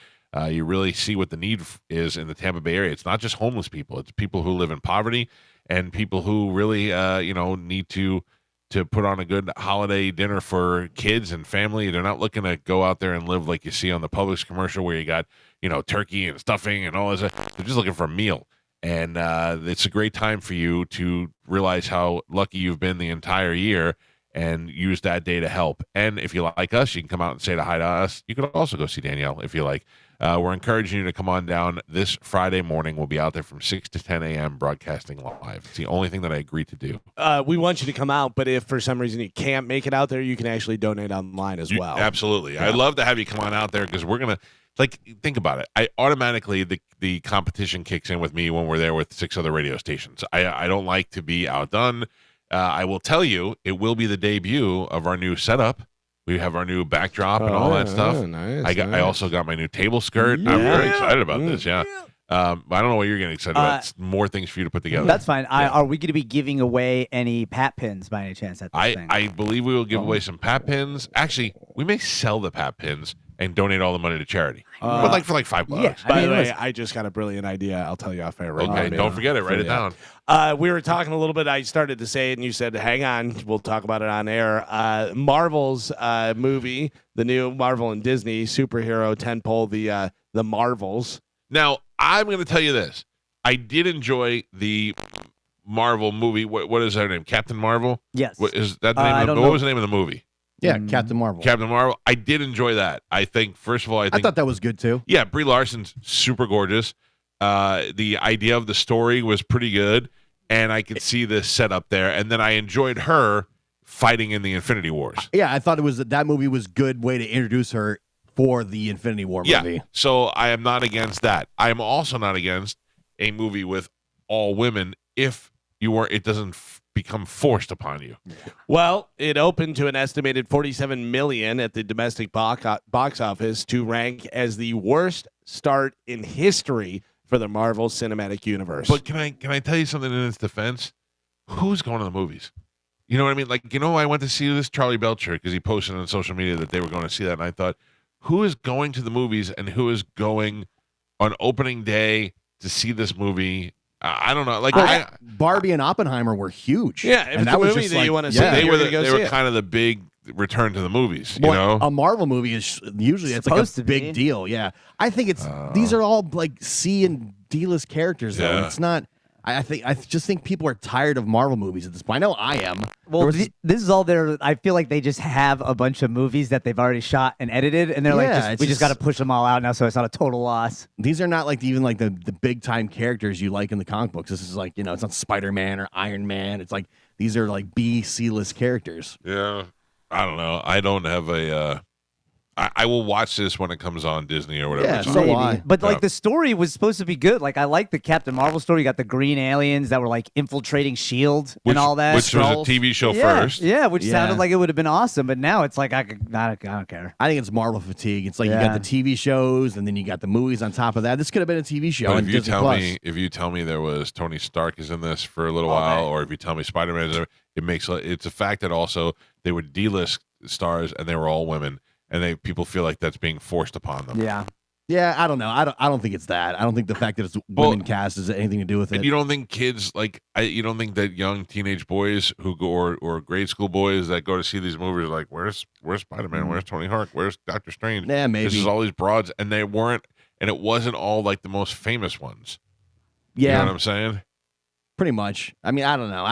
you really see what the need is in the Tampa Bay area. It's not just homeless people. It's people who live in poverty and people who really, need to put on a good holiday dinner for kids and family. They're not looking to go out there and live like you see on the Publix commercial where you got, turkey and stuffing and all this. They're just looking for a meal. And it's a great time for you to realize how lucky you've been the entire year and use that day to help. And if you like us, you can come out and say hi to us. You can also go see Danielle if you like. We're encouraging you to come on down this Friday morning. We'll be out there from 6 to 10 a.m. broadcasting live. It's the only thing that I agreed to do. We want you to come out, but if for some reason you can't make it out there, you can actually donate online as well. Absolutely. I'd love to have you come on out there because we're going to, like, think about it. I automatically, the competition kicks in with me when we're there with 6 other radio stations. I don't like to be outdone. I will tell you, it will be the debut of our new setup. We have our new backdrop and all that stuff. Nice, I also got my new table skirt. I'm very excited about this. Yeah. I don't know what you're getting excited about. It's more things for you to put together. That's fine. Are we going to be giving away any pat pins by any chance at this thing? I believe we will give away some pat pins. Actually, we may sell the pat pins and donate all the money to charity. But like for like $5. Yeah. By the way, I just got a brilliant idea. I'll tell you off air right now. Okay, don't forget it. Write it down. We were talking a little bit. I started to say it, and you said, hang on. We'll talk about it on air. Marvel's movie, the new Marvel and Disney superhero tentpole, the Marvels. Now, I'm going to tell you this. I did enjoy the Marvel movie. What is her name? Captain Marvel? Yes. What is that the name of what was the name of the movie? Yeah, Captain Marvel. Captain Marvel. I did enjoy that. I think, first of all, I thought that was good too. Yeah, Brie Larson's super gorgeous. The idea of the story was pretty good, and I could see this set up there. And then I enjoyed her fighting in the Infinity Wars. Yeah, I thought that movie was a good way to introduce her for the Infinity War movie. Yeah, so I am not against that. I am also not against a movie with all women if it doesn't become forced upon you. Well, it opened to an estimated $47 million at the domestic box office to rank as the worst start in history for the Marvel Cinematic Universe. But can I tell you something in its defense? Who's going to the movies? You know what I mean? Like, I went to see this Charlie Belcher because he posted on social media that they were going to see that, and I thought, who is going to the movies and who is going on opening day to see this movie? I don't know. Like Barbie and Oppenheimer were huge. Yeah, if and it's a movie that you want to see, they were they were kind of the big return to the movies. A Marvel movie is usually it's like a big deal. Yeah, I think these are all like C and D-list characters. Though it's not. I just think people are tired of Marvel movies at this point. I know I am. Well, this is all there. I feel like they just have a bunch of movies that they've already shot and edited, and they're we just got to push them all out now, so it's not a total loss. These are not even the big time characters you like in the comic books. This is like it's not Spider-Man or Iron Man. It's like these are like B, C-list characters. Yeah, I don't know. I don't have a. I will watch this when it comes on Disney or whatever. Yeah, so why? But like the story was supposed to be good. Like I like the Captain Marvel story. You got the green aliens that were like infiltrating S.H.I.E.L.D. and all that. Which was a TV show first. Yeah, which sounded like it would have been awesome. But now it's like I don't care. I think it's Marvel fatigue. It's like you got the TV shows and then you got the movies on top of that. This could have been a TV show. But if you tell me there was Tony Stark is in this for a little while, or if you tell me Spider-Man is there, it's a fact that also they were D-list stars and they were all women. And people feel like that's being forced upon them. Yeah, I don't know. I don't think it's that. I don't think the fact that it's women cast has anything to do with it. And you don't think kids you don't think that young teenage boys who go or grade school boys that go to see these movies are like, where's Spider-Man? Where's Tony Hawk? Where's Doctor Strange? Yeah, maybe. This is all these broads, and they weren't, and it wasn't all like the most famous ones. Yeah, you know what I'm saying? Pretty much. I mean, I don't know.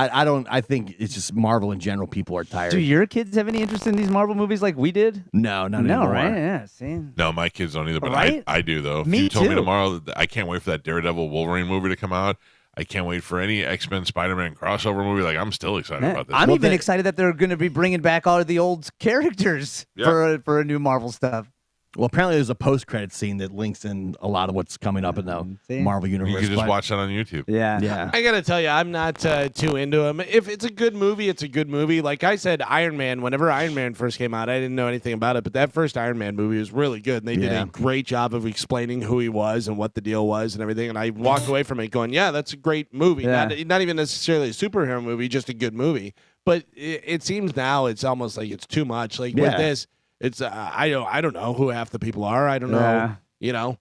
I think it's just Marvel in general. People are tired. Do your kids have any interest in these Marvel movies like we did? No, not anymore. Right? Yeah, see. No, my kids don't either, but right? I do though. If Me you told too. me tomorrow, I can't wait for that Daredevil Wolverine movie to come out. I can't wait for any X-Men Spider-Man crossover movie. Like, I'm still excited about this. I'm even excited that they're going to be bringing back all of the old characters for a new Marvel stuff. Well, apparently there's a post-credit scene that links in a lot of what's coming up in the Marvel universe. You can just watch that on YouTube. Yeah. I gotta tell you, I'm not too into them. If it's a good movie, it's a good movie. Like I said, Iron Man. Whenever Iron Man first came out, I didn't know anything about it, but that first Iron Man movie was really good. And they did a great job of explaining who he was and what the deal was and everything. And I walked away from it going, "Yeah, that's a great movie. Yeah. Not even necessarily a superhero movie, just a good movie." But it seems now it's almost like it's too much. Like with this. It's I don't know who half the people are. I don't know,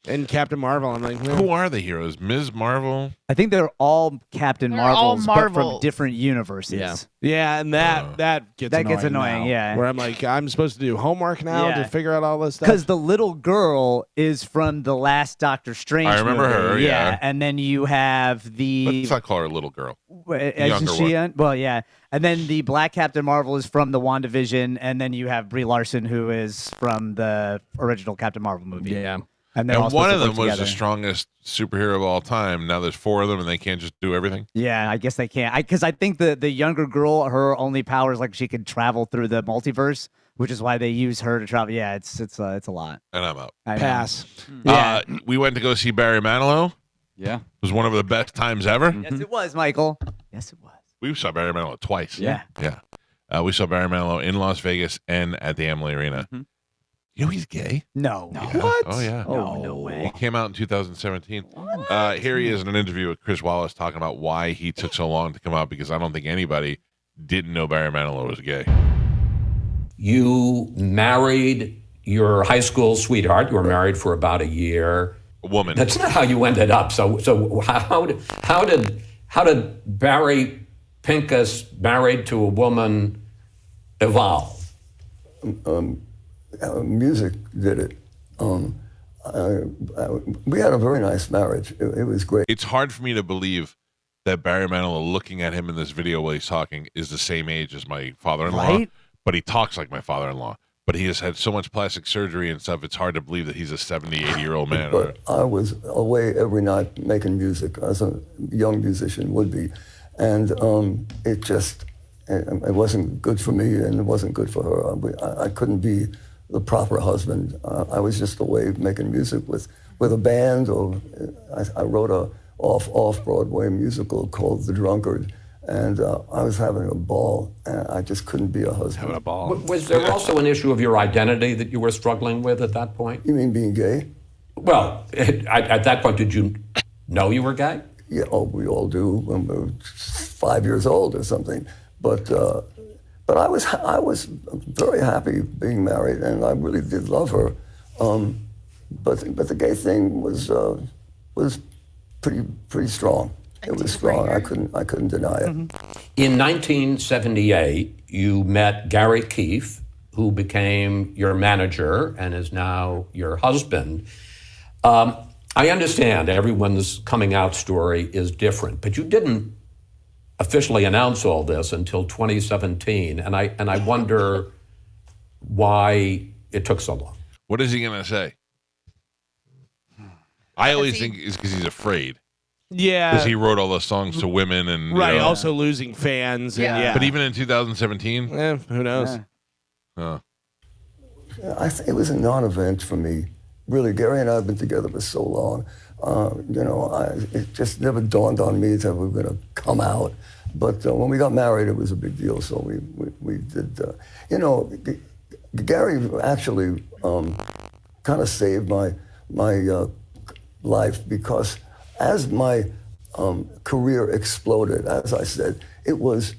And Captain Marvel, I'm like, who are the heroes? Ms. Marvel? I think they're all Captain Marvels, but from different universes. Yeah, and that gets annoying. Now, yeah. where I'm like, I'm supposed to do homework now to figure out all this stuff. Because the little girl is from the last Doctor Strange. I remember movie. her. Yeah, and then you have the. Let's not call her a little girl. younger Isn't she one. in? Well, yeah. And then the Black Captain Marvel is from the WandaVision, and then you have Brie Larson, who is from the original Captain Marvel movie. Yeah. And they're all And one supposed of to them work was together. the strongest superhero of all time. Now there's 4 of them, and they can't just do everything. Yeah, I guess they can't. Because I think the younger girl, her only power is like she can travel through the multiverse, which is why they use her to travel. Yeah, it's a lot. And I'm out. I know. Pass. Yeah. We went to go see Barry Manilow. Yeah. It was one of the best times ever. Yes, it was, Michael. Yes, it was. We saw Barry Manilow twice. Yeah. Yeah. We saw Barry Manilow in Las Vegas and at the Amalie Arena. Mhm. You know he's gay? No. What? Oh, yeah. Oh, no He way. came out in 2017. Here he is in an interview with Chris Wallace talking about why he took so long to come out, because I don't think anybody didn't know Barry Manilow was gay. You married your high school sweetheart. You were married for about a year. A woman. That's not how you ended up. So how did Barry Pincus, married to a woman, evolve? Music did it. We had a very nice marriage. It was great. It's hard for me to believe that Barry Manilow, looking at him in this video while he's talking, is the same age as my father-in-law. Right? But he talks like my father-in-law. But he has had so much plastic surgery and stuff, it's hard to believe that he's a 70, 80-year-old man. But I was away every night making music, as a young musician would be. And it wasn't good for me, and it wasn't good for her. I couldn't be the proper husband. I was just away making music with a band, or I wrote a off-Broadway musical called The Drunkard, and I was having a ball, and I just couldn't be a husband. Having a ball. Was there also an issue of your identity that you were struggling with at that point? You mean being gay? Well, at that point, did you know you were gay? Yeah, we all do when we're 5 years old or something. But I was very happy being married, and I really did love her. But the gay thing was pretty strong. It was strong. I couldn't deny it. In 1978, you met Gary Keefe, who became your manager and is now your husband. I understand everyone's coming out story is different, but you didn't officially announce all this until 2017, and I wonder why it took so long. What is he going to say? I always think it's because he's afraid. Yeah. Because he wrote all those songs to women and you Right. know. Also losing fans. Yeah. And yeah. But even in 2017, who knows? oh, It was a non-event for me. Really, Gary and I have been together for so long. It just never dawned on me that we were going to come out. But when we got married, it was a big deal. So we did. Gary actually kind of saved my life, because as my career exploded, as I said, it was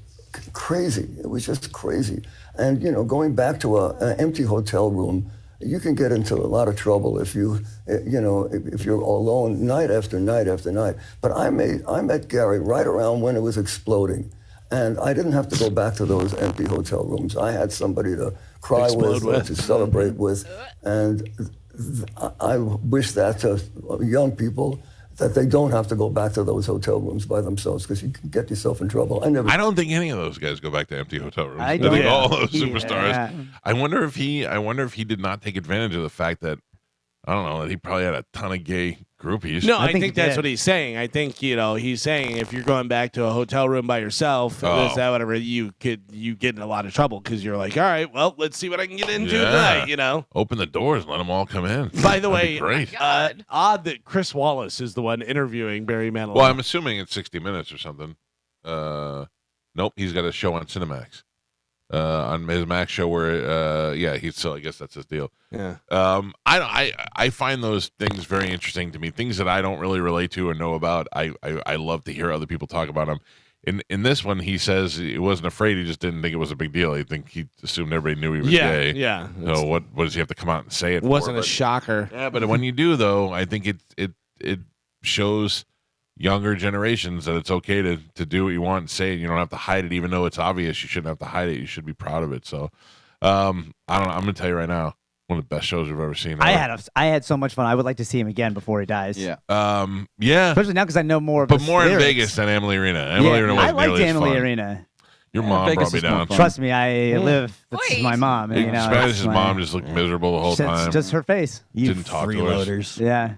crazy. It was just crazy. And going back to an empty hotel room, you can get into a lot of trouble if you're alone night after night after night. But I met Gary right around when it was exploding, and I didn't have to go back to those empty hotel rooms. I had somebody to cry with, to celebrate with, and I wish that to young people, that they don't have to go back to those hotel rooms by themselves, because you can get yourself in trouble. I don't think any of those guys go back to empty hotel rooms. I don't. think Yeah. all those superstars. Yeah. I wonder if he did not take advantage of the fact that, I don't know, that he probably had a ton of gay groupies. No, I I think think he that's did. what he's saying. I think he's saying if you're going back to a hotel room by yourself, Oh. this, that, whatever, you get in a lot of trouble, because you're like, all right, well, let's see what I can get into Yeah. tonight. Open the doors and let them all come in. By the That'd way, be great. God. odd that Chris Wallace is the one interviewing Barry Manilow. Well, I'm assuming it's 60 Minutes or something. Nope, he's got a show on Cinemax. On his Max show where, I guess that's his deal. yeah. I find those things very interesting to me. Things that I don't really relate to or know about. I love to hear other people talk about them. In this one, he says he wasn't afraid. He just didn't think it was a big deal. He assumed everybody knew he was gay. Yeah. So what does he have to come out and say it? It wasn't for? a shocker. Yeah, but when you do, though, I think it shows younger generations that it's okay to do what you want and say it. You don't have to hide it, even though it's obvious. You shouldn't have to hide it. You should be proud of it. So, I don't know. I'm going to tell you right now. One of the best shows we've ever seen. I had so much fun. I would like to see him again before he dies. Yeah. Yeah. Especially now because I know more of But his more in lyrics. Vegas than Amalie Arena. Amalie Arena I wasn't liked nearly as Amalie fun. Arena. Your mom Vegas brought me is more down. fun. Trust me, I live. This is Wait. my mom. You know, Spanish' it's my- mom just looked miserable the whole It's time. just her face. You Didn't talk to us. freeloaders. Yeah,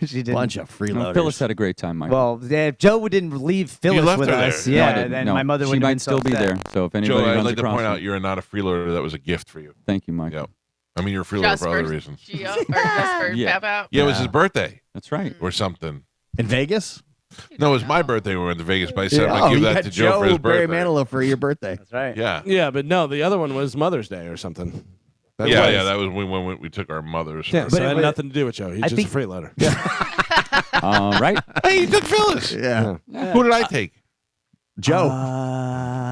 she didn't. Bunch of freeloaders. Phyllis had a great time, Michael. Well, if Joe didn't leave Phyllis left with her us, there. No, I yeah, didn't. then No, my mother she would might still be there. So if anybody Joe, I'd runs like to across point her- out you're not a freeloader. That was a gift for you. Thank you, Michael. Yep. I mean, you're a freeloader Just for other for reasons. Gio, or just for Yeah. Pep Yeah, it was his birthday That's right. or something. In Vegas? No, it was my birthday. We went to Vegas, but I said I'm Oh, going to you give that got to Joe for his Barry birthday. Manilow for your birthday. That's right. Yeah. Yeah, but no, the other one was Mother's Day or something. That Yeah, was. yeah, that was when we took our mothers. Yeah, for- so But it it had was- nothing to do with Joe. He's I just think- a freeloader. All right. Hey, you took Phyllis. Yeah. Who did I take? Joe.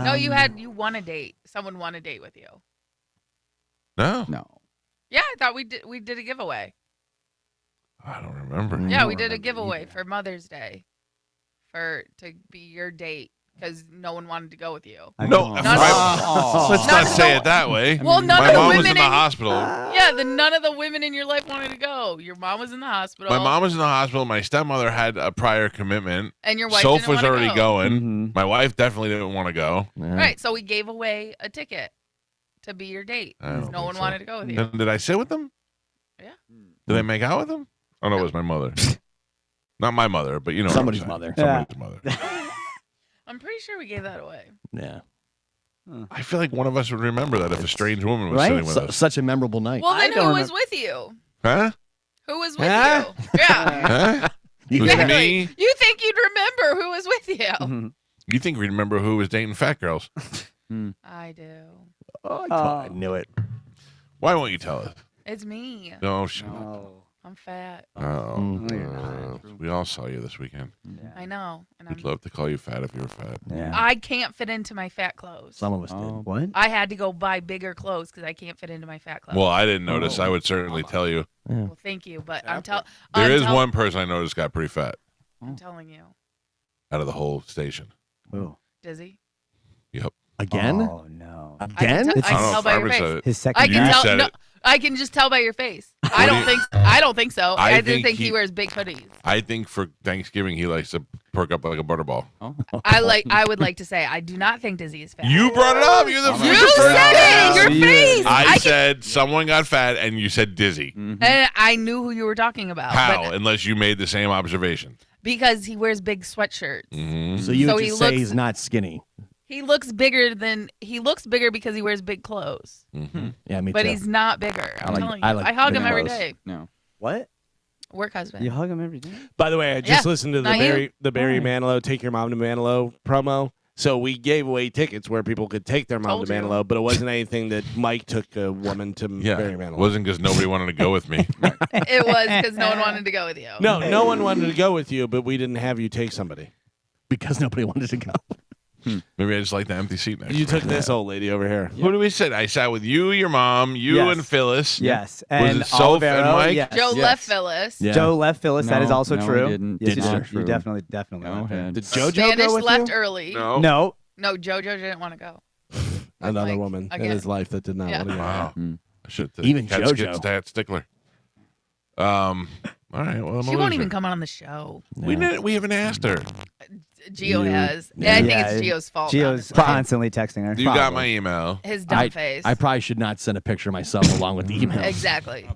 No, you won a date. Someone won a date with you. No, No. Yeah, I thought we did a giveaway. I don't remember. Yeah, we did a giveaway for Mother's Day, to be your date because no one wanted to go with you. No, None let's not say it that way. Well, none My of the mom women was in the hospital. Yeah, none of the women in your life wanted to go. Your mom was in the hospital. My mom was in the hospital. My stepmother had a prior commitment. and your wife Soph didn't was wanna already go. going. Mm-hmm. My wife definitely didn't want to go. Right, so we gave away a ticket to be your date. I don't 'cause No think one so. wanted to go with you. Then did I sit with them? Yeah. Did I make out with them? Oh no, it was my mother. Not my mother, but you know Somebody's what I'm saying. mother. Somebody's mother. I'm pretty sure we gave that away. Yeah. I feel like one of us would remember that if a strange woman was Right? sitting with us. Such a memorable night. Well, then I don't who was with you? Huh? Who was with Huh? you? Yeah. Huh? It was Exactly. me. You think you'd remember who was with you? Mm-hmm. You think we remember who was dating fat girls? I do. Oh, I knew it. Why won't you tell us? It's me. No, shut up. Oh. I'm fat. Oh, you're not. we all saw you this weekend. I know. And We'd love to call you fat if you were fat. Yeah. I can't fit into my fat clothes. Some of us Oh. did. What? I had to go buy bigger clothes because I can't fit into my fat clothes. Well, I didn't notice. I would certainly tell you. Well, thank you, but I'm There is one person I noticed got pretty fat I'm telling you, out of the whole station. Oh. Dizzy. Yep. Again? Oh no. Again? I can I don't know tell if by your Barbara face. said it. His I second. You can tell. said No, it. I can just tell by your face. do I you- don't think so. I I just think think he- he wears big hoodies. I think for Thanksgiving he likes to perk up like a butterball. Oh. I would like to say I do not think Dizzy is fat. You brought it up. You're the You first person. said it. Your Yeah. face. I said someone got fat, and you said dizzy. Mm-hmm. And I knew who you were talking about. How? But Unless you made the same observation. because he wears big sweatshirts. Mm-hmm. So you So would he just say looks- he's not skinny. He looks bigger because he wears big clothes. Mm-hmm. Yeah, me But too. he's not bigger. I'm like- telling you. I like I hug big him every clothes. day. No. What? Work husband. You hug him every day? By the way, I just Yeah, listened to not you. the Barry Why? Manilow Take Your Mom to Manilow promo. So we gave away tickets where people could take their mom Told to you. Manilow, but it wasn't anything that Mike took a woman to Yeah. Barry It Manilow. wasn't because nobody wanted to go with me. It was because no one wanted to go with you. No one wanted to go with you, but we didn't have you take somebody. Because nobody wanted to go. Maybe I just like the empty seat next You to me. took this old lady over here. Who do we sit? I sat with you, your mom, you Yes. and Phyllis. Yes. Was And it Soph and Olivero, Mike? Yes. Joe Yes. left Phyllis. Yeah. Joe left Phyllis. that No, is also no, he true. didn't. Yes, Did you not. did. You definitely Go left him. ahead. Did JoJo Spanish go with left you? early. No. No. No, JoJo didn't want to go. Another Mike, woman in again. his life that did not Yeah. want to go. Wow. Mm. I should Even Cat JoJo. Skid Stat Stickler. All right. Well, I'm She a won't loser. even come on the show. We haven't asked her. Gio has. And Yeah. I think Yeah, it's Gio's fault. Gio's honestly. constantly texting her. You got my email. His dumb face. I probably should not send a picture of myself along with the email. Exactly.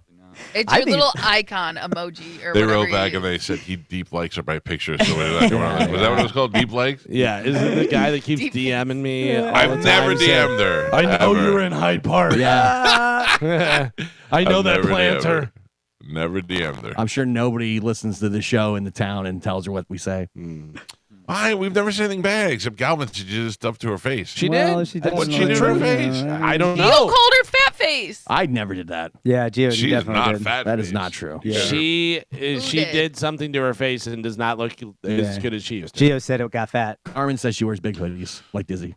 It's I your think- little icon emoji or They whatever wrote you back use. and they said he deep likes are my pictures. So we're not going on. Was that what it was called? Deep likes? Yeah, is it the guy that keeps Deep- DMing me? all the I've time never saying, DM'd her. I know ever. you were in Hyde Park. Yeah. I know I've that never planter. DM'd her. Never DM'd her. I'm sure nobody listens to the show in the town and tells her what we say. Why? We've never said anything bad except Galvin. She did stuff to her face. She Well, did. she That's What'd definitely she do to her did. face? I don't Gio know. called her fat face. I never did that. Yeah, Gio, you She's definitely not did. fat. That is face. not true. Yeah. She Who she did? did something to her face and does not look as Yeah. good as she used to. Gio said it got fat. Armin says she wears big hoodies like Dizzy.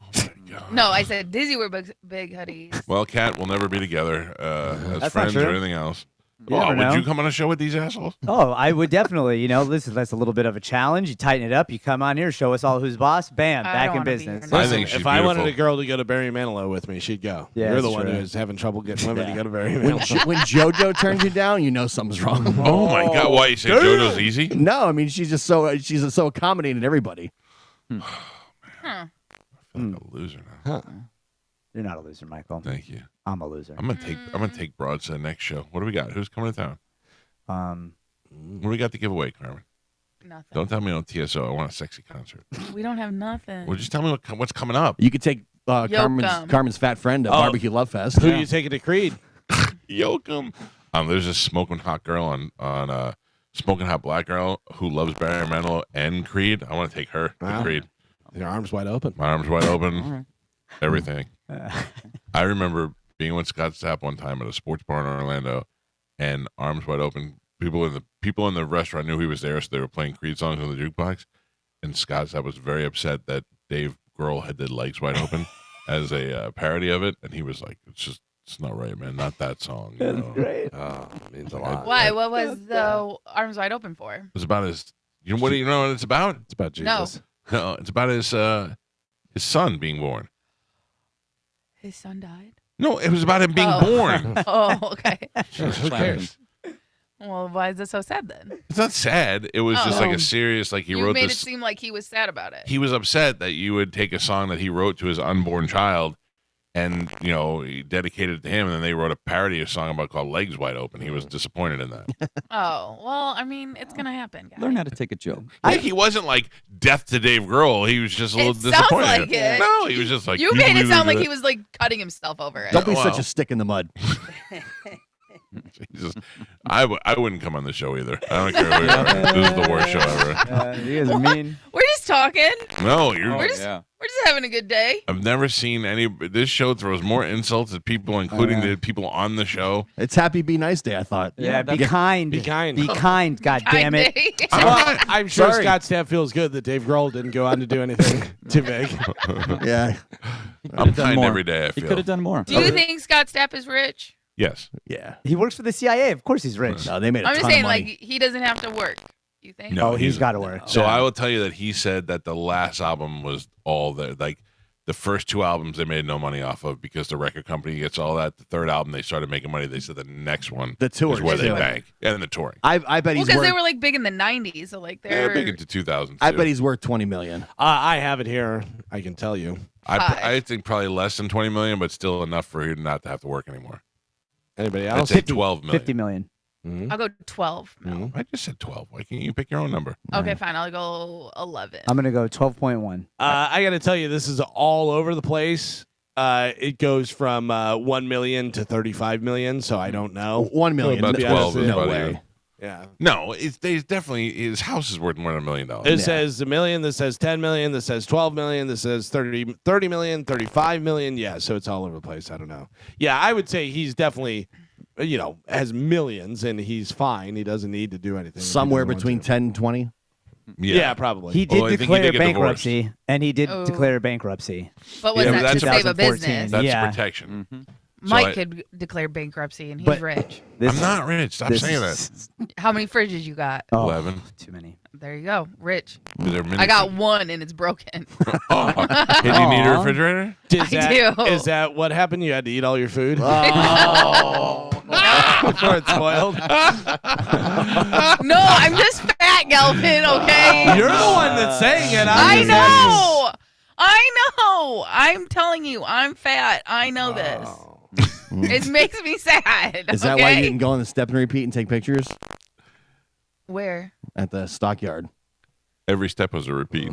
No, I said Dizzy were big hoodies. Well, Kat, we'll never be together as That's not friends or true. anything else. You never Would know. you come on a show with these assholes? Oh, I would definitely. You know, listen, that's a little bit of a challenge. You tighten it up. You come on here, show us all who's boss. Bam, I back don't in wanna be business. here I Listen, think she's if I wanted a beautiful. girl to go to Barry Manilow with me, she'd go. Yeah, You're the that's one true. who's having trouble getting women to go to Barry When, Manilow. when JoJo turns you down, you know something's wrong. Oh my God! Why you say JoJo's easy? No, I mean she's just so accommodating to everybody. I feel like a loser now. You're not a loser, Michael. Thank you. I'm a loser. I'm gonna take broads to the next show. What do we got? Who's coming to town? What do we got to give away, Carmen? Nothing. Don't tell me on TSO. I want a sexy concert. We don't have nothing. Well, just tell me what's coming up. You could take Carmen's fat friend to Barbecue Love Fest. Who you taking to Creed? Yoakum. There's this smoking hot girl on smoking hot black girl who loves Barry Manilow and Creed. I want to take her to Wow. Creed. Your arms wide open. My arms wide open. Everything. I remember being with Scott Stapp one time at a sports bar in Orlando, and arms wide open. People in the restaurant knew he was there, so they were playing Creed songs on the jukebox. And Scott Stapp was very upset that Dave Grohl had did Legs Wide Open as a parody of it, and he was like, "It's not right, man. Not that song." You know? Great. Oh, means a lot. Why? What was the arms wide open for? It was about his. You know what? You know what it's about? It's about Jesus. No, it's about his son being born. His son died. No, it was about him being born. Oh, okay. Who cares? Well, why is it so sad then? It's not sad. It was just like a serious, like he You wrote made this. it seem like he was sad about it. He was upset that you would take a song that he wrote to his unborn child, and he dedicated it to him, and then they wrote a parody of a song about called "Legs Wide Open." He was disappointed in that. Oh, well, I mean, it's gonna happen, guys. Learn how to take a joke. He wasn't like death to Dave Grohl. He was just a little It sounds disappointed. like it. No, he was just like You made it sound like was. he was like cutting himself over it. Don't be Well. such a stick in the mud. Jesus. I wouldn't come on the show either. I don't care who you are. This is the worst show ever. You guys are mean. We're just talking. No, We're just having a good day. I've never seen any. This show throws more insults at people, including the people on the show. It's Happy Be Nice Day, I thought. Yeah, be kind. Be kind. Be kind. God damn it. Day. I'm sure Sorry. Scott Stapp feels good that Dave Grohl didn't go on to do anything too big. Yeah. I'm done kind more. every day. I He feel. could have done more. Do you think Scott Stapp is rich? Yes. Yeah. He works for the CIA. Of course he's rich. No, they made a I'm ton just saying, of money. like, he doesn't have to work. You think? No, Oh, he's got to work. So I will tell you that he said that the last album was all the first two albums they made no money off of because the record company gets all that. The third album they started making money. They said the next one The tour is where they too. bank and the touring. I bet Well, he's because worth. they were like big in the '90s, so like They're they're. big into 2000s. I too. bet he's worth 20 million. I have it here. I can tell you. I think probably less than 20 million, but still enough for him not to have to work anymore. Anybody I'd else? say 12 million. 50 million. I'll go 12. Mhm. I just said 12. Why can't you pick your own number? Okay, fine. I'll go 11. I'm going to go 12.1. I got to tell you, this is all over the place. It goes from 1 million to 35 million, so I don't know. 1 million. About be 12 honest, is no about way. even. Yeah. No, there's definitely his house is worth more than $1 million. It says a million. This says 10 million. This says 12 million. This says 30 million, 35 million. Yeah, so it's all over the place. I don't know. Yeah, I would say he's definitely, has millions and he's fine. He doesn't need to do anything. if he Somewhere doesn't want between to. 10 and 20. Yeah, probably. He did Although I think he declare did get bankruptcy, and he did Oh. declare bankruptcy. But was Yeah, that but to that's save a 2014. business? That's Yeah. protection. Mike I- could declare bankruptcy, and he's But- rich. This, I'm not rich. Stop this saying that. is- How many fridges you got? Oh, 11. Too many. There you go. Rich. They're mini I got fridges. one, and it's broken. Oh, hey, do you need a Aw. refrigerator? Is that what happened? You had to eat all your food? Before it's spoiled? No, I'm just fat, Galvin. Okay. You're the one that's saying it. I know. I know. I'm telling you, I'm fat. I know this. It makes me sad. Is that why you okay? didn't go on the step and repeat and take pictures Where? at the stockyard? Every step was a repeat.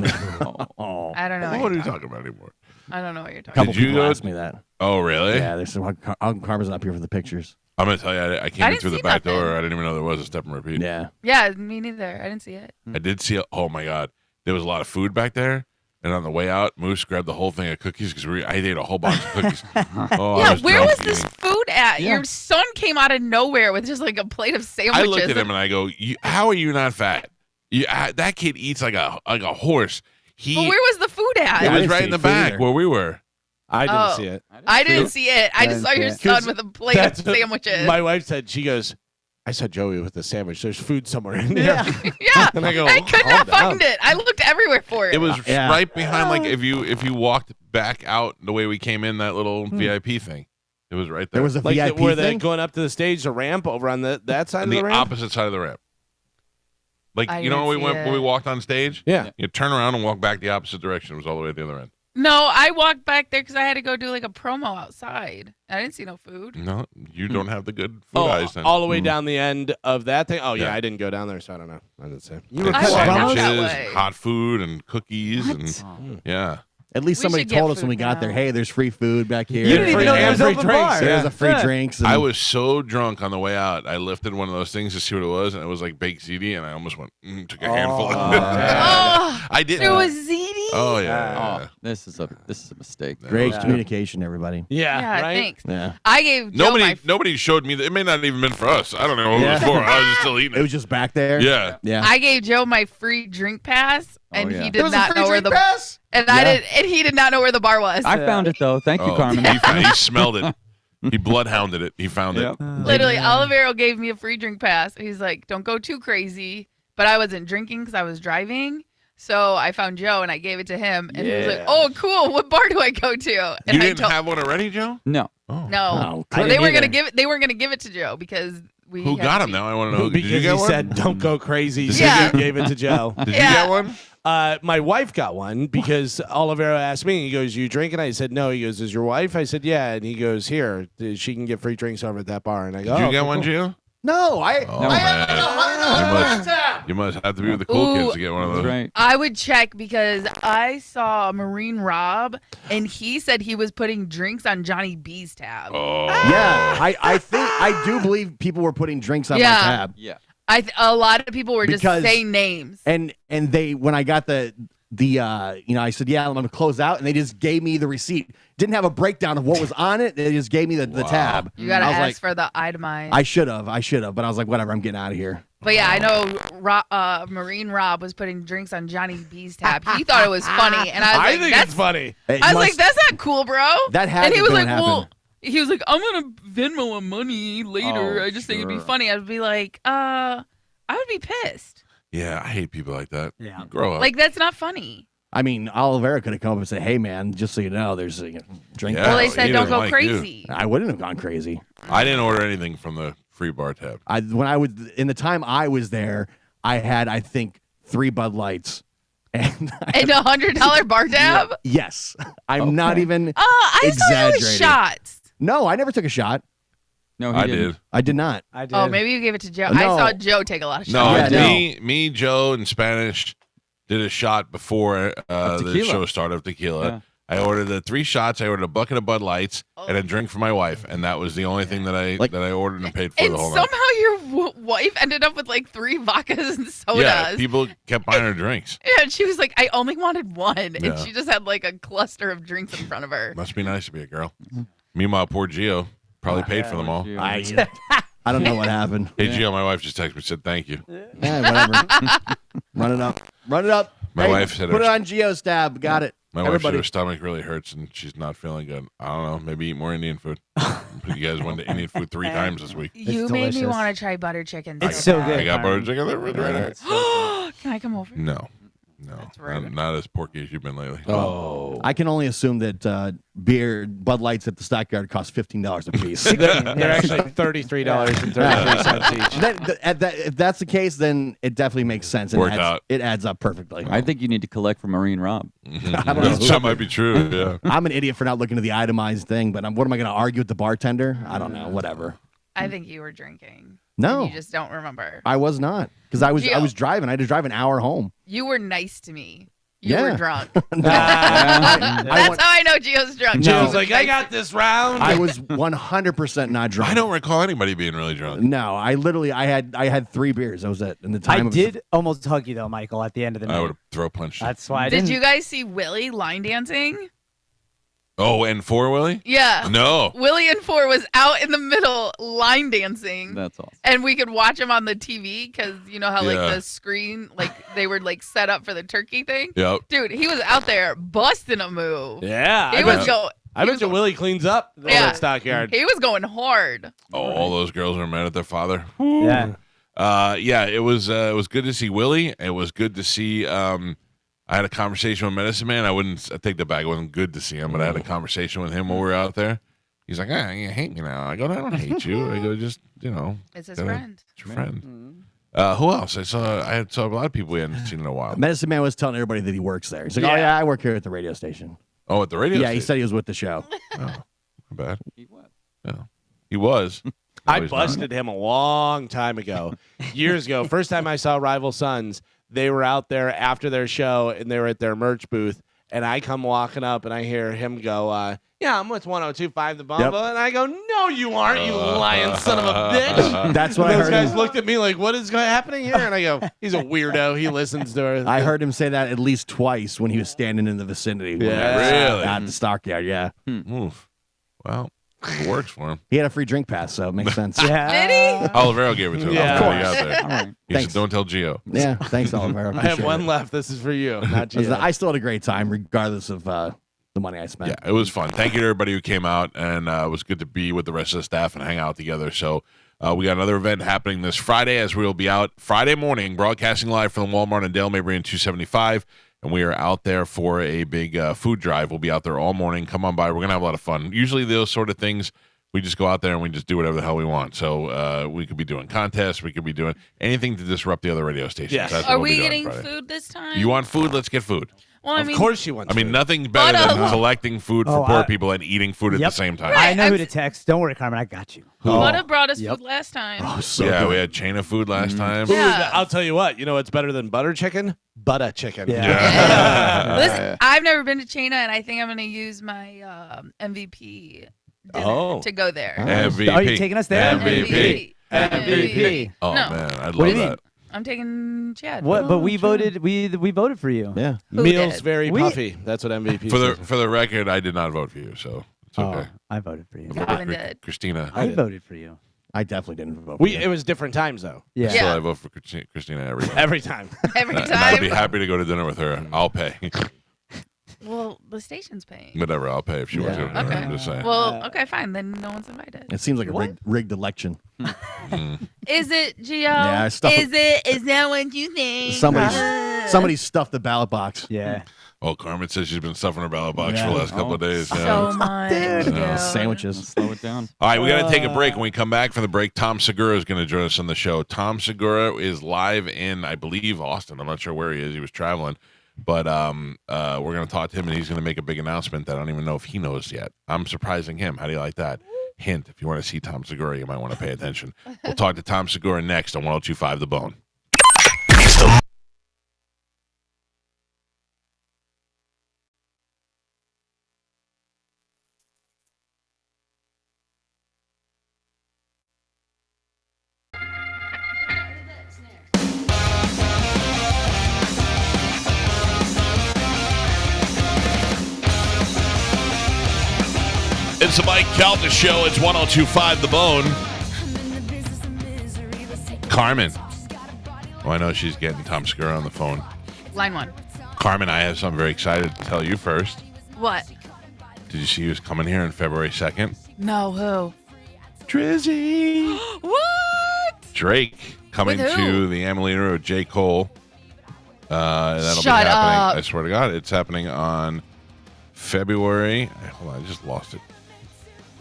Oh. I don't know. What are you talking about anymore? I don't know what you're A talking couple Did you people go- asked me that. Oh, really? Yeah, there's some. Carmen's not here for the pictures. I'm going to tell you, I came I in didn't through the see back nothing. door. I didn't even know there was a step and repeat. Yeah. about. Yeah, me neither. I didn't see it. I did see, oh my God, there was a lot of food back there. And on the way out, Moose grabbed the whole thing of cookies because I ate a whole box of cookies. Oh, I Yeah, where drunk was this eating. food at? Yeah. Your son came out of nowhere with just like a plate of sandwiches. I looked at him and I go, how are you not fat? That kid eats like a horse. But where was the food at? It I was didn't right see in the food back either. where we were. I didn't Oh. see it. I didn't see it. I just didn't saw see your it. son with a plate of sandwiches. My wife said, she goes, I saw Joey with the sandwich. There's food somewhere in there. Yeah, And I go, I could calm not down. find it. I looked everywhere for it. It was right behind, like if you walked back out the way we came in, that little VIP thing. It was right there. There was a Like VIP where they're thing. going up to the stage, the ramp over on that side on of the the ramp. opposite side of the ramp. Like I you know didn't when we see went when we it. walked on stage. Yeah. You turn around and walk back the opposite direction. It was all the way at the other end. No, I walked back there because I had to go do like a promo outside. I didn't see no food. No, you don't have the good food eyes. Then. All the way down the end of that thing. Oh yeah, Yeah. I didn't go down there, so I don't know. I didn't say. You were And I walked out that sandwiches, way. hot food, and cookies, and yeah. At least We somebody should get told us when food we got now. there, hey, there's free food back here. You didn't even know there was free open drinks. bar. There's a free Yeah. drinks. And I was so drunk on the way out. I lifted one of those things to see what it was, and it was like baked ziti, and I almost went took a handful of it. Oh, I did. it was ziti. Oh yeah. Oh, this is a mistake. Great Yeah. communication, everybody. Yeah, Yeah, right. thanks. Yeah. I gave Joe Nobody showed me that. It may not have even been for us. I don't know who it was Yeah. for. I was just still eating It it. was just back there. Yeah. Yeah. I gave Joe my free drink pass, and yeah. he There did was a not free know where drink the pass? and he did not know where the bar was. I found it though. Thank you, Oh, Carmen. he smelled it. He bloodhounded it. He found Yep. it. Literally, Olivero gave me a free drink pass. He's like, "Don't go too crazy," but I wasn't drinking because I was driving. So I found Joe and I gave it to him, and he was like, Yeah. "Oh, cool. What bar do I go to?" And You I didn't have one already, Joe? No. Oh. no. I They didn't were gonna either. give it. They weren't gonna give it to Joe because we. Who had got to him be- now? I want to know. Did Because you get he one? said, "Don't go crazy." So Yeah. he gave it to Joe. Did Yeah. you get one? My wife got one because Olivero asked me. He goes, "You drinking?" I said, "No." He goes, "Is your wife?" I said, "Yeah." And he goes, "Here, she can get free drinks over at that bar." And I go, Did you "Oh, get cool, one, cool." Gio? No, I Oh, have man. You must have to be with the cool kids Ooh. to get one of That's those. right. I would check because I saw Marine Rob, and he said he was putting drinks on Johnny B's tab. Oh. Yeah, I think I do believe people were putting drinks on my Yeah. tab, Yeah. A lot of people were just Because- saying names. and they when I got the I said yeah I'm gonna close out, and they just gave me the receipt. Didn't have a breakdown of what was on it. They just gave me the tab. You gotta I was ask like, for the itemized. I should have, but I was like, whatever, I'm getting out of here. But yeah, I know Marine Rob was putting drinks on Johnny B's tab. He thought it was funny, and I was I like, think "That's it's funny. It I was must- like, that's not cool, bro." That had and he to was been like, happen. "Well," he was like, "I'm gonna Venmo him money later. Oh, I just think it'd be sure. funny." I'd be like, I would be pissed. Yeah, I hate people like that. Yeah. Grow up. Like that's not funny." I mean, Olivera could have come up and said, "Hey, man, just so you know, there's a drink." Yeah. Well, they he said don't doesn't go like crazy. I wouldn't have gone crazy. I didn't order anything from the free bar tab. When I was in the time I was there, I had I think 3 Bud Lights, and And $100 bar tab. yes, I'm not even. I just thought it was Exaggerated. shots. No, I never took a shot. No, he I didn't. did. I did not. I did. Oh, maybe you gave it to Joe. No. I saw Joe take a lot of shots. No, Yeah, it's no. me, Joe, and Spanish did a shot before the tequila. show started of tequila. Yeah. I ordered the 3 shots. I ordered a bucket of Bud Lights and a drink for my wife, and that was the only thing that I ordered and paid for And the whole somehow night. your wife ended up with like 3 vodkas and sodas. Yeah, people kept buying her drinks. Yeah, and she was like, "I only wanted one," and Yeah. she just had like a cluster of drinks in front of her. Must be nice to be a girl. Meanwhile, poor Gio probably paid for them all. I don't know what happened. Hey, Gio, my wife just texted me and said thank you. Whatever. Run it up. Run it up. My Hey, wife said put her- it on Geo's tab. Got it. My wife said Everybody. her stomach really hurts and she's not feeling good. I don't know. Maybe eat more Indian food. You guys went to Indian food 3 times this week. You made me delicious. want to try butter chicken. It's so bad. good. I got butter Carmen. chicken in the refrigerator. Can I come over? No, rude. not as porky as you've been lately. Oh, I can only assume that beer, Bud Lights at the stockyard cost $15 a piece. they're actually $33.33 each. If that's the case, then it definitely makes sense. Worked out. It adds up perfectly. I think you need to collect from Marine Rob. I don't know. That might be true. Yeah. I'm an idiot for not looking at the itemized thing, but what am I going to argue with the bartender? I don't know. Whatever. I think you were drinking. No. And you just don't remember. I was not, because I was Gio. driving. I had to drive an hour home. You were nice to me. You Yeah. were drunk. I That's went- how I know Gio's drunk. She You was were like, "I nice. got this round." I was 100% not drunk. I don't recall anybody being really drunk. No, I had 3 beers. That was it. In the time I of did almost hug you though, Michael, at the end of the night. I would have throw punched. That's why I Did didn't. you guys see Willie line dancing? Oh, and 4 Willie? Yeah. No. Willie and 4 was out in the middle line dancing. That's awesome. And we could watch him on the TV because you know how Yeah. like the screen, like they were like set up for the turkey thing. Yep. Dude, he was out there busting a move. Yeah, He was go. I bet you Willie cleans up the Yeah. stockyard. He was going hard. Oh, all those girls are mad at their father. Yeah. Yeah, it was good to see Willie. It was good to see. I had a conversation with Medicine Man. I take that back. It wasn't good to see him, but I had a conversation with him while we were out there. He's like, you hate me now. I go, I don't hate you. I go, just It's his friend. It's your friend. Who else? I saw a lot of people we hadn't seen in a while. Medicine Man was telling everybody that he works there. He's like, Yeah. oh, yeah, I work here at the radio station. Oh, at the radio Yeah, he station? said he was with the show. Oh, not bad. He was. Yeah. He was. I No, he's not. busted him a long time ago, years ago. First time I saw Rival Sons, they were out there after their show and they were at their merch booth. And I come walking up and I hear him go, yeah, I'm with 102.5 The Bumble. Yep. And I go, no, you aren't, you lying son of a bitch. That's what And I those heard. guys Him, looked at me like, what is happening here? And I go, he's a weirdo. He listens to her. I heard him say that at least twice when he was standing in the vicinity. when Yeah. I was Really? At the stockyard, yeah. Oof. Well, it works for him. He had a free drink pass, so it makes sense. Yeah. Did he? Olivero gave it to him. Yeah. I'll Of put you out there. All right. He Thanks. said, don't tell Gio. Yeah, thanks, Oliver. I have one left. This is for you, not you. I still had a great time, regardless of the money I spent. Yeah, it was fun. Thank you to everybody who came out, and it was good to be with the rest of the staff and hang out together. So we got another event happening this Friday, as we will be out Friday morning, broadcasting live from the Walmart in Dale Mabry in 275, and we are out there for a big food drive. We'll be out there all morning. Come on by. We're going to have a lot of fun. Usually those sort of things, we just go out there and we just do whatever the hell we want. So we could be doing contests. We could be doing anything to disrupt the other radio stations. Yes. That's what Are we'll be we doing getting Friday. food this time? You want food? Let's get food. Well, I Of mean, course you want I mean, food. nothing better But, than collecting food for Oh, poor I- people and eating food at Yep. the same time. I know I'm who to text. Don't worry, Carmen. I got you. we would have brought us Yep. food last time. Oh, so yeah, good. we had chain of food last time. Food, Yeah. I'll tell you what. You know what's better than butter chicken? Butter chicken. Yeah. Yeah. Listen, I've never been to China, and I think I'm going to use my MVP dinner to go there. MVP. Are you taking us there? MVP. MVP. Oh No. man, I'd What love do you mean? that. I'm taking Chad. What? But we voted. We voted for you. Yeah. Who Meals did? very We- puffy. That's what MVP For the stands for the record, I did not vote for you, so it's okay. I voted for you. Calvin did. Christina. I did. voted for you. I definitely didn't vote for We you. it was different times though. Yeah. So I vote for Christina every time. Every time. Every And I'd be time. happy to go to dinner with her. I'll pay. Well, the station's paying. Whatever, I'll pay if she wants to. Yeah. Okay. I'm just saying. Well, okay, fine. Then no one's invited. It seems like a What? rigged election. Is it, Gio? Yeah, stuff Is it? Is that what you think? Somebody stuffed the ballot box. Yeah. Oh, Carmen says she's been stuffing her ballot box Yeah. for the last couple of days. So Yeah. much. Sandwiches. Slow it down. All right, we got to take a break. When we come back from the break, Tom Segura is going to join us on the show. Tom Segura is live in, I believe, Austin. I'm not sure where he is. He was traveling. But we're going to talk to him, and he's going to make a big announcement that I don't even know if he knows yet. I'm surprising him. How do you like that? Hint, if you want to see Tom Segura, you might want to pay attention. We'll talk to Tom Segura next on 102.5 The Bone. It's the Mike Calta Show. It's 102.5 The Bone. Carmen. Oh, I know she's getting Tom Segura on the phone. Line one. Carmen, I have something very excited to tell you first. What? Did you see who's coming here on February 2nd? No, who? Drizzy. What? Drake coming With who? to the Amalie with J. Cole. That'll Shut be happening. up. I swear to God, it's happening on February. Hold on, I just lost it.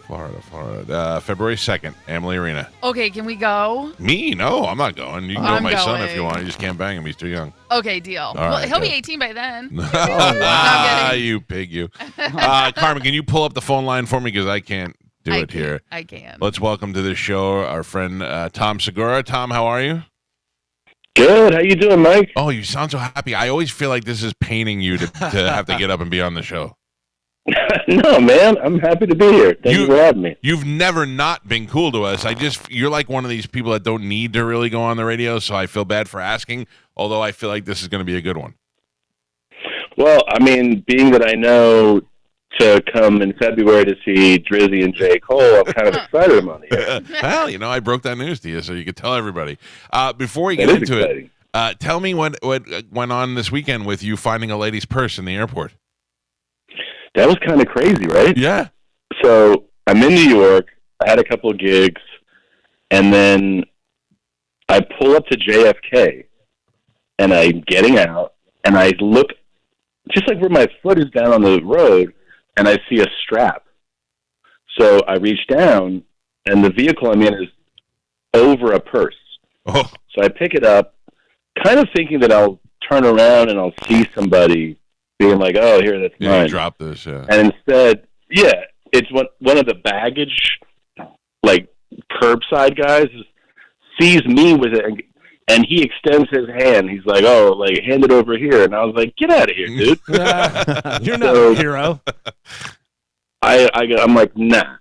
Florida. February 2nd, Amalie Arena. Okay, can we go? Me? No, I'm not going. You can go with I'm my son if you going. want. You just can't bang him. He's too young. Okay, deal. Well, right, he'll be good. 18 by then. Ah, kidding. you pig, you. Carmen, can you pull up the phone line for me? Because I can't do it here. I can. Let's welcome to the show our friend Tom Segura. Tom, how are you? Good. How you doing, Mike? Oh, you sound so happy. I always feel like this is paining you to have to get up and be on the show. No, man. I'm happy to be here. Thank you for having me. You've never not been cool to us. You're like one of these people that don't need to really go on the radio, so I feel bad for asking, although I feel like this is going to be a good one. Well, I mean, being that I know to come in February to see Drizzy and J. Cole, I'm kind of excited I'm on the air. Well, I broke that news to you, so you could tell everybody. Before we That get is into exciting. it, tell me what went on this weekend with you finding a lady's purse in the airport. That was kind of crazy, right? Yeah. So I'm in New York. I had a couple of gigs, and then I pull up to JFK, and I'm getting out, and I look just like where my foot is down on the road, and I see a strap. So I reach down, and the vehicle I'm in is over a purse. Oh. So I pick it up, kind of thinking that I'll turn around and I'll see somebody being like, "Oh, here, that's Yeah, mine." you drop this, yeah. And instead, yeah, it's one of the baggage, like, curbside guys sees me with it, and he extends his hand. He's like, "Oh, like, hand it over here." And I was like, "Get out of here, dude." You're not a hero. I'm like, nah.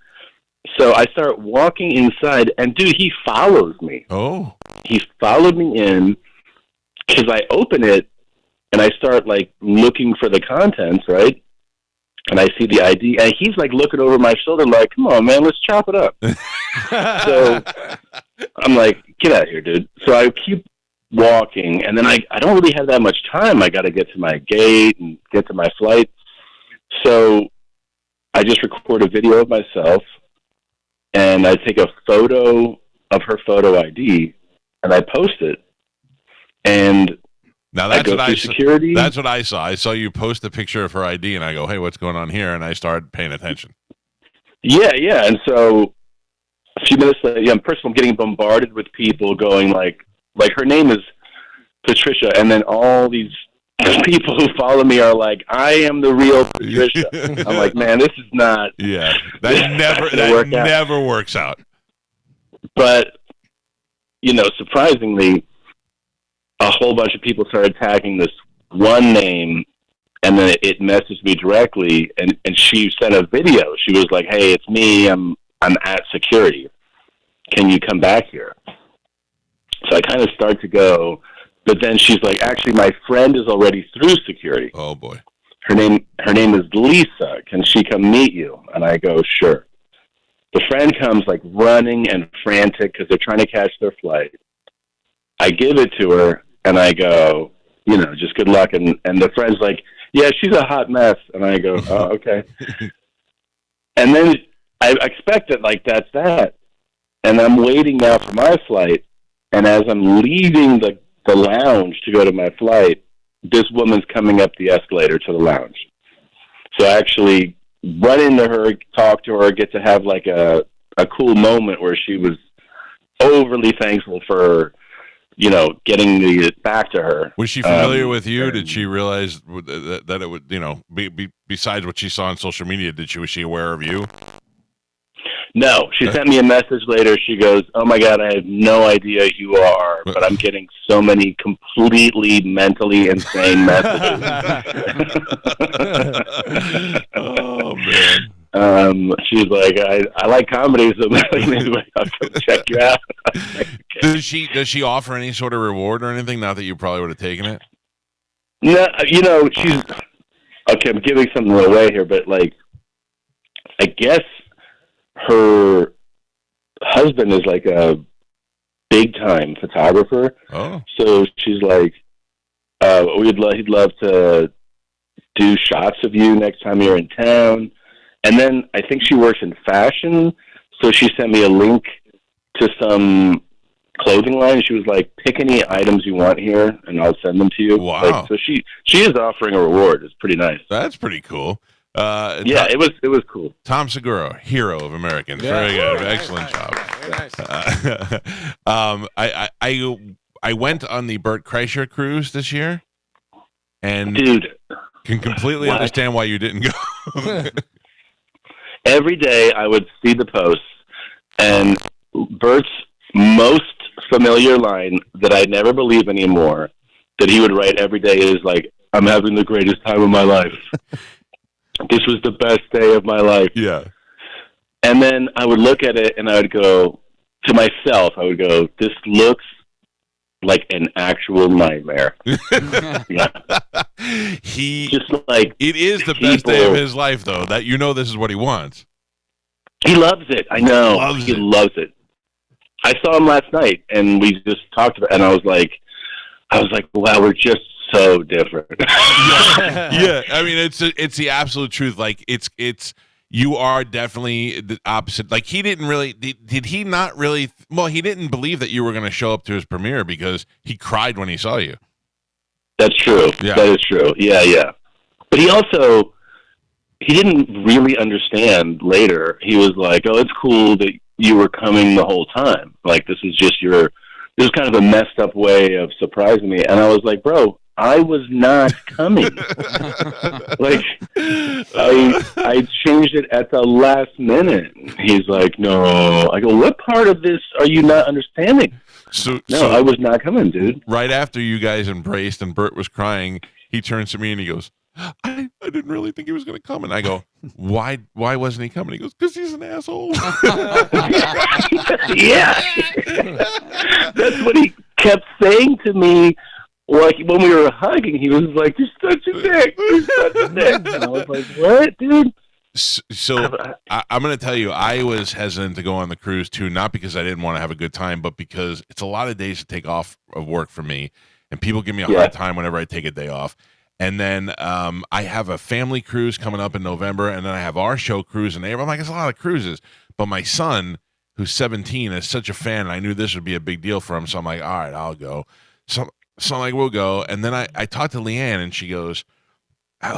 So I start walking inside, and dude, he follows me. Oh. He followed me in, because I open it, and I start, like, looking for the contents, right? And I see the ID, and he's, like, looking over my shoulder like, "Come on, man, let's chop it up." So I'm like, "Get out of here, dude." So I keep walking, and then I don't really have that much time. I got to get to my gate and get to my flight. So I just record a video of myself, and I take a photo of her photo ID, and I post it. And now I go through security. That's what I saw. I saw you post a picture of her ID, and I go, "Hey, what's going on here?" And I started paying attention. Yeah. And so a few minutes later, first I'm getting bombarded with people going like her name is Patricia, and then all these people who follow me are like, "I am the real Patricia." I'm like, "Man, this is not." Yeah, that never works out. But surprisingly, a whole bunch of people started tagging this one name, and then it messaged me directly, and she sent a video. She was like, "Hey, it's me. I'm at security. Can you come back here?" So I kind of start to go, but then she's like, "Actually, my friend is already through security. Oh boy. Her name is Lisa. Can she come meet you?" And I go, "Sure." The friend comes like running and frantic because they're trying to catch their flight. I give it to her, and I go, "Just good luck." And the friend's like, "Yeah, she's a hot mess." And I go, "Oh, okay." And then I expect that, like, that's that. And I'm waiting now for my flight. And as I'm leaving the lounge to go to my flight, this woman's coming up the escalator to the lounge. So I actually run into her, talk to her, get to have like a cool moment where she was overly thankful for, getting me back to her. Was she familiar with you? Did she realize that it would, be besides what she saw on social media, was she aware of you? No, she sent me a message later. She goes, "Oh my God, I have no idea who you are, but I'm getting so many completely mentally insane messages." Oh man. She's like, I like comedy, so maybe I'll come check you out. Like, okay. Does she offer any sort of reward or anything? Not that you probably would have taken it. No, she's okay. I'm giving something away here, but like, I guess her husband is like a big time photographer. Oh. So she's like, he'd love to do shots of you next time you're in town. And then I think she works in fashion, so she sent me a link to some clothing line. She was like, "Pick any items you want here, and I'll send them to you." Wow! Like, so she is offering a reward. It's pretty nice. That's pretty cool. Yeah, it was cool. Tom Segura, hero of Americans. Yeah. Very good, excellent job. Very nice. I went on the Bert Kreischer cruise this year, and dude, can completely understand why you didn't go. Every day I would see the posts, and Bert's most familiar line that I never believe anymore that he would write every day is like, "I'm having the greatest time of my life. This was the best day of my life." Yeah. And then I would look at it and I would go to myself, "This looks like an actual nightmare." Yeah. Just like, it is the best day of his life, though. That this is what he wants. He loves it. I know. He loves it. I saw him last night, and we just talked about it, and I was like, wow, we're just so different. Yeah, I mean it's the absolute truth. Like it's you are definitely the opposite. Like he didn't really did he not really well, he didn't believe that you were going to show up to his premiere because he cried when he saw you. That's true. Yeah. That is true. Yeah. But he didn't really understand later. He was like, "Oh, it's cool that you were coming the whole time. Like this is kind of a messed up way of surprising me." And I was like, "Bro, I was not coming. Like I changed it at the last minute." He's like, "No." I go, "What part of this are you not understanding?" So I was not coming, dude. Right after you guys embraced and Bert was crying, he turns to me and he goes, I didn't really think he was going to come. And I go, why wasn't he coming? He goes, because he's an asshole. Yeah. That's what he kept saying to me. Like when we were hugging, he was like, "You're such a dick. You're such a dick." And I was like, "What, dude?" So I'm going to tell you, I was hesitant to go on the cruise too, not because I didn't want to have a good time, but because it's a lot of days to take off of work for me, and people give me a hard time whenever I take a day off. And then I have a family cruise coming up in November, and then I have our show cruise in April. I'm like, it's a lot of cruises. But my son, who's 17, is such a fan, and I knew this would be a big deal for him, so I'm like, all right, I'll go. So I'm like, we'll go. And then I talked to Leanne, and she goes,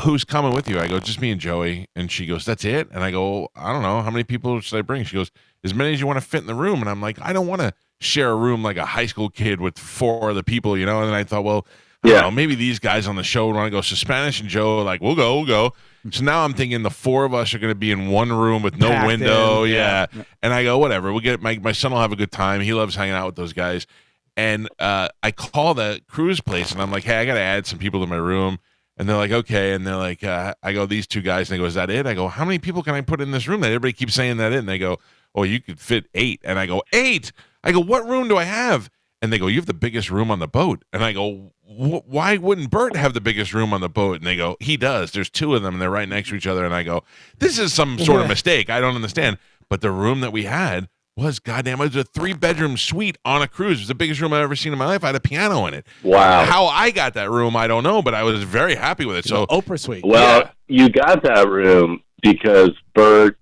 who's coming with you? I go, just me and Joey. And she goes, that's it? And I go, I don't know. How many people should I bring? She goes, as many as you want to fit in the room. And I'm like, I don't want to share a room like a high school kid with 4 other people, you know? And then I thought, well, I don't know, maybe these guys on the show would want to go. So Spanish and Joe are like, we'll go. So now I'm thinking the 4 of us are going to be in one room with no window. Yeah. And I go, whatever. We'll get my son will have a good time. He loves hanging out with those guys. And I call the cruise place, and I'm like, hey, I got to add some people to my room. And they're like, okay. And they're like, I go, these 2 guys. And they go, is that it? I go, how many people can I put in this room? Everybody keeps saying that in. And they go, oh, you could fit 8. And I go, 8? I go, what room do I have? And they go, you have the biggest room on the boat. And I go, why wouldn't Bert have the biggest room on the boat? And they go, he does. There's 2 of them, and they're right next to each other. And I go, this is some sort of mistake. I don't understand. But the room that we had was, goddamn, it was a 3-bedroom suite on a cruise. It was the biggest room I've ever seen in my life. I had a piano in it. Wow. How I got that room, I don't know, but I was very happy with it. So Oprah suite. Well, you got that room because Bert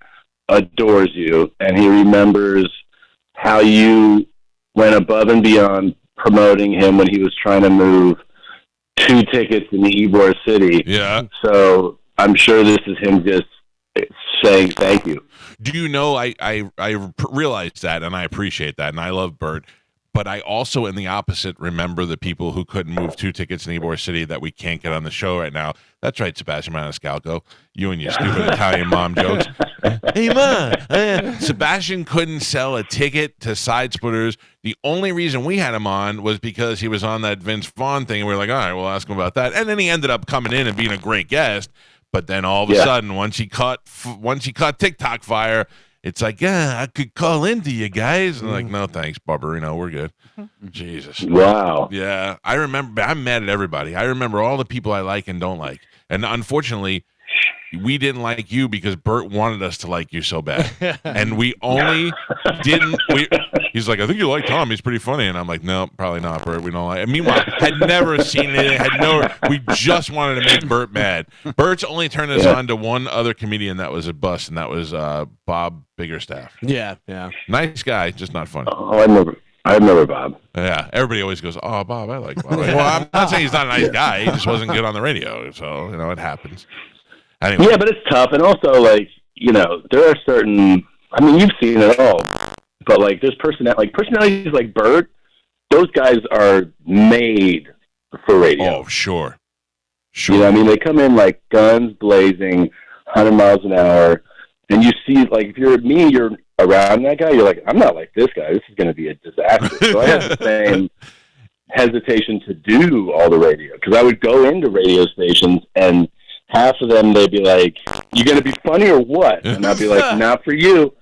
adores you, and he remembers how you went above and beyond promoting him when he was trying to move 2 tickets in Ybor City. Yeah. So I'm sure this is him just saying thank you. Do you know, I realize that, and I appreciate that, and I love Bert, but I also, in the opposite, remember the people who couldn't move 2 tickets in Ybor City that we can't get on the show right now. That's right, Sebastian Maniscalco. You and your stupid Italian mom jokes. Hey, Mom. Sebastian couldn't sell a ticket to Side Splitters. The only reason we had him on was because he was on that Vince Vaughn thing, and we were like, all right, we'll ask him about that. And then he ended up coming in and being a great guest. But then all of a sudden, once he caught TikTok fire, it's like, yeah, I could call into you guys. And I'm like, no, thanks, Barbarino. We're good. Jesus. Wow. Yeah. I remember, I'm mad at everybody. I remember all the people I like and don't like. And unfortunately, we didn't like you because Bert wanted us to like you so bad. And we only didn't. He's like, I think you like Tom. He's pretty funny. And I'm like, no, probably not, Bert. We don't like it. Meanwhile, had never seen it. We just wanted to make Bert mad. Bert's only turned us on to one other comedian that was a bust, and that was Bob Biggerstaff. Yeah. Nice guy, just not funny. Oh, I remember Bob. Yeah, everybody always goes, oh, Bob, I like Bob. Well, I'm not saying he's not a nice guy. He just wasn't good on the radio. So, it happens. Anyway. Yeah, but it's tough. And also, there are certain, you've seen it all, but, there's personalities like Bert, those guys are made for radio. Oh, sure. They come in like guns blazing, 100 miles an hour, and you see, if you're me, you're around that guy, you're like, I'm not like this guy. This is going to be a disaster. So I have the same hesitation to do all the radio, because I would go into radio stations and half of them, they'd be like, you going to be funny or what? And I'd be like, not for you.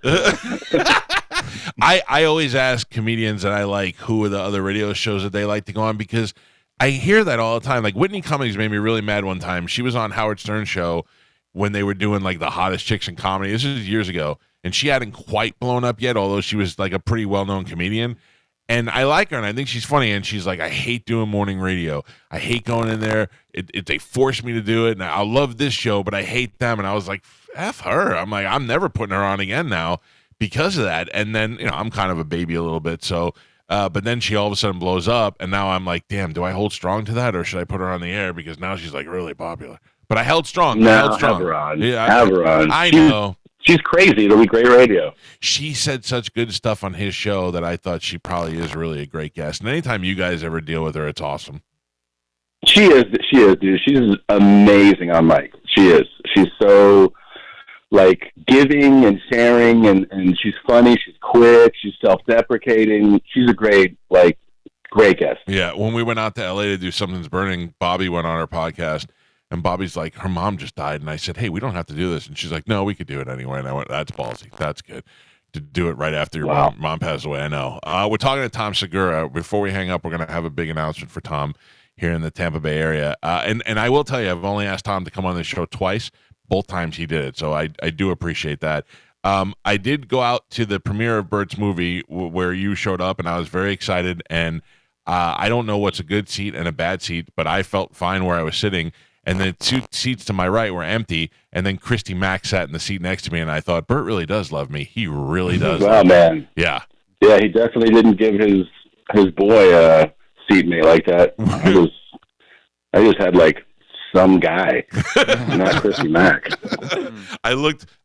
I always ask comedians that I like who are the other radio shows that they like to go on, because I hear that all the time. Like Whitney Cummings made me really mad one time. She was on Howard Stern's show when they were doing the hottest chicks in comedy. This was years ago. And she hadn't quite blown up yet, although she was a pretty well-known comedian. And I like her, and I think she's funny. And she's like, I hate doing morning radio. I hate going in there. They force me to do it, and I love this show, but I hate them. And I was like, F her. I'm like, I'm never putting her on again now because of that. And then, I'm kind of a baby a little bit. So, but then she all of a sudden blows up, and now I'm like, damn, do I hold strong to that, or should I put her on the air? Because now she's like really popular. But I held strong. No, I held strong. have her on. Yeah, have her on. I know. She's crazy. It'll be great radio. She said such good stuff on his show that I thought she probably is really a great guest. And anytime you guys ever deal with her, it's awesome. She is, dude. She's amazing on mic. She is. She's so, like, giving and sharing, and she's funny. She's quick. She's self-deprecating. She's a great guest. Yeah, when we went out to LA to do Something's Burning, Bobby went on our podcast. And Bobby's like, her mom just died. And I said, hey, we don't have to do this. And she's like, no, we could do it anyway. And I went, that's ballsy. That's good. To do it right after your mom passed away. I know. We're talking to Tom Segura. Before we hang up, we're going to have a big announcement for Tom here in the Tampa Bay area. And I will tell you, I've only asked Tom to come on the show twice. Both times he did it. So I do appreciate that. I did go out to the premiere of Bert's movie where you showed up, and I was very excited. And I don't know what's a good seat and a bad seat, but I felt fine where I was sitting. And the two seats to my right were empty, and then Christy Mack sat in the seat next to me, and I thought, Bert really does love me. He really does. Wow, man. Yeah. Yeah, he definitely didn't give his boy seat me like that. I just had like some guy, not Christy Mack. I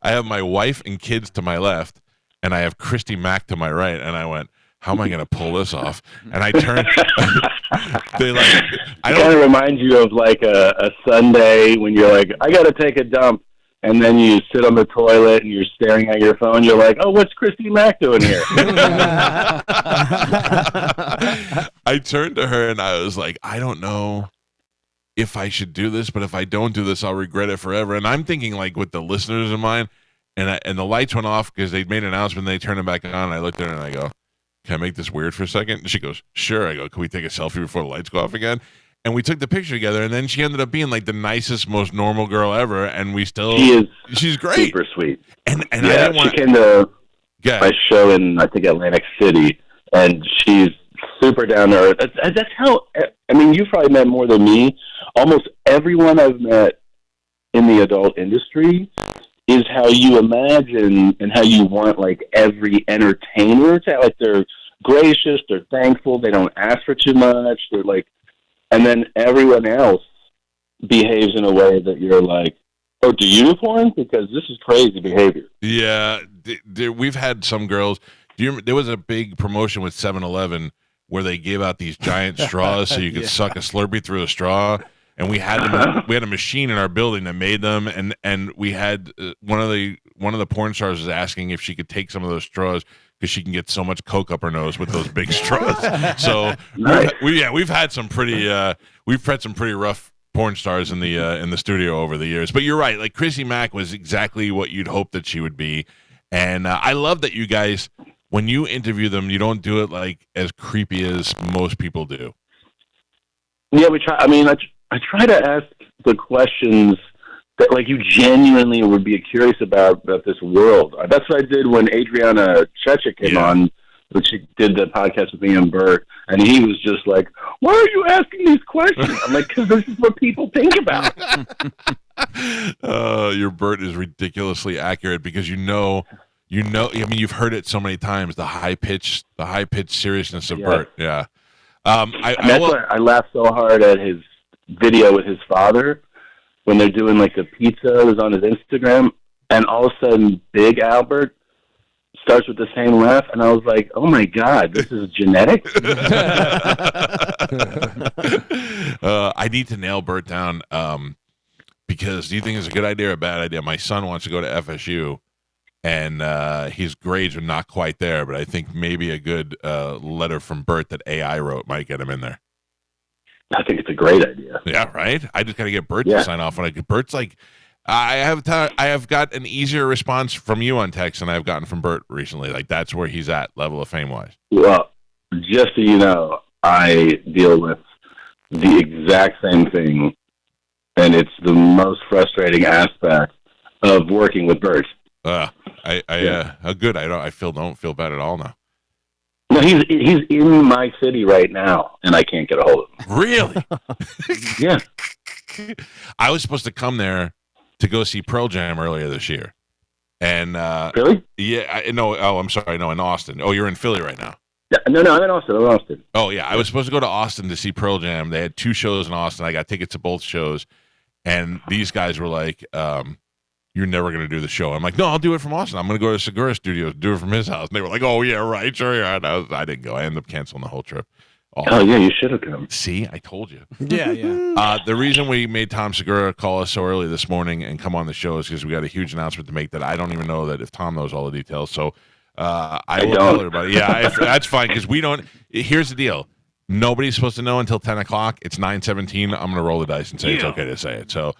have my wife and kids to my left, and I have Christy Mack to my right, and I went, how am I going to pull this off? And I turned. It kind of reminds you of like a Sunday when you're like, I got to take a dump. And then you sit on the toilet and you're staring at your phone. You're like, oh, what's Christy Mack doing here? I turned to her and I was like, I don't know if I should do this, but if I don't do this, I'll regret it forever. And I'm thinking like with the listeners in mind, and the lights went off because they made an announcement. And they turned them back on. And I looked at her and I go, can I make this weird for a second? And she goes, sure. I go, can we take a selfie before the lights go off again? And we took the picture together, and then she ended up being like the nicest, most normal girl ever, and she's great. Super sweet. And yeah, I didn't want she came to my show in, I think, Atlantic City, and she's super down to earth. That's how, I mean, you've probably met more than me. Almost everyone I've met in the adult industry is how you imagine and how you want like every entertainer to, like, they're gracious, they're thankful, they don't ask for too much, they're like, and then everyone else behaves in a way that you're like, oh, do uniform? Because this is crazy behavior. Yeah, we've had some girls. There was a big promotion with 7-Eleven where they gave out these giant straws so you could suck a Slurpee through a straw. And we had them. We had a machine in our building that made them, and we had one of the porn stars was asking if she could take some of those straws because she can get so much coke up her nose with those big straws. So nice. we've had some pretty rough porn stars in the studio over the years. But you're right. Like Chrissy Mack was exactly what you'd hope that she would be, and I love that you guys, when you interview them, you don't do it like as creepy as most people do. Yeah, we try. I mean, I try to ask the questions that, like, you genuinely would be curious about this world. That's what I did when Adriana Chechik came on, when she did the podcast with me and Bert, and he was just like, why are you asking these questions? I'm like, because this is what people think about. Your Bert is ridiculously accurate because you know, I mean, you've heard it so many times, the high-pitched seriousness of Bert. Yeah. I laughed so hard at his video with his father when they're doing like the pizza. It was on his Instagram, and all of a sudden Big Albert starts with the same laugh, and I was like, oh my god, this is genetic. I need to nail Bert down because do you think it's a good idea or a bad idea? My son wants to go to FSU, and his grades are not quite there, but I think maybe a good letter from Bert that AI wrote might get him in there. I think it's a great idea. Yeah, right? I just got to get Bert to sign off on it. Bert's like, I have got an easier response from you on text than I've gotten from Bert recently. Like, that's where he's at, level of fame-wise. Well, just so you know, I deal with the exact same thing, and it's the most frustrating aspect of working with Bert. Good. I don't feel bad at all now. No, he's in my city right now, and I can't get a hold of him. Really? Yeah. I was supposed to come there to go see Pearl Jam earlier this year. And Really? yeah, no. Oh, I'm sorry. No, in Austin. Oh, you're in Philly right now. Yeah, no, I'm in Austin. Oh, yeah. I was supposed to go to Austin to see Pearl Jam. They had 2 shows in Austin. I got tickets to both shows. And these guys were like, you're never going to do the show. I'm like, no, I'll do it from Austin. I'm going to go to Segura Studios, do it from his house. And they were like, oh, yeah, right, sure. Yeah. I didn't go. I ended up canceling the whole trip. Oh, yeah, you should have come. See, I told you. Yeah. The reason we made Tom Segura call us so early this morning and come on the show is because we got a huge announcement to make that I don't even know that if Tom knows all the details. So I will tell everybody. Yeah, that's fine because we don't. Here's the deal. Nobody's supposed to know until 10 o'clock. It's 9:17. I'm going to roll the dice and say it's okay to say it. So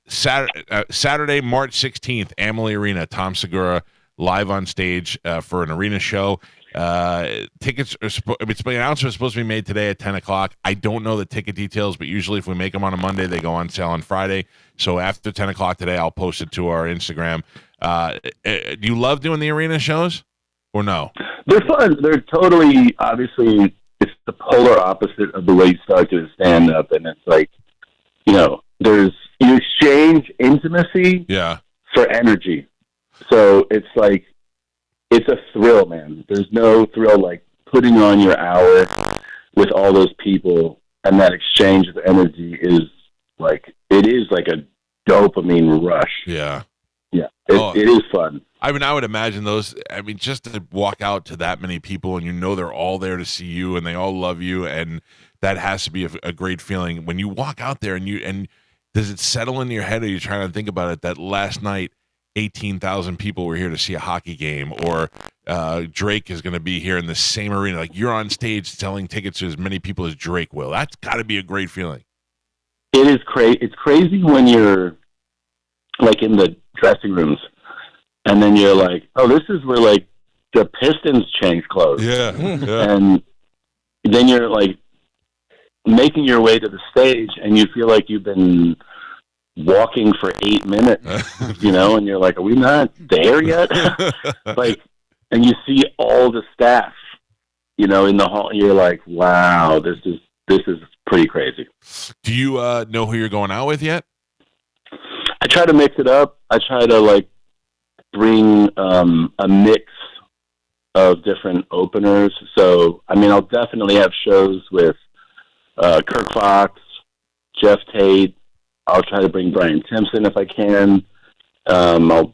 Saturday, March 16th, Amalie Arena, Tom Segura live on stage for an arena show. Tickets are the announcement is supposed to be made today at 10 o'clock. I don't know the ticket details, but usually if we make them on a Monday, they go on sale on Friday. So after 10 o'clock today, I'll post it to our Instagram. Do you love doing the arena shows or no? They're fun. They're totally, obviously, it's the polar opposite of the way you start to stand up. And it's like, you exchange intimacy for energy. So it's like, it's a thrill, man. There's no thrill like putting on your hour with all those people, and that exchange of energy is like a dopamine rush. Yeah. Yeah. It is fun. I mean, I would imagine those. I mean, just to walk out to that many people and they're all there to see you and they all love you, and that has to be a great feeling when you walk out there and does it settle in your head? Or are you trying to think about it that last night 18,000 people were here to see a hockey game, or Drake is going to be here in the same arena. Like you're on stage selling tickets to as many people as Drake will. That's got to be a great feeling. It is crazy. It's crazy when you're like in the dressing rooms, and then you're like, "Oh, this is where like the Pistons change clothes." Yeah. And then you're like making your way to the stage, and you feel like you've been walking for 8 minutes, and you're like, are we not there yet? And you see all the staff, in the hall. You're like, wow, this is pretty crazy. Do you know who you're going out with yet? I try to mix it up. I try to bring a mix of different openers. So, I mean, I'll definitely have shows with Kirk Fox, Jeff Tate. I'll try to bring Brian Timpson if I can. I'll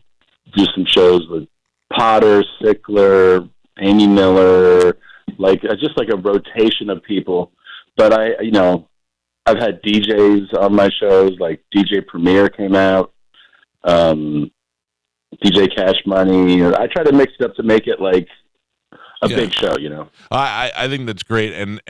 do some shows with Potter, Sickler, Amy Miller, just like a rotation of people. But I've had DJs on my shows, like DJ Premier came out, DJ Cash Money. I try to mix it up to make it like a big show, I think that's great, and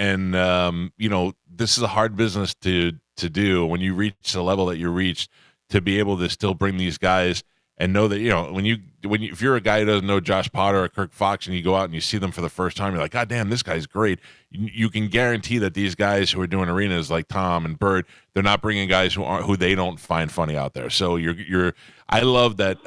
this is a hard business to do when you reach the level that you reached, to be able to still bring these guys and know that if you're a guy who doesn't know Josh Potter or Kirk Fox and you go out and you see them for the first time, you're like, God damn, this guy's great. You can guarantee that these guys who are doing arenas like Tom and Bird, they're not bringing guys who they don't find funny out there. So I love that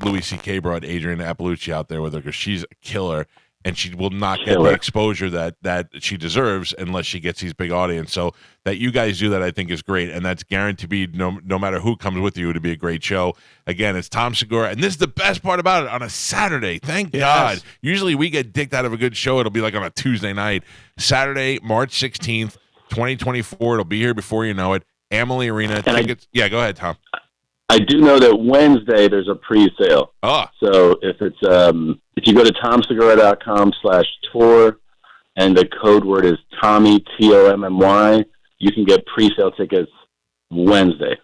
Louis C.K. brought Adrienne Appalucci out there with her because she's a killer. And she will not get the exposure that she deserves unless she gets these big audience. So that you guys do that, I think, is great. And that's guaranteed no matter who comes with you to be a great show. Again, it's Tom Segura. And this is the best part about it, on a Saturday. Thank God. Usually we get dicked out of a good show. It'll be like on a Tuesday night. Saturday, March 16th, 2024. It'll be here before you know it. Amalie Arena. Tickets. Yeah, go ahead, Tom. I do know that Wednesday there's a pre-sale. Oh. So if you go to tomsegura.com/tour and the code word is Tommy, Tommy, you can get pre-sale tickets Wednesday.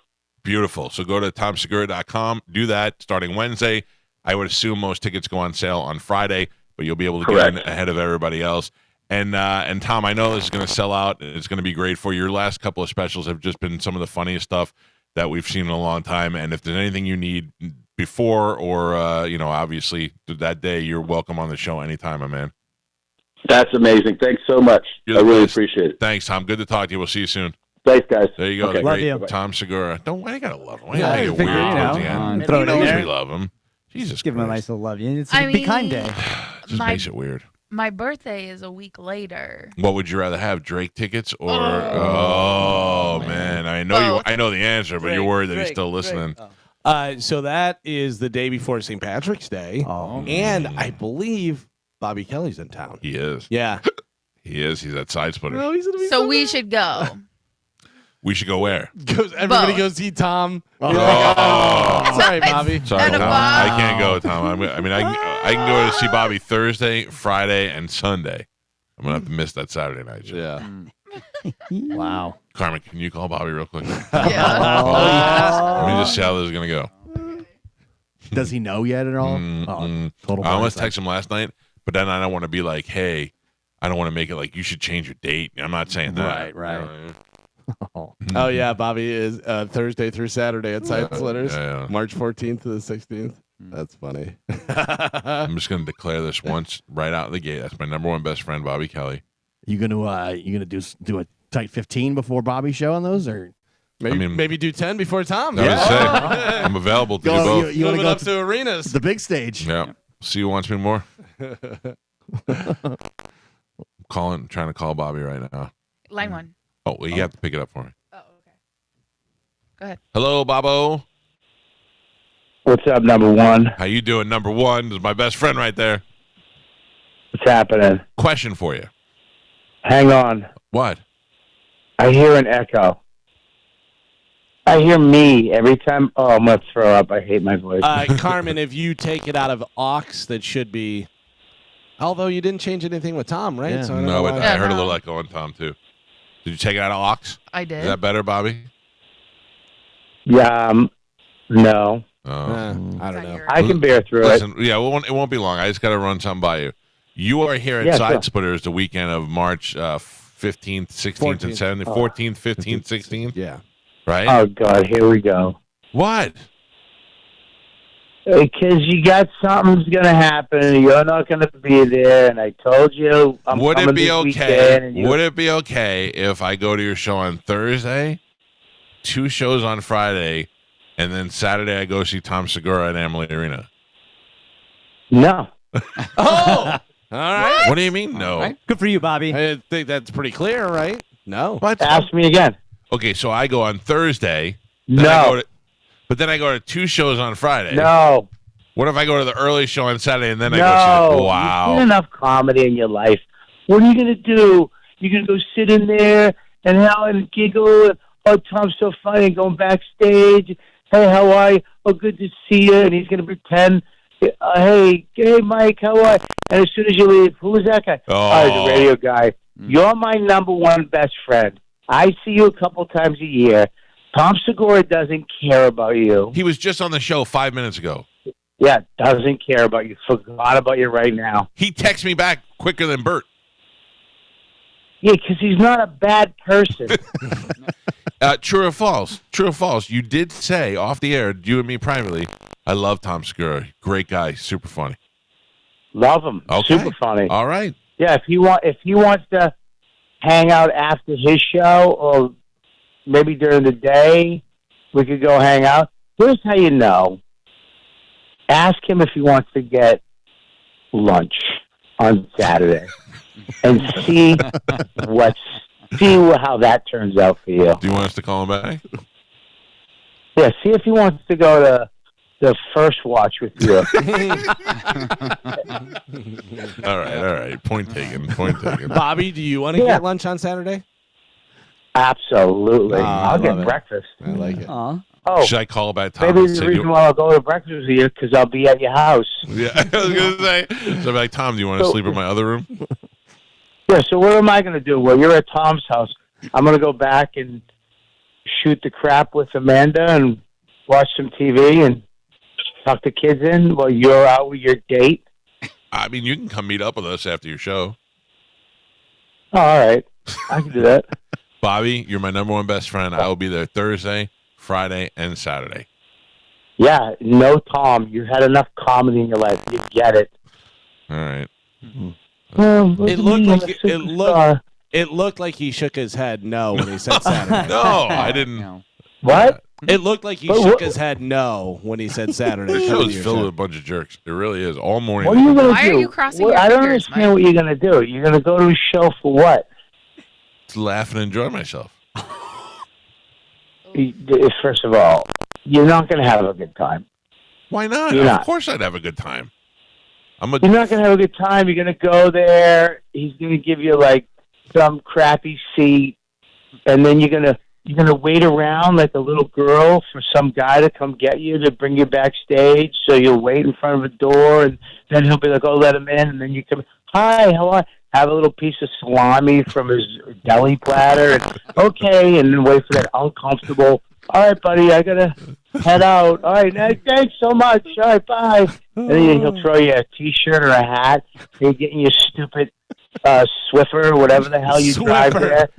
Beautiful. So go to tomsegura.com, do that starting Wednesday. I would assume most tickets go on sale on Friday, but you'll be able to get in ahead of everybody else. And Tom, I know this is going to sell out. It's going to be great for you. Your last couple of specials have just been some of the funniest stuff that we've seen in a long time. And if there's anything you need before or, obviously that day, you're welcome on the show anytime, my man. That's amazing. Thanks so much. I really appreciate it. Thanks, Tom. Good to talk to you. We'll see you soon. Thanks, guys. There you go. Okay. Love you. Tom Segura. Why you got to love him? Why Yeah, you I make it figure, weird? throw it in He knows there. we love him. Jesus Give him a Christ. nice little love. It's I a Be Kind mean- Day. Just makes it weird. My birthday is a week later. What would you rather have, Drake tickets or? Oh, man, I know Both. I know the answer, but you're worried that he's still listening. So that is the day before St. Patrick's Day, and I believe Bobby Kelly's in town. He is. Yeah, he is. He's at Side Splitters. Oh, he's gonna be So we should go. We should go where? Everybody Both. go see Tom. Oh. Sorry, Bobby. Sorry, Instead Tom. of I can't go, Tom. I can go to see Bobby Thursday, Friday, and Sunday. I'm gonna have to miss that Saturday night show. Yeah. Wow. Carmen, can you call Bobby real quick? Yeah. Let me just see how this is gonna go. Does he know yet at all? Total. I almost blindside. texted him last night, but then I don't want to be like, hey, I don't want to make it like you should change your date. I'm not saying that. Right. Oh yeah, Bobby is Thursday through Saturday at Side Splitters, yeah. March 14th to the 16th. That's funny. I'm just gonna declare this once right out of the gate. That's my number one best friend, Bobby Kelly. You gonna do a tight 15 before Bobby's show on those, or Maybe do 10 before Tom. I was saying, I'm available to do both. You want to Moving go up to arenas. the big stage? Yeah. See who wants me more. Trying to call Bobby right now. Line 1. Oh, well, you have to pick it up for me. Oh, okay. Go ahead. Hello, Bobo. What's up, number one? How you doing, number one? This is my best friend right there. What's happening? Question for you. Hang on. What? I hear an echo. I hear me every time. Oh, I'm going to throw up. I hate my voice. Carmen, if you take it out of aux, that should be. Although you didn't change anything with Tom, right? Yeah. So I don't No, know but why. I heard a little echo on Tom, too. Did you take it out of aux? I did. Is that better, Bobby? Yeah, no. Oh. I don't know. I can bear through Listen, yeah, it won't be long. I just got to run something by you. You are here at Yeah, Side sure. Splitters the weekend of March 15th, 16th, and 17th. 14th, 15th, 16th. Yeah. Right? Oh, God, here we go. What? Because you got something's going to happen, and you're not going to be there, and I told you I'm Would coming it be this okay? weekend, and you- Would it be okay if I go to your show on Thursday, 2 shows on Friday, and then Saturday I go see Tom Segura at Amalie Arena? No. Oh! All right. What do you mean? No. Right. Good for you, Bobby. I think that's pretty clear, right? No. What? Ask me again. Okay, so I go on Thursday. Then I go No. to, but then I go to 2 shows on Friday. No. What if I go to the early show on Saturday and then I go No. see? You've Wow. seen enough comedy in your life. What are you going to do? You're going to go sit in there and howl and giggle. And, oh, Tom's so funny. And going backstage. Hey, how are you? Oh, good to see you. And he's going to pretend, hey, Mike, how are you? And as soon as you leave, who is that guy? Oh. The radio guy. You're my number one best friend. I see you a couple times a year. Tom Segura doesn't care about you. He was just on the show 5 minutes ago. Yeah, doesn't care about you. Forgot about you right now. He texts me back quicker than Bert. Yeah, because he's not a bad person. True or false? True or false? You did say off the air, you and me privately, I love Tom Segura. Great guy, super funny. Love him. Okay. Super funny. All right. Yeah, if he wants to hang out after his show or maybe during the day, we could go hang out. Here's how you know. Ask him if he wants to get lunch on Saturday and see how that turns out for you. Do you want us to call him back? Yeah, see if he wants to go to the first watch with you. All right. Point taken. Bobby, do you want to get lunch on Saturday? Absolutely. I I'll get love it. breakfast. I like it. Oh, Should I call back Tom? maybe and the say, reason why I'll go to breakfast with you because I'll be at your house. Yeah, I was going to say. So I'm like, Tom, do you want to sleep in my other room? Yeah, so what am I going to do? Well, you're at Tom's house. I'm going to go back and shoot the crap with Amanda and watch some TV and tuck the kids in while you're out with your date. I mean, you can come meet up with us after your show. Oh, all right. I can do that. Bobby, you're my number one best friend. I will be there Thursday, Friday, and Saturday. Yeah, no, Tom. You had enough comedy in your life. You get it. All right. It looked like he shook his head no when he said Saturday. No, I didn't. What? It looked like he But shook what- his head no when he said Saturday. This Come show to is your filled show. with a bunch of jerks. It really is. All morning. What are you going to Why do? are you crossing your I don't fingers, understand Mike? what you're going to do. You're going to go to a show for what? Just laugh and enjoy myself. First of all, you're not going to have a good time. Why not? You're Of not. course I'd have a good time. You're not going to have a good time. You're going to go there. He's going to give you like some crappy seat, and then you're going to wait around like a little girl for some guy to come get you to bring you backstage. So you'll wait in front of a door, and then he'll be like, "Oh, let him in," and then you come, "Hi, how are you?" Have a little piece of salami from his deli platter, and okay, and then wait for that uncomfortable. All right, buddy, I gotta head out. All right, thanks so much. All right, bye. And then he'll throw you a T-shirt or a hat. He'll get you a stupid Swiffer or whatever the hell you drive there.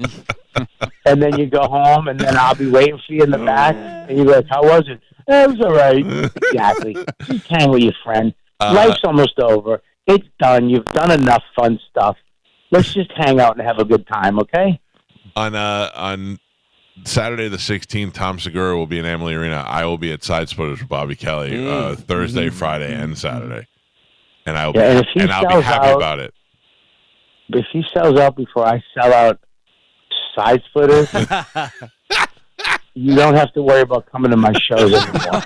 And then you go home, and then I'll be waiting for you in the back. And you're like, "How was it?" It was all right. Exactly. Just hang with your friend. Life's almost over. It's done. You've done enough fun stuff. Let's just hang out and have a good time, okay? On Saturday the 16th, Tom Segura will be in Amalie Arena. I will be at Side Splitters with Bobby Kelly Thursday, Friday, and Saturday, and I'll be happy about it. If he sells out before I sell out Side Splitters, you don't have to worry about coming to my shows anymore.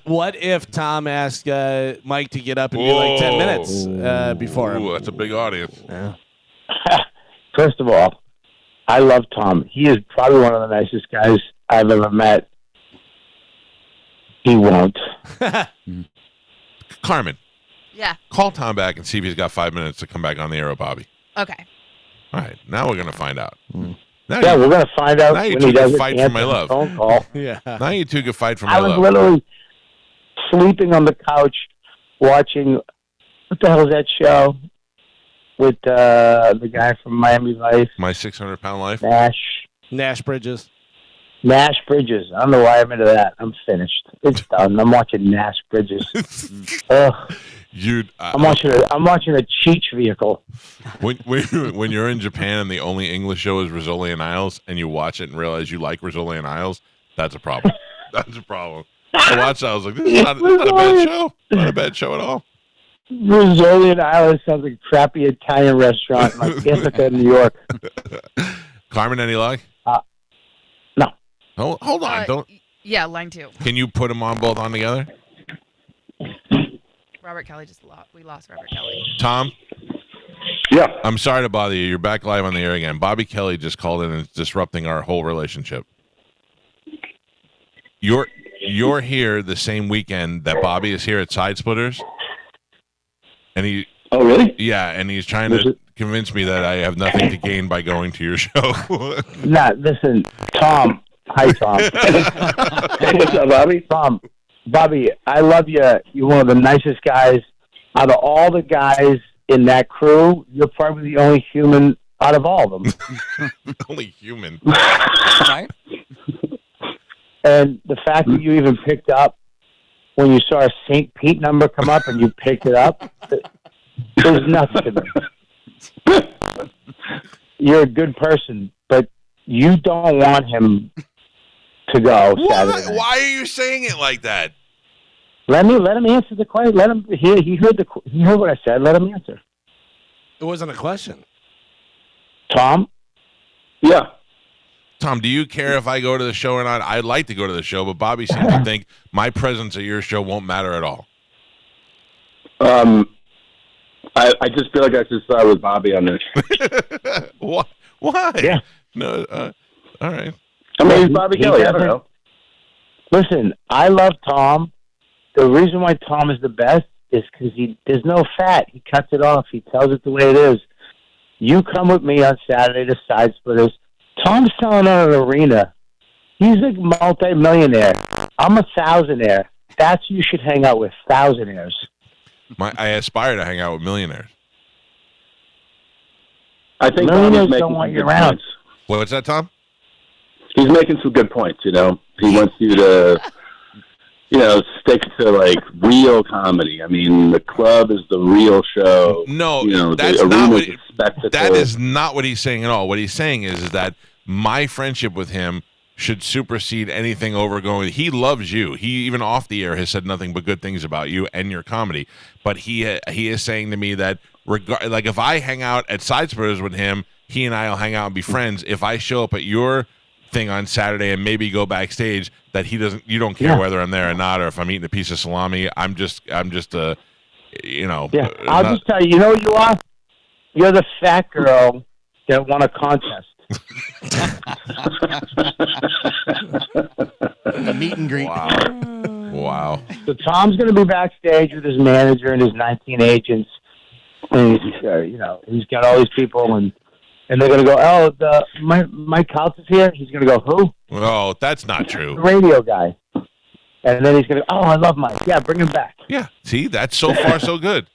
What if Tom asked Mike to get up and do like 10 minutes before him? Ooh, that's a big audience. Yeah. First of all, I love Tom. He is probably one of the nicest guys I've ever met. He won't. Carmen, Yeah. call Tom back and see if he's got 5 minutes to come back on the air with Bobby. Okay. All right, now we're gonna find out. Now Yeah, you- we're going to find out now you when two he can doesn't fight for answer my the love. phone call. Yeah. Now you two can fight for I my was love. literally sleeping on the couch watching, what the hell is that show? With the guy from Miami Vice, My 600-pound life. Nash Bridges. Nash Bridges. I don't know why I'm into that. I'm finished. It's done. I'm watching Nash Bridges. Ugh. I'm watching a Cheech vehicle. When you're in Japan and the only English show is Rizzoli and Isles, and you watch it and realize you like Rizzoli and Isles, that's a problem. That's a problem. I watched that. I was like, this is not a bad show. Not a bad show at all. Rizzoli and Isles sounds like a crappy Italian restaurant in like Ithaca, New York. Carmen, any luck? No. Hold on. Don't. Yeah, line 2. Can you put them on both on together? Robert Kelly just lost. We lost Robert Kelly. Tom? Yeah. I'm sorry to bother you. You're back live on the air again. Bobby Kelly just called in and is disrupting our whole relationship. You're here the same weekend that Bobby is here at Side Splitters. And he Oh, really? Yeah, and he's trying to convince me that I have nothing to gain by going to your show. Nah, listen, Tom. Hi, Tom. What's up, Bobby? Tom. Bobby, I love you. You're one of the nicest guys. Out of all the guys in that crew, you're probably the only human out of all of them. Only human. Right? And the fact that you even picked up when you saw a St. Pete number come up and you picked it up, there's nothing to me. You're a good person, but you don't want him to go Saturday night. Why are you saying it like that? Let him answer the question. Let him. He heard what I said. Let him answer. It wasn't a question. Tom. Yeah. Tom, do you care if I go to the show or not? I'd like to go to the show, but Bobby seems to think my presence at your show won't matter at all. I just feel like I should start with Bobby on this. What? Why? Yeah. No. All right. I mean, he's Bobby Kelly. I don't know. Listen, I love Tom. The reason why Tom is the best is because there's no fat. He cuts it off. He tells it the way it is. You come with me on Saturday to Side Splitters. Tom's selling out an arena. He's a multi-millionaire. I'm a thousandaire. That's who you should hang out with, thousandaires. I aspire to hang out with millionaires. I think Millionaires Bobby's making don't want some you good around. points. What's that, Tom? He's making some good points, you know. He wants you to, stick to, like, real comedy. I mean, the club is the real show. No, You know, that's the not arena's what a spectacle. that is not what he's saying at all. What he's saying is that my friendship with him should supersede anything over going. He loves you. He even off the air has said nothing but good things about you and your comedy. But he is saying to me that like if I hang out at Side Splitters with him, he and I will hang out and be friends. If I show up at your thing on Saturday and maybe go backstage, that you don't care whether I'm there or not, or if I'm eating a piece of salami. I'm just a, Yeah, I'll just tell you. You know what you are? You're the fat girl that won a contest. Meet and greet. Wow. So Tom's going to be backstage with his manager and his 19 agents, and he's got all these people, and they're going to go, oh, Mike Calta's here. He's going to go, who? Oh, that's not true. The radio guy. And then he's going to, oh, I love Mike. Yeah, bring him back. Yeah. See, that's so far so good.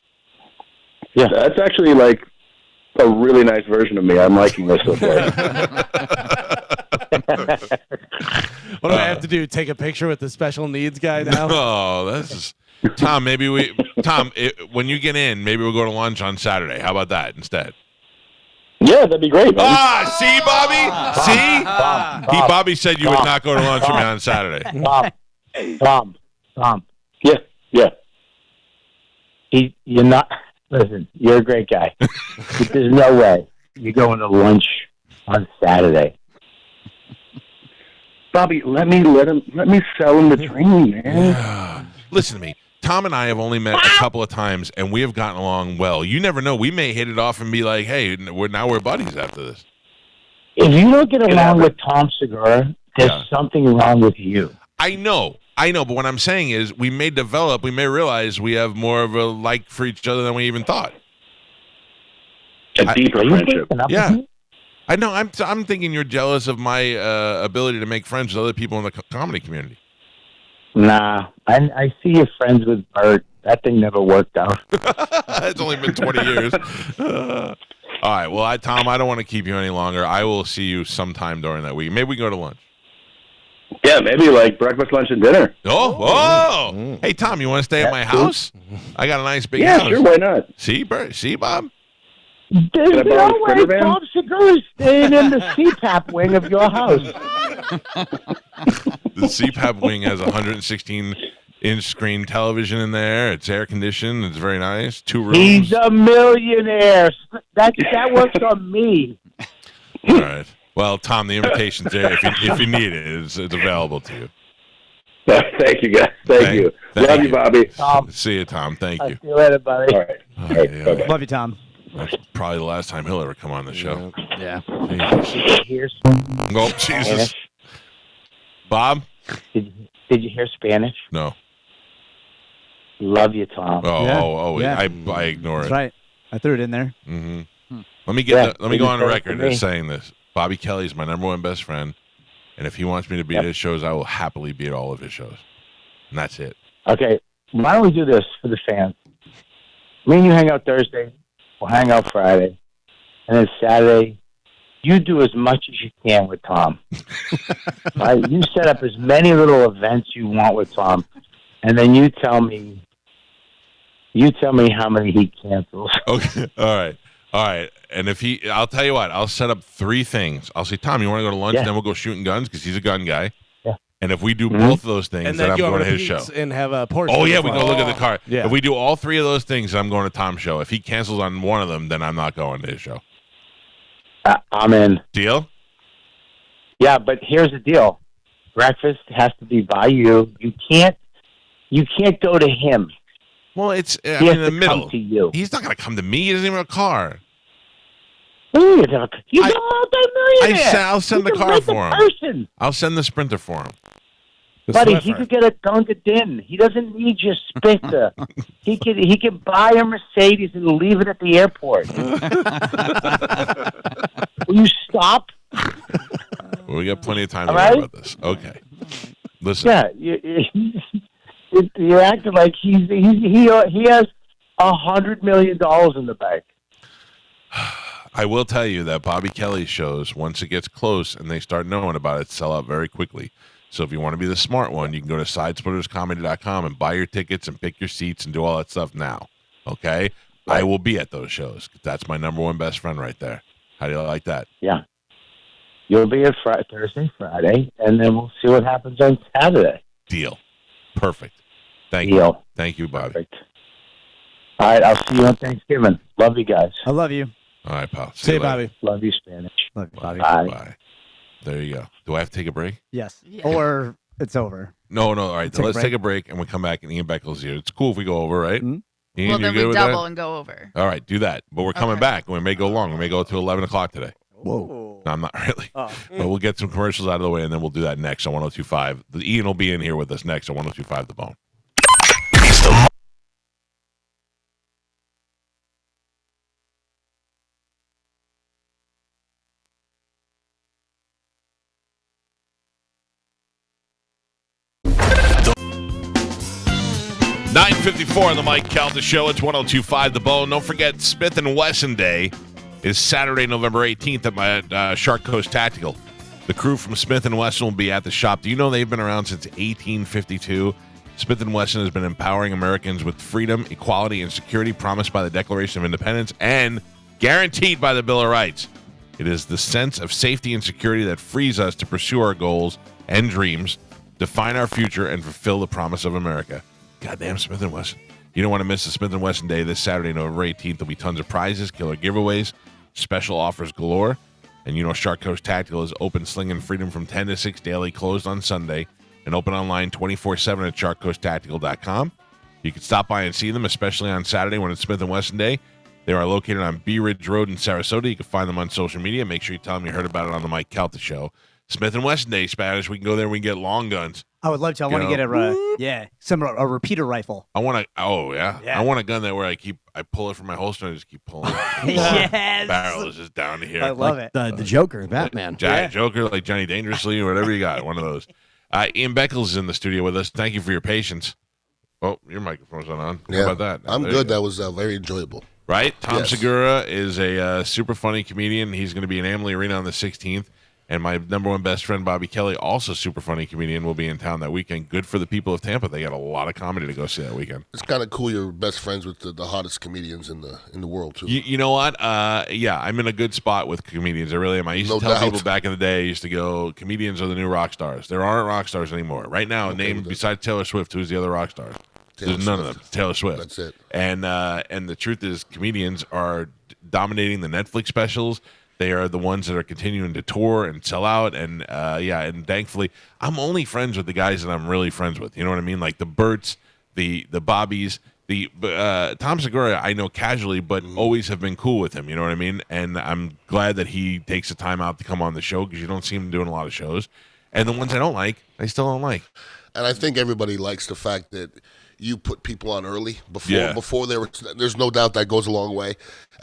Yeah, that's actually like a really nice version of me. I'm liking this so far. What do I have to do? Take a picture with the special needs guy now? Oh, this is Tom. When you get in, maybe we'll go to lunch on Saturday. How about that instead? Yeah, that'd be great. Man. See, Bobby? See? Bobby said you would not go to lunch with me on Saturday. Tom. Yeah. You're not. Listen, you're a great guy. But there's no way you're going to lunch on Saturday. Bobby, let me sell him the dream, man. Yeah. Listen to me. Tom and I have only met a couple of times, and we have gotten along well. You never know. We may hit it off and be like, hey, we're buddies after this. If you don't get along with Tom Segura, there's something wrong with you. I know, but what I'm saying is we may realize we have more of a like for each other than we even thought. A deeper friendship. Yeah. I know. I'm thinking you're jealous of my ability to make friends with other people in the comedy community. Nah, I see you're friends with Bert. That thing never worked out. It's only been 20 years. All right. Well, Tom, I don't want to keep you any longer. I will see you sometime during that week. Maybe we can go to lunch. Yeah, maybe like breakfast, lunch, and dinner. Oh. Hey, Tom, you want to stay at my house? I got a nice big house. Yeah, sure. Why not? See, Bert? See, Bob? There's no way Tom Segura's staying in the CPAP wing of your house. The CPAP wing has a 116-inch screen television in there. It's air conditioned. It's very nice. 2 rooms. He's a millionaire. That works on me. All right. Well, Tom, the invitation's there. If you need it, it's available to you. Thank you, guys. Thank you. Love you, Bobby. Tom. See you, Tom. Thank you. See you later, buddy. All right. Yeah. Love you, Tom. That's probably the last time he'll ever come on the show. Yeah. Here's Oh, Jesus. Bob? Did you hear Spanish? No. Love you, Tom. Yeah. I ignore That's it. right. I threw it in there. Mm-hmm. Let me go on record as saying this. Bobby Kelly's my number one best friend, and if he wants me to be at his shows, I will happily be at all of his shows. And that's it. Okay. Why don't we do this for the fans? Me and you hang out Thursday. We'll hang out Friday. And then Saturday, you do as much as you can with Tom. Right? You set up as many little events you want with Tom. And then you tell me how many he cancels. Okay. All right. And I'll tell you what, I'll set up 3 things. I'll say, Tom, you want to go to lunch? Then we'll go shooting guns because he's a gun guy. Yeah. And if we do both of those things, And then then I'm go going over to to his show. Pete's and have a Porsche. Oh, yeah, we go look at the car. Yeah. If we do all 3 of those things, I'm going to Tom's show. If he cancels on one of them, then I'm not going to his show. I'm in. Deal? Yeah, but here's the deal. Breakfast has to be by you. You can't go to him. Well, it's He in has the to middle. come to you. He's not going to come to me. He doesn't even have a car. He's a multi-millionaire. I'll send the He's a car for him. person. I'll send the Sprinter for him. Buddy, he could get a Gunga Din. He doesn't need your Sprinter. he can buy a Mercedes and leave it at the airport. Will you stop? Well, we got plenty of time to All worry right? about this. Okay. Listen. Yeah, you're acting like he has $100 million in the bank. I will tell you that Bobby Kelly's shows, once it gets close and they start knowing about it, sell out very quickly. So if you want to be the smart one, you can go to sidesplitterscomedy.com and buy your tickets and pick your seats and do all that stuff now. Okay? Right. I will be at those shows. That's my number one best friend right there. How do you like that? Yeah. You'll be at Thursday, Friday, and then we'll see what happens on Saturday. Deal. Perfect. Thank Deal. you. Thank you, Bobby. Perfect. All right, I'll see you on Thanksgiving. Love you guys. I love you. All right, pal. See you, later. Bobby. Love you, Spanish. Love you, Bobby. Bye. Bye. There you go. Do I have to take a break? Yes. Yeah. Or it's over. No. All right. Take a Let's break. take a break and we'll come back and Ian Beckles here. It's cool if we go over, right? Mhm. Ian, Well, you then good we with double that? and go over. All right, do that. But we're coming Okay. back. We may go long. We may go to 11 o'clock today. Whoa. No, I'm not really. Oh. But we'll get some commercials out of the way, and then we'll do that next on 102.5. Ian will be in here with us next on 102.5 The Bone. It's the 9:54 on the Mike Calta Show. It's 102.5 The Bone. Don't forget, Smith & Wesson Day is Saturday, November 18th at my Shark Coast Tactical. The crew from Smith & Wesson will be at the shop. Do you know they've been around since 1852? Smith & Wesson has been empowering Americans with freedom, equality, and security promised by the Declaration of Independence and guaranteed by the Bill of Rights. It is the sense of safety and security that frees us to pursue our goals and dreams, define our future, and fulfill the promise of America. Goddamn Smith & Wesson. You don't want to miss the Smith & Wesson Day this Saturday, November 18th. There'll be tons of prizes, killer giveaways, special offers galore. And you know Shark Coast Tactical is open, slinging freedom from 10 to 6 daily, closed on Sunday, and open online 24/7 at sharkcoasttactical.com. You can stop by and see them, especially on Saturday when it's Smith & Wesson Day. They are located on Bee Ridge Road in Sarasota. You can find them on social media. Make sure you tell them you heard about it on the Mike Calta Show. Smith & Wesson Day, Spanish. We can go there and we can get long guns. I would love to. I want to get a repeater rifle. I want to. Oh yeah. Yeah. I want a gun that where I pull it from my holster and I just keep pulling. Yes. Barrel is just down to here. I love it. The Joker, Batman. Joker, like Johnny Dangerously, or whatever you got. One of those. Ian Beckles is in the studio with us. Thank you for your patience. Oh, your microphone's not on. How about that? I'm There you good. go. That was very enjoyable. Right? Tom Yes. Segura is a super funny comedian. He's going to be in Amalie Arena on the 16th. And my number one best friend, Bobby Kelly, also super funny comedian, will be in town that weekend. Good for the people of Tampa. They got a lot of comedy to go see that weekend. It's kind of cool. You're best friends with the hottest comedians in the world too. You know what? Yeah, I'm in a good spot with comedians. I really am. I used No to tell doubt. people back in the day, I used to go, comedians are the new rock stars. There aren't rock stars anymore. Right now, name besides Taylor Swift, who's the other rock star? Taylor There's none of Swift. them. Taylor Swift. That's it. And the truth is, comedians are dominating the Netflix specials. They are the ones that are continuing to tour and sell out. And and thankfully, I'm only friends with the guys that I'm really friends with. You know what I mean? Like the Berts, the Bobbies, the Tom Segura. I know casually, but always have been cool with him. You know what I mean? And I'm glad that he takes the time out to come on the show because you don't see him doing a lot of shows. And the ones I don't like, I still don't like. And I think everybody likes the fact that you put people on early before they were. There's no doubt that goes a long way,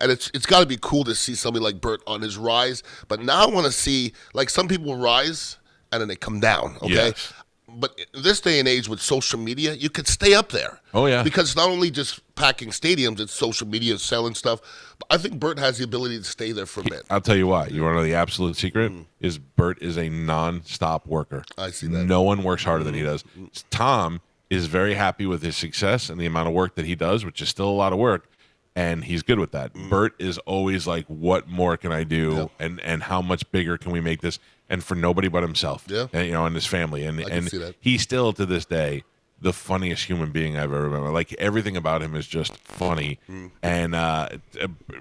and it's got to be cool to see somebody like Bert on his rise. But now I want to see, like, some people rise and then they come down. Okay. Yes. But in this day and age with social media, you could stay up there. Oh, yeah. Because it's not only just packing stadiums, it's social media, selling stuff. But I think Bert has the ability to stay there for a bit. I'll tell you why. You want to know the absolute secret? Is Bert is a non-stop worker. I see that. No one works harder than he does. Tom is very happy with his success and the amount of work that he does, which is still a lot of work, and he's good with that. Bert is always like, what more can I do, and how much bigger can we make this, and for nobody but himself, and, and his family. And I can see that. He's still, to this day, the funniest human being I've ever met. Like, everything about him is just funny. And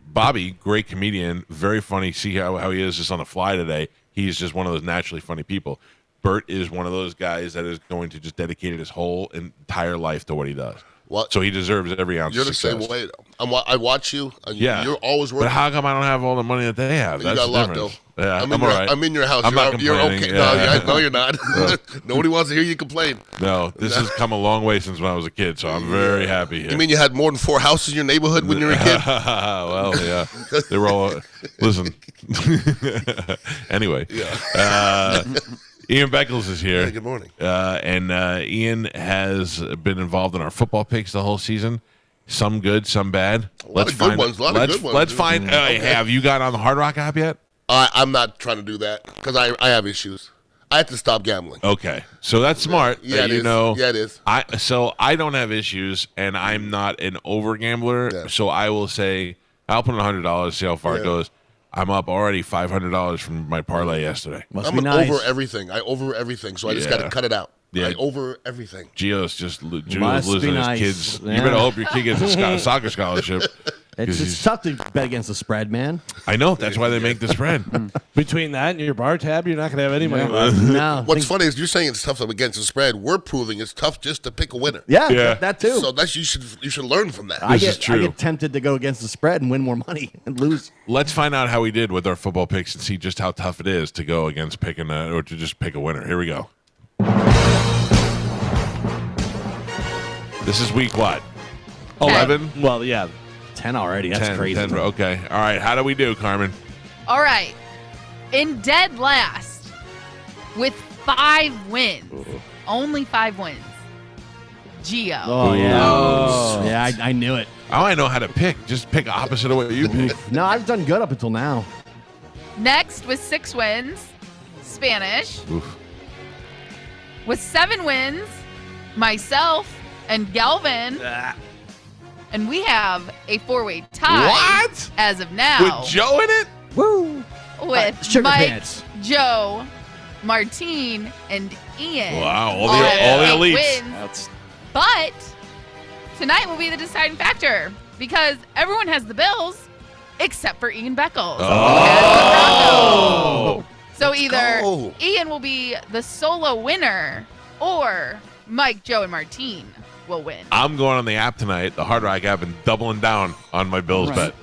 Bobby, great comedian, very funny. See how he is just on the fly today. He's just one of those naturally funny people. Bert is one of those guys that is going to just dedicate his whole entire life to what he does. What? So he deserves every ounce You're of the success. same way. I watch you. And Yeah. You're always working. But how come I don't have all the money that they have? You That's got the a lot, difference. though. Yeah, I'm all right. I'm in your house. I'm not You're complaining. okay. Yeah. No, you're not. Nobody wants to hear you complain. No, this has come a long way since when I was a kid, so I'm very happy here. You mean you had more than 4 houses in your neighborhood when you were a kid? Well, yeah. They were all... Listen. Anyway. Ian Beckles is here. Hey, good morning. And Ian has been involved in our football picks the whole season. Some good, some bad. A lot of good ones. Let's find... Okay. Have you got on the Hard Rock app yet? I'm not trying to do that because I have issues. I had to stop gambling. Okay, so that's smart. Yeah, that it you is. know. Yeah, it is. I don't have issues, and I'm not an over gambler. Yeah. So I will say I'll put in $100, see how far it goes. I'm up already $500 from my parlay yesterday. Must I'm be nice. over everything. I over everything, so I just got to cut it out. Yeah. I over everything. Gio's Must losing be his nice. kids. Yeah. You better hope your kid gets a soccer scholarship. It's tough to bet against the spread, man. I know. That's why they make the spread. Between that and your bar tab, you're not going to have any money left. No. What's funny is you're saying it's tough against the spread. We're proving it's tough just to pick a winner. Yeah, that too. So that's you should learn from that. I get tempted to go against the spread and win more money and lose. Let's find out how we did with our football picks and see just how tough it is to go against picking or to just pick a winner. Here we go. This is week what? 11? Well, yeah. 10 already. That's 10, crazy. 10, okay. All right. How do we do, Carmen? All right. In dead last with 5 wins. Only 5 wins. Gio. Oh, yeah. Yeah, I knew it. Oh, I know how to pick. Just pick opposite of what you pick. No, I've done good up until now. Next with 6 wins, Spanish. Oof. With 7 wins, myself and Galvin. And we have a 4-way tie. What? As of now. With Joe in it? Woo. With Sugar Mike, pants. Joe, Martine, and Ian. Wow, all the elites. Wins. But tonight will be the deciding factor because everyone has the Bills except for Ian Beckles. Oh. So either go. Ian will be the solo winner or Mike, Joe, and Martine will win. I'm going on the app tonight, the Hard Rock app, and doubling down on my Bills bet.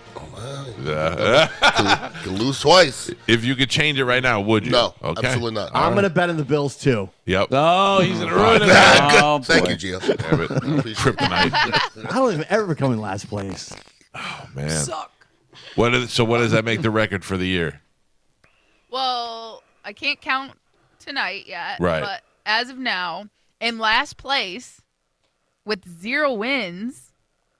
You lose twice. If you could change it right now, would you? No, Okay. absolutely not. I'm going to bet on the Bills, too. Yep. Oh, he's going to ruin it. Oh, Thank boy. you, Gio. Damn it. Kryptonite. I don't even ever come in last place. Oh, man. What does that make the record for the year? Well, I can't count tonight yet. Right. But as of now, in last place with 0 wins,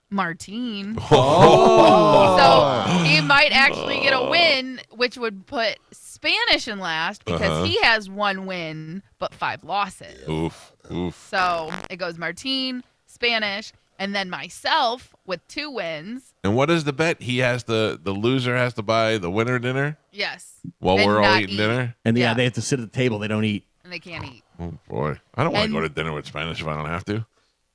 Martine. So he might actually get a win, which would put Spanish in last because he has 1 win but 5 losses. Oof. So it goes Martine, Spanish, and then myself with 2 wins. And what is the bet? He has the loser has to buy the winner dinner Yes. while And we're all not eating eat. dinner? And Yeah. they have to sit at the table. They don't eat. And they can't eat. Oh, boy. I don't want to And- go to dinner with Spanish if I don't have to.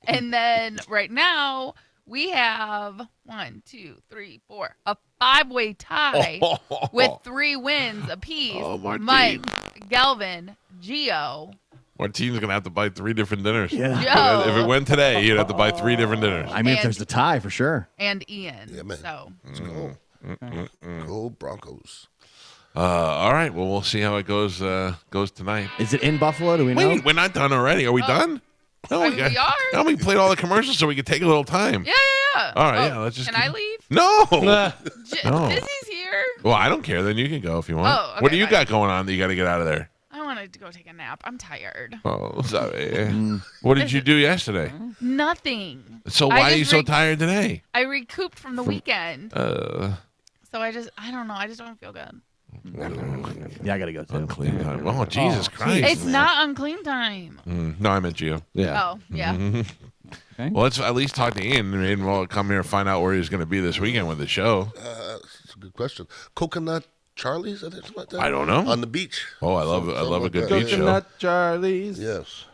And then right now we have 1, 2, 3, 4, a 5-way tie with 3 wins apiece. Oh, Martine. Mike, Galvin, Gio. Martine's going to have to buy 3 different dinners. Yeah. Joe. If it went today, you'd have to buy 3 different dinners. I mean, if And- there's a tie, for sure. And Ian. Yeah, man. So Let's go. Go Broncos. All right. Well, we'll see how it goes tonight. Is it in Buffalo? Do we know? Wait, we're not done already. Are we done? No, I mean, we are. No, we played all the commercials so we could take a little time. yeah. All right, yeah, let's just Can I leave? No. No. Busy's here. Well, I don't care. Then you can go if you want. Oh, okay, what do you fine. got going on that you got to get out of there? I wanted to go take a nap. I'm tired. Oh, sorry. What did you do yesterday? Nothing. So I why are just you so tired today? I recouped from the weekend. Uh, So I don't know. I just don't feel good. Yeah, I got to go, too. unclean time. Oh, Jesus Christ. It's not unclean time. No, I meant Gio. Oh, yeah. Okay. Well, let's at least talk to Ian and maybe we'll come here and find out where he's going to be this weekend with the show. That's a good question. Coconut Charlie's, I think something like that. I don't know. On the beach. Oh, I love a good beach show. Coconut Charlie's. Yes.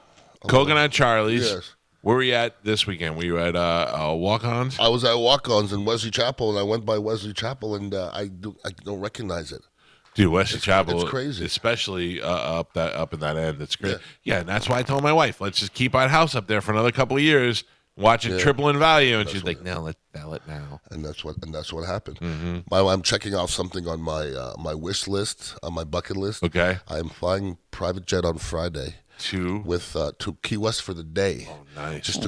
Coconut Charlie's. Yes. Where were you at this weekend? Were you at Walk-Ons? I was at Walk-Ons in Wesley Chapel, and I went by Wesley Chapel, and I don't recognize it. Dude, Wesley Chapel, it's crazy. especially up in that end. It's great. Yeah, and that's why I told my wife, let's just keep our house up there for another couple of years, watch it triple in value. And she's like, "No, let's sell it now." And that's what happened. Mm-hmm. I'm checking off something on my my wish list, on my bucket list. Okay. I'm flying private jet on Friday to Key West for the day. Oh, nice. Just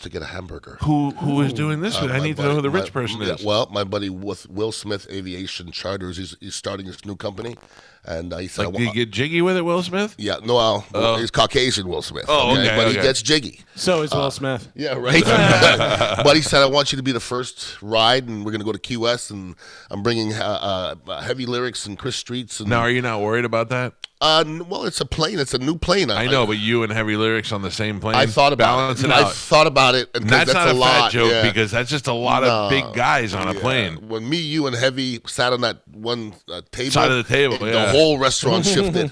to get a hamburger. Who is doing this? I need to know who the rich person is. Well, my buddy with Will Smith Aviation Charters. He's starting his new company, and he said, Like, do you get jiggy with it, Will Smith? "Yeah, no, he's Caucasian Will Smith. Oh, okay, but okay. he gets jiggy. So is Will Smith. Yeah, right. But he said, I want you to be the first ride, and we're going to go to Key West, and I'm bringing Heavy Lyrics and Chris Streets. And, Now, are you not worried about that? Well, it's a plane. It's a new plane. I know, but you and Heavy Lyrics on the same plane. I thought about balance it. it I out. thought about it. And That's not a lot. fat joke yeah. because that's just a lot of No. big guys on a Yeah. plane. When me, you, and Heavy sat on that one table. Side of the table, The whole restaurant shifted.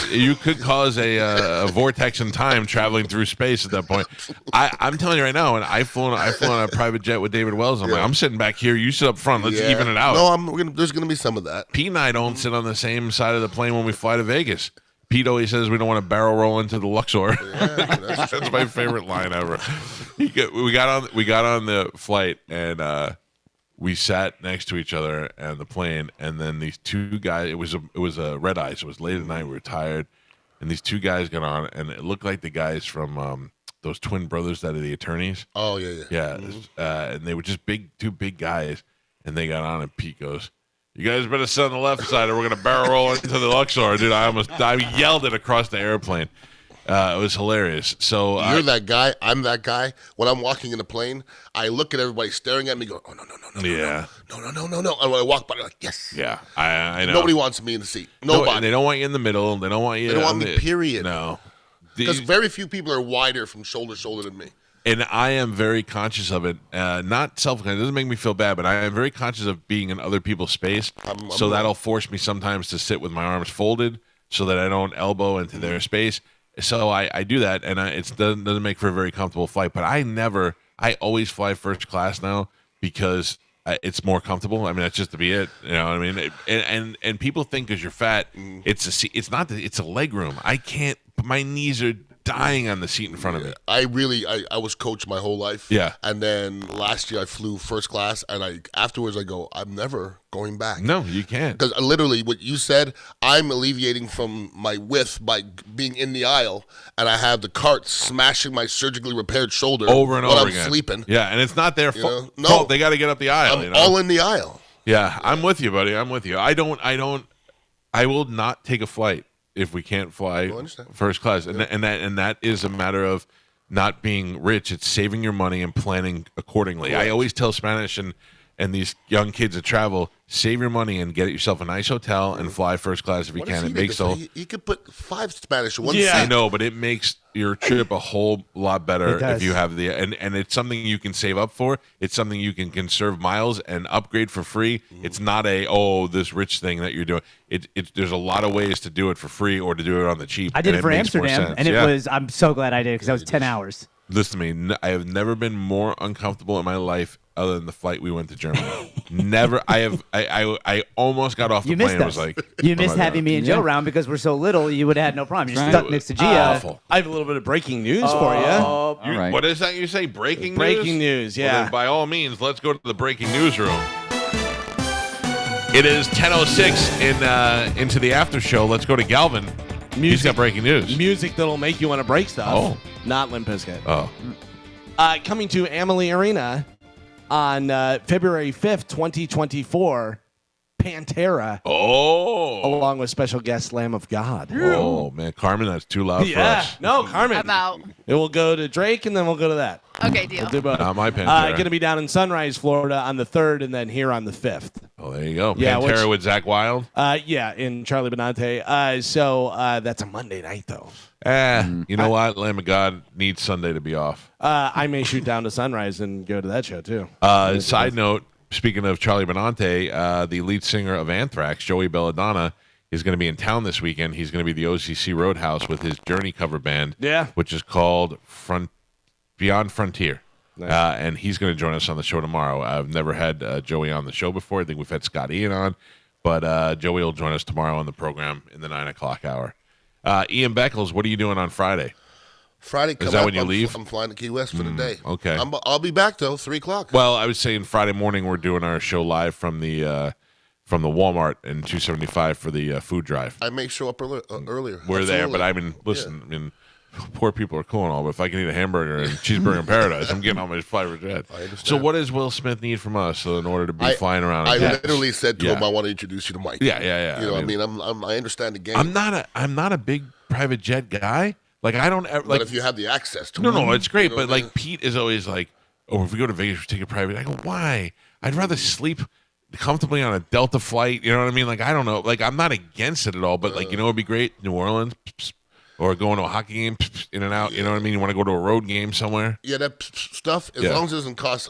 You could cause a vortex in time traveling through space at that point. I'm telling you right now, and I flew on a private jet with David Wells. I'm sitting back here. You sit up front. Let's even it out. No, there's going to be some of that. Pete and I don't sit on the same side of the plane when we fly to Vegas. Pete always says we don't want to barrel roll into the Luxor. That's my favorite line ever. We got on the flight and we sat next to each other on the plane, and then these two guys. It was a red eye, so it was late at night. We were tired, and these two guys got on, and it looked like the guys from those twin brothers that are the attorneys. Oh yeah. And they were just two big guys, and they got on, and Pete goes, "You guys better sit on the left side, or we're gonna barrel roll into the Luxor." Dude, I yelled it across the airplane. It was hilarious. So you're that guy. I'm that guy. When I'm walking in the plane, I look at everybody staring at me, go, "Oh no, no." And when I walk by, they're like, "Yes." Yeah, I know. Nobody wants me in the seat. Nobody. No, and they don't want you in the middle. They don't want you. They don't want me. Period. No, because very few people are wider from shoulder to shoulder than me. And I am very conscious of it. Not self-conscious. It doesn't make me feel bad, but I am very conscious of being in other people's space. So that'll force me sometimes to sit with my arms folded so that I don't elbow into their space. So I do that, and it doesn't make for a very comfortable flight. But I always fly first class now because it's more comfortable. I mean, that's just to be it. You know what I mean? And people think because you're fat, it's not. It's a leg room. I can't. My knees are dying on the seat in front of me. I was coached my whole life. Yeah. And then last year I flew first class, and afterwards I go, I'm never going back. No, you can't. Because literally what you said, I'm alleviating from my width by being in the aisle, and I have the cart smashing my surgically repaired shoulder over and while over I'm again. sleeping. Yeah, and it's not their fault. No, they got to get up the aisle. I'm all in the aisle. Yeah, I'm with you, buddy. I'm with you. I will not take a flight if we can't fly first class, and that is a matter of not being rich. It's saving your money and planning accordingly. Correct. I always tell Spanish and these young kids that travel, save your money and get yourself a nice hotel and fly first class if you can. It makes you could put 5 Spanish in one seat. seat. I know, but it makes your trip a whole lot better if you have and it's something you can save up for. It's something you can conserve miles and upgrade for free. It's not this rich thing that you're doing. There's a lot of ways to do it for free or to do it on the cheap. I did it for Amsterdam, and I'm so glad I did because that was 10 hours. Listen to me. I have never been more uncomfortable in my life other than the flight we went to Germany. Never. I almost got off the plane. And was like, you missed having me and Joe around because we're so little. You would have had no problem. You're stuck next to Gio. Awful. I have a little bit of breaking news for you. All right. What is that you say? Breaking news? Breaking news, yeah. Well, then by all means, let's go to the breaking news room. It is 10:06 into the after show. Let's go to Galvin. He's got breaking news. Music that'll make you want to break stuff. Oh. Not Limp Bizkit. Oh. Coming to Amalie Arena on February 5th, 2024, Pantera. Oh. Along with special guest Lamb of God. Oh, man. Carmen, that's too loud for us. No, Carmen. I'm out. It will go to Drake, and then we'll go to that. Okay, deal. We'll do both. Not my Pantera. Going to be down in Sunrise, Florida on the 3rd, and then here on the 5th. Oh, there you go. Yeah, Pantera with Zach Wilde? In Charlie Benante. So that's a Monday night, though. You know what? Lamb of God needs Sunday to be off. I may shoot down to Sunrise and go to that show, too. Side note, speaking of Charlie Benante, the lead singer of Anthrax, Joey Belladonna, is going to be in town this weekend. He's going to be at the OCC Roadhouse with his Journey cover band, which is called Beyond Frontier. Nice. And he's going to join us on the show tomorrow. I've never had Joey on the show before. I think we've had Scott Ian on, but Joey will join us tomorrow on the program in the 9 o'clock hour. Ian Beckles, what are you doing on Friday? Friday, is that when you leave? I'm flying to Key West for the day. Okay. I'll be back, though, 3 o'clock. Well, I was saying Friday morning we're doing our show live from the Walmart in 275 for the food drive. I may show up earlier. We're Absolutely. there, but I mean, listen, I mean, poor people are cool and all, but if I can eat a hamburger and cheeseburger in paradise, I'm getting on my private jet. I understand. So what does Will Smith need from us in order to be flying around? I literally said to him, I want to introduce you to Mike. Yeah. You know, I mean, I understand the game. I'm not a big private jet guy. Like I don't ever, like. But if you have the access to no, it's great. But like Pete is always like, oh, if we go to Vegas, we take a private. I go, why? I'd rather sleep comfortably on a Delta flight. You know what I mean? Like I don't know. Like I'm not against it at all. But like it'd be great, New Orleans. Or going to a hockey game, in and out. You know what I mean? You want to go to a road game somewhere? Yeah, that stuff, as long as it doesn't cost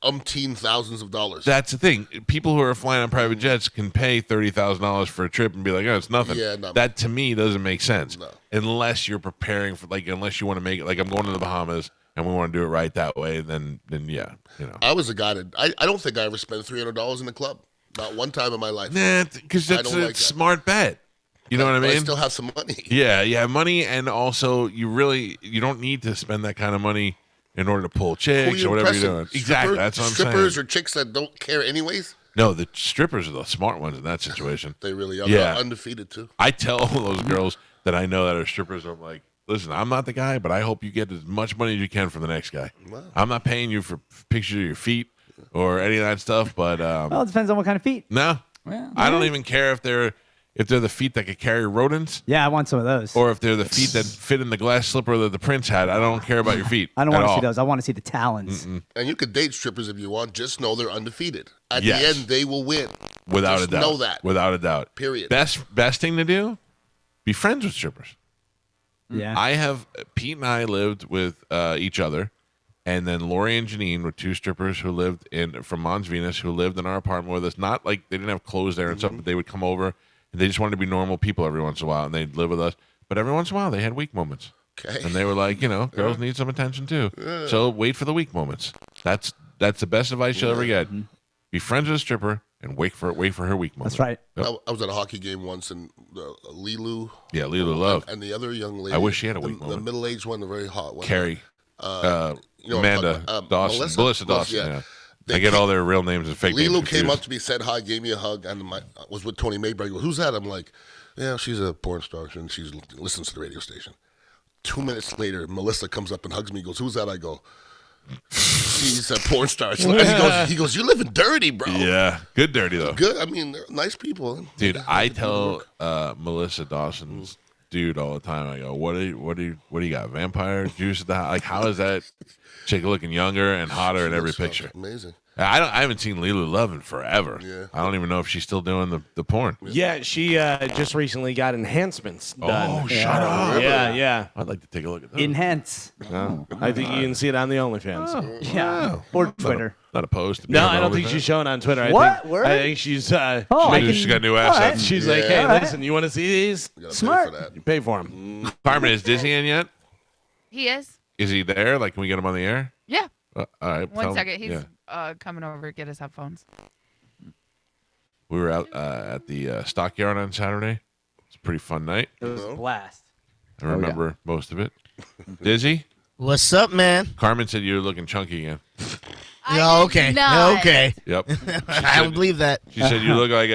umpteen thousands of dollars. That's the thing. People who are flying on private jets can pay $30,000 for a trip and be like, "Oh, it's nothing." Yeah, no. That to me doesn't make sense. No. Unless you're preparing for unless you want to make it like I'm going to the Bahamas and we want to do it right that way, then yeah, I was a guy that I don't think I ever spent $300 in a club. Not one time in my life. Nah, because that's a smart bet. You know what I mean? I still have some money. Yeah, you have money, and also you don't need to spend that kind of money in order to pull chicks or whatever you're doing. Exactly, that's what I'm saying. Strippers or chicks that don't care anyways? No, the strippers are the smart ones in that situation. They really are. Yeah. They're undefeated, too. I tell those girls that I know that are strippers, I'm like, listen, I'm not the guy, but I hope you get as much money as you can from the next guy. Wow. I'm not paying you for pictures of your feet or any of that stuff, but well, it depends on what kind of feet. no, I don't even care if they're the feet that could carry rodents. Yeah, I want some of those. Or if they're the feet that fit in the glass slipper that the prince had. I don't care about your feet. I don't want to at see all. those. I want to see the talons. And you could date strippers if you want. Just know they're undefeated. At Yes. the end, they will win. Without Just a doubt. know that. Without a doubt. Period. Best thing to do, be friends with strippers. Yeah. Pete and I lived with each other, and then Lori and Janine were two strippers who lived from Mons Venus, who lived in our apartment with us. Not like they didn't have clothes there and stuff, but they would come over, and they just wanted to be normal people every once in a while, and they'd live with us. But every once in a while, they had weak moments. Okay. And they were like, girls need some attention too. Yeah. So wait for the weak moments. That's the best advice you'll ever get. Be friends with a stripper and wait for her weak moment. That's right. Yep. I was at a hockey game once, and Lilu. Yeah, Lilu Love. And the other young lady. I wish she had a weak The moment. middle-aged one, the very hot one. Carrie. You know what I'm Amanda talking about. Dawson. Melissa Dawson. Yeah. They I get came- all their real names and fake names. Lilu came confused. up to me, said hi, gave me a hug, and I was with Tony Mayberry. He goes, "Who's that?" I'm like, "Yeah, she's a porn star, and she listens to the radio station." 2 minutes later, Melissa comes up and hugs me. Goes, "Who's that?" I go, "She's a porn star." And he goes, "You're living dirty, bro." Yeah, good dirty though. Good. I mean, they're nice people. Dude, I tell Melissa Dawson's dude all the time. I go, "What do you got? Vampire juice at the house? Like, how is that chick looking younger and hotter in every picture?" Amazing. I haven't seen Lilu Love in forever. Yeah. I don't even know if she's still doing the porn. Yeah, she just recently got enhancements done. Oh, shut up. Yeah. I'd like to take a look at that. Enhance. I think you can see it on the OnlyFans. Yeah. Or Twitter. Not opposed to. No, I don't think she's showing on Twitter. What? I Word? think she's. She's got new assets. She's like, hey, listen, you want to see these? You gotta Smart. Pay for that. You pay for them. Carmen, is Disney in yet? He is. Is he there? Like, can we get him on the air? Yeah. All right. One tell him- second. He's yeah. coming over to get his headphones. We were out at the stockyard on Saturday. It's a pretty fun night. It was a blast. I remember most of it. Dizzy? What's up, man? Carmen said you were looking chunky again. Yeah, okay. not. Okay. Yep. I don't believe that. She said you look like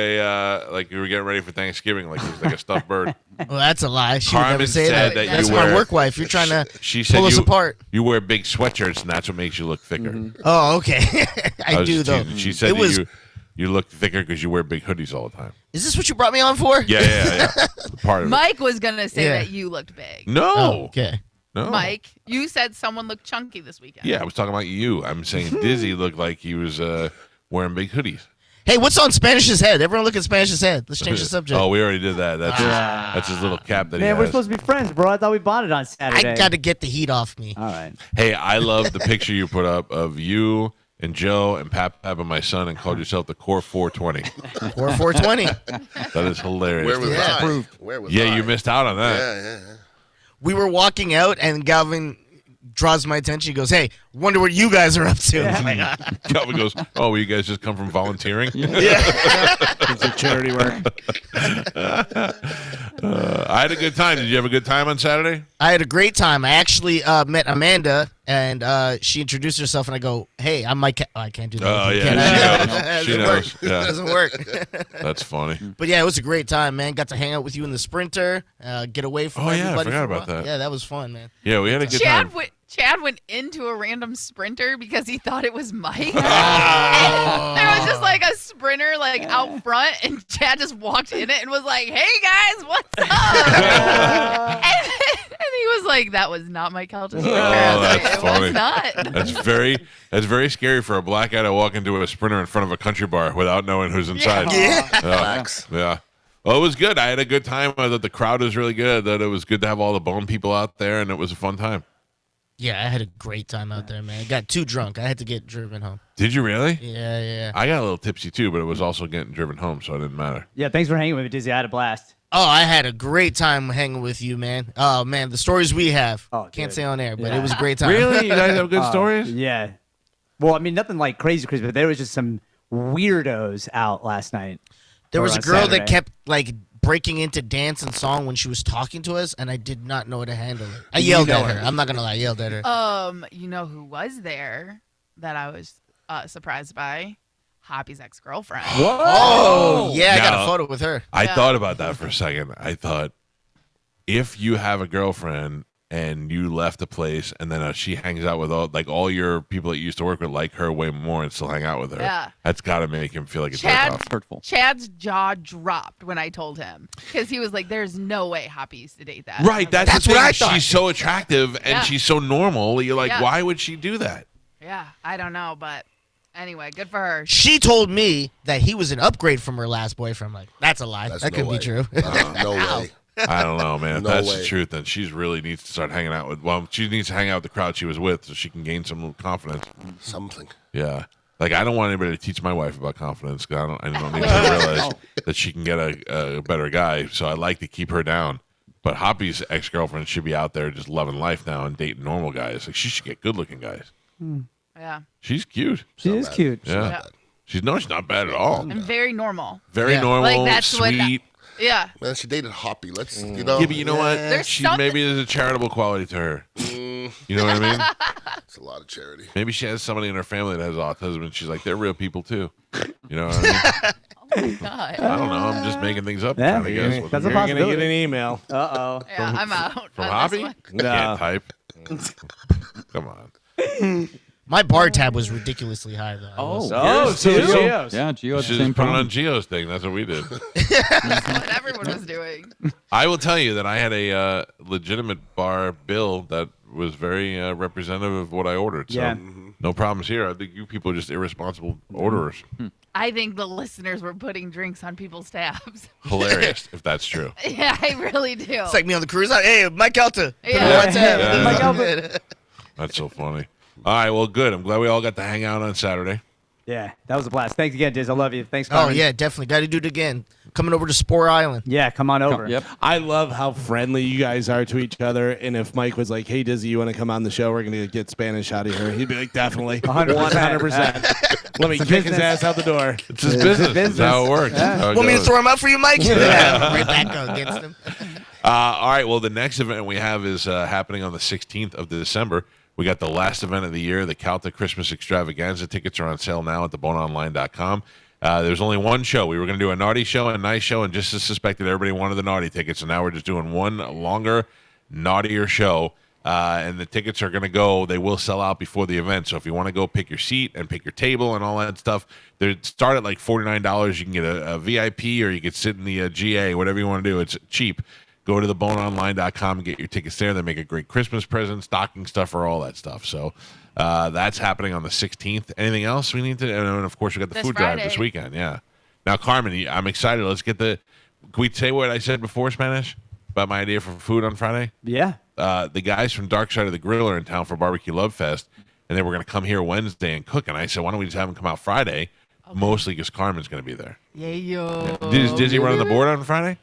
like you were getting ready for Thanksgiving, like it was like a stuffed bird. Well, that's a lie. She would Carmen never say said that. that you That's wear- my work wife. You're trying to She said pull us you, apart. you wear big sweatshirts, and that's what makes you look thicker. Oh, okay. I was do, though. teasing. She said It that was. you look thicker because you wear big hoodies all the time. Is this what you brought me on for? Yeah. Part of it. Mike was gonna say Yeah. that you looked big. No. Oh, okay. No. Mike, you said someone looked chunky this weekend. Yeah, I was talking about you. I'm saying Dizzy looked like he was wearing big hoodies. Hey, what's on Spanish's head? Everyone look at Spanish's head. Let's change the subject. Oh, we already did that. That's his little cap that he Man, has. we're supposed to be friends, bro. I thought we bonded on Saturday. I got to get the heat off me. All right. Hey, I love the picture you put up of you and Joe and Pap and my son and called yourself the Core 420. Core 420. That is hilarious. Where was Yeah. I? Where was Yeah, I? you missed out on that. Yeah. We were walking out, and Galvin draws my attention. He goes, hey, wonder what you guys are up to. I'm like, "Ah." Calvin goes, "Oh, well, you guys just come from volunteering?" It's a charity work. I had a good time. Did you have a good time on Saturday? I had a great time. I actually met Amanda, and she introduced herself, and I go, hey, I'm Mike. I can't do that. Oh, Can yeah, I? she Doesn't knows. work. Yeah. Doesn't work. That's funny. But yeah, it was a great time, man. Got to hang out with you in the Sprinter, get away from Oh, yeah, I everybody. forgot for a about while. that. Yeah, that was fun, man. Yeah, we had a good time. Chad went into a random Sprinter because he thought it was Mike. And there was just like a Sprinter like out front, and Chad just walked in it and was like, "Hey guys, what's up?" and he was like, "That was not my Calta Sprinter." I was like, that's it funny. was not. That's very scary for a black guy to walk into a Sprinter in front of a country bar without knowing who's inside. Yeah. Well, it was good. I had a good time. I thought the crowd was really good. That it was good to have all the bone people out there, and it was a fun time. Yeah, I had a great time out there, man. I got too drunk. I had to get driven home. Did you really? Yeah. I got a little tipsy too, but it was also getting driven home, so it didn't matter. Yeah, thanks for hanging with me, Dizzy. I had a blast. Oh, I had a great time hanging with you, man. Oh, man, the stories we have. Can't dude. say on air, but Yeah. it was a great time. Really? You guys have good stories? Yeah. Well, I mean, nothing like crazy, but there was just some weirdos out last night. There Or was a on girl Saturday. that kept, like, breaking into dance and song when she was talking to us, and I did not know how to handle it. I yelled at her. I'm not going to lie. I yelled at her. You know who was there that I was surprised by? Hoppy's ex-girlfriend. Oh, yeah, I got Now, a photo with her. I Yeah. thought about that for a second. I thought, if you have a girlfriend and you left a place and then she hangs out with all your people that you used to work with like her way more and still hang out with her, Yeah. that's got to make him feel like a jerk off. Chad's jaw dropped when I told him because he was like, "There's no way Hoppy used to date that." Right, that's Like, the thing. She's so attractive and Yeah. she's so normal. You're like, Yeah. why would she do that? Yeah, I don't know, but anyway, good for her. She told me that he was an upgrade from her last boyfriend. I'm like, that's a lie. That couldn't be true. No way. I don't know, man. If No that's way. the truth, then she really needs to start hanging out with. Well, she needs to hang out with the crowd she was with so she can gain some confidence. Something. Yeah. Like, I don't want anybody to teach my wife about confidence because I don't need her to realize that she can get a better guy. So I like to keep her down. But Hoppy's ex-girlfriend should be out there just loving life now and dating normal guys. Like, she should get good-looking guys. Yeah, She's cute. She is cute. Yeah. She's not bad at all. and very normal. Very normal, Like, that's sweet. Yeah. Man, she dated Hoppy. Let's, you know. Yeah, but you know what? There's She something- maybe there's a charitable quality to her. You know what I mean? It's a lot of charity. Maybe she has somebody in her family that has autism, and she's like, they're real people too. You know what I mean? Oh my God. I don't know. I'm just making things up. Yeah, trying to guess. that's a You're going to possibility. get an email. Uh-oh. Yeah, I'm out. From on Hoppy? this one. You can't type. Come on. My bar tab was ridiculously high, though. Oh, so Gio. Gio's. Yeah, Gio had the She same just put it problem. on Gio's thing. That's what we did. That's what everyone was doing. I will tell you that I had a legitimate bar bill that was very representative of what I ordered. So Yeah. no problems here. I think you people are just irresponsible orderers. I think the listeners were putting drinks on people's tabs. Hilarious, if that's true. Yeah, I really do. It's like me on the cruise. Hey, Mike Calta. Put it Yeah. on my tab. Yeah. Mike Albert. That's so funny. All right, well, good. I'm glad we all got to hang out on Saturday. Yeah, that was a blast. Thanks again, Diz. I love you. Thanks, Oh, Carmen. yeah, definitely. Got to do it again. Coming over to Spore Island. Yeah, come on over. Yep. I love how friendly you guys are to each other. And if Mike was like, "Hey, Dizzy, you want to come on the show? We're going to get Spanish out of here," he'd be like, "Definitely, 100%. Let me kick his ass out the door." It's his business. That's how it works. That's how it Want me to goes. throw him out for you, Mike? Yeah. Right back against him. All right, well, the next event we have is happening on the 16th of December. We got the last event of the year, the Calta Christmas Extravaganza. Tickets are on sale now at theboneonline.com. There's only one show. We were going to do a naughty show and a nice show, and just as suspected, everybody wanted the naughty tickets. So now we're just doing one longer, naughtier show. And the tickets are going to go. They will sell out before the event. So if you want to go pick your seat and pick your table and all that stuff, they start at like $49. You can get a VIP or you can sit in the GA, whatever you want to do. It's cheap. Go to theboneonline.com and get your tickets there. They make a great Christmas present, stocking stuffer, all that stuff. So that's happening on the 16th. Anything else we need to? And of course, we got the This food drive Friday. this weekend. Yeah. Now, Carmen, I'm excited. Let's get the. Can we say what I said before, Spanish, about my idea for food on Friday? Yeah. The guys from Dark Side of the Grill are in town for Barbecue Love Fest, and they were going to come here Wednesday and cook. And I said, why don't we just have them come out Friday? Mostly because Carmen's going to be there. Yeah, yo. Is Dizzy running the board on Friday?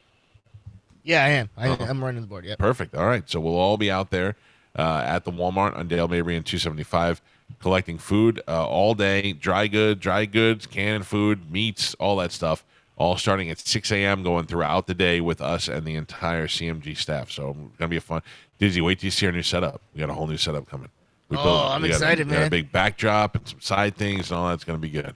Yeah, I am. I'm running the board. Yep. Perfect. All right. So we'll all be out there at the Walmart on Dale Mabry and 275 collecting food all day, dry goods, canned food, meats, all that stuff, all starting at 6 a.m. going throughout the day with us and the entire CMG staff. So it's going to be a fun. Dizzy, wait till you see our new setup. We got a whole new setup coming. I'm excited, we got man. a big backdrop and some side things and all that's going to be good.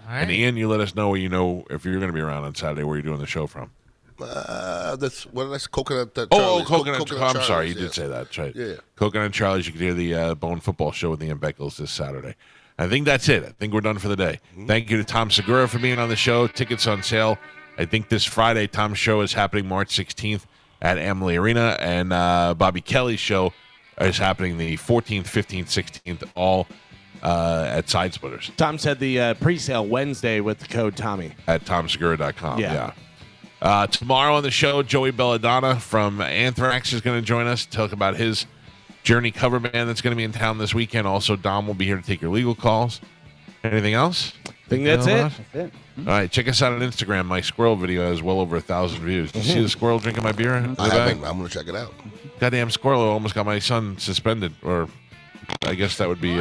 All right. And Ian, you let us know where you know if you're going to be around on Saturday, where you're doing the show from. That's what did I say? Coconut. Oh, Charlie's. Coconut. I'm Charlie's, sorry, you yeah. did say that. That's right. Yeah. Coconut Charlie's. You can hear the Bone Football Show with Ian Beckles this Saturday. I think that's it. I think we're done for the day. Thank you to Tom Segura for being on the show. Tickets on sale. I think this Friday, Tom's show is happening March 16th at Amalie Arena, and Bobby Kelly's show is happening the 14th, 15th, 16th, all at Side Splitters Tom said the pre-sale Wednesday with the code Tommy. at tomsegura.com. Yeah. Tomorrow on the show, Joey Belladonna from Anthrax is going to join us to talk about his Journey cover band that's going to be in town this weekend. Also, Dom will be here to take your legal calls. Anything else? I think that's it. That's it. All right, check us out on Instagram. My squirrel video has well over 1,000 views. Did you see the squirrel drinking my beer? I haven't. I'm going to check it out. Goddamn squirrel almost got my son suspended, or I guess that would be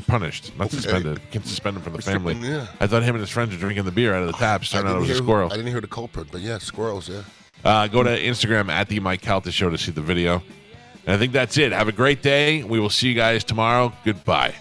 punished, not suspended. Can't suspend him from the family. Yeah. I thought him and his friends were drinking the beer out of the taps. Turned out it was a squirrel. I didn't hear the culprit, but yeah, squirrels, yeah. Go to Instagram at the Mike Calta Show to see the video. And I think that's it. Have a great day. We will see you guys tomorrow. Goodbye.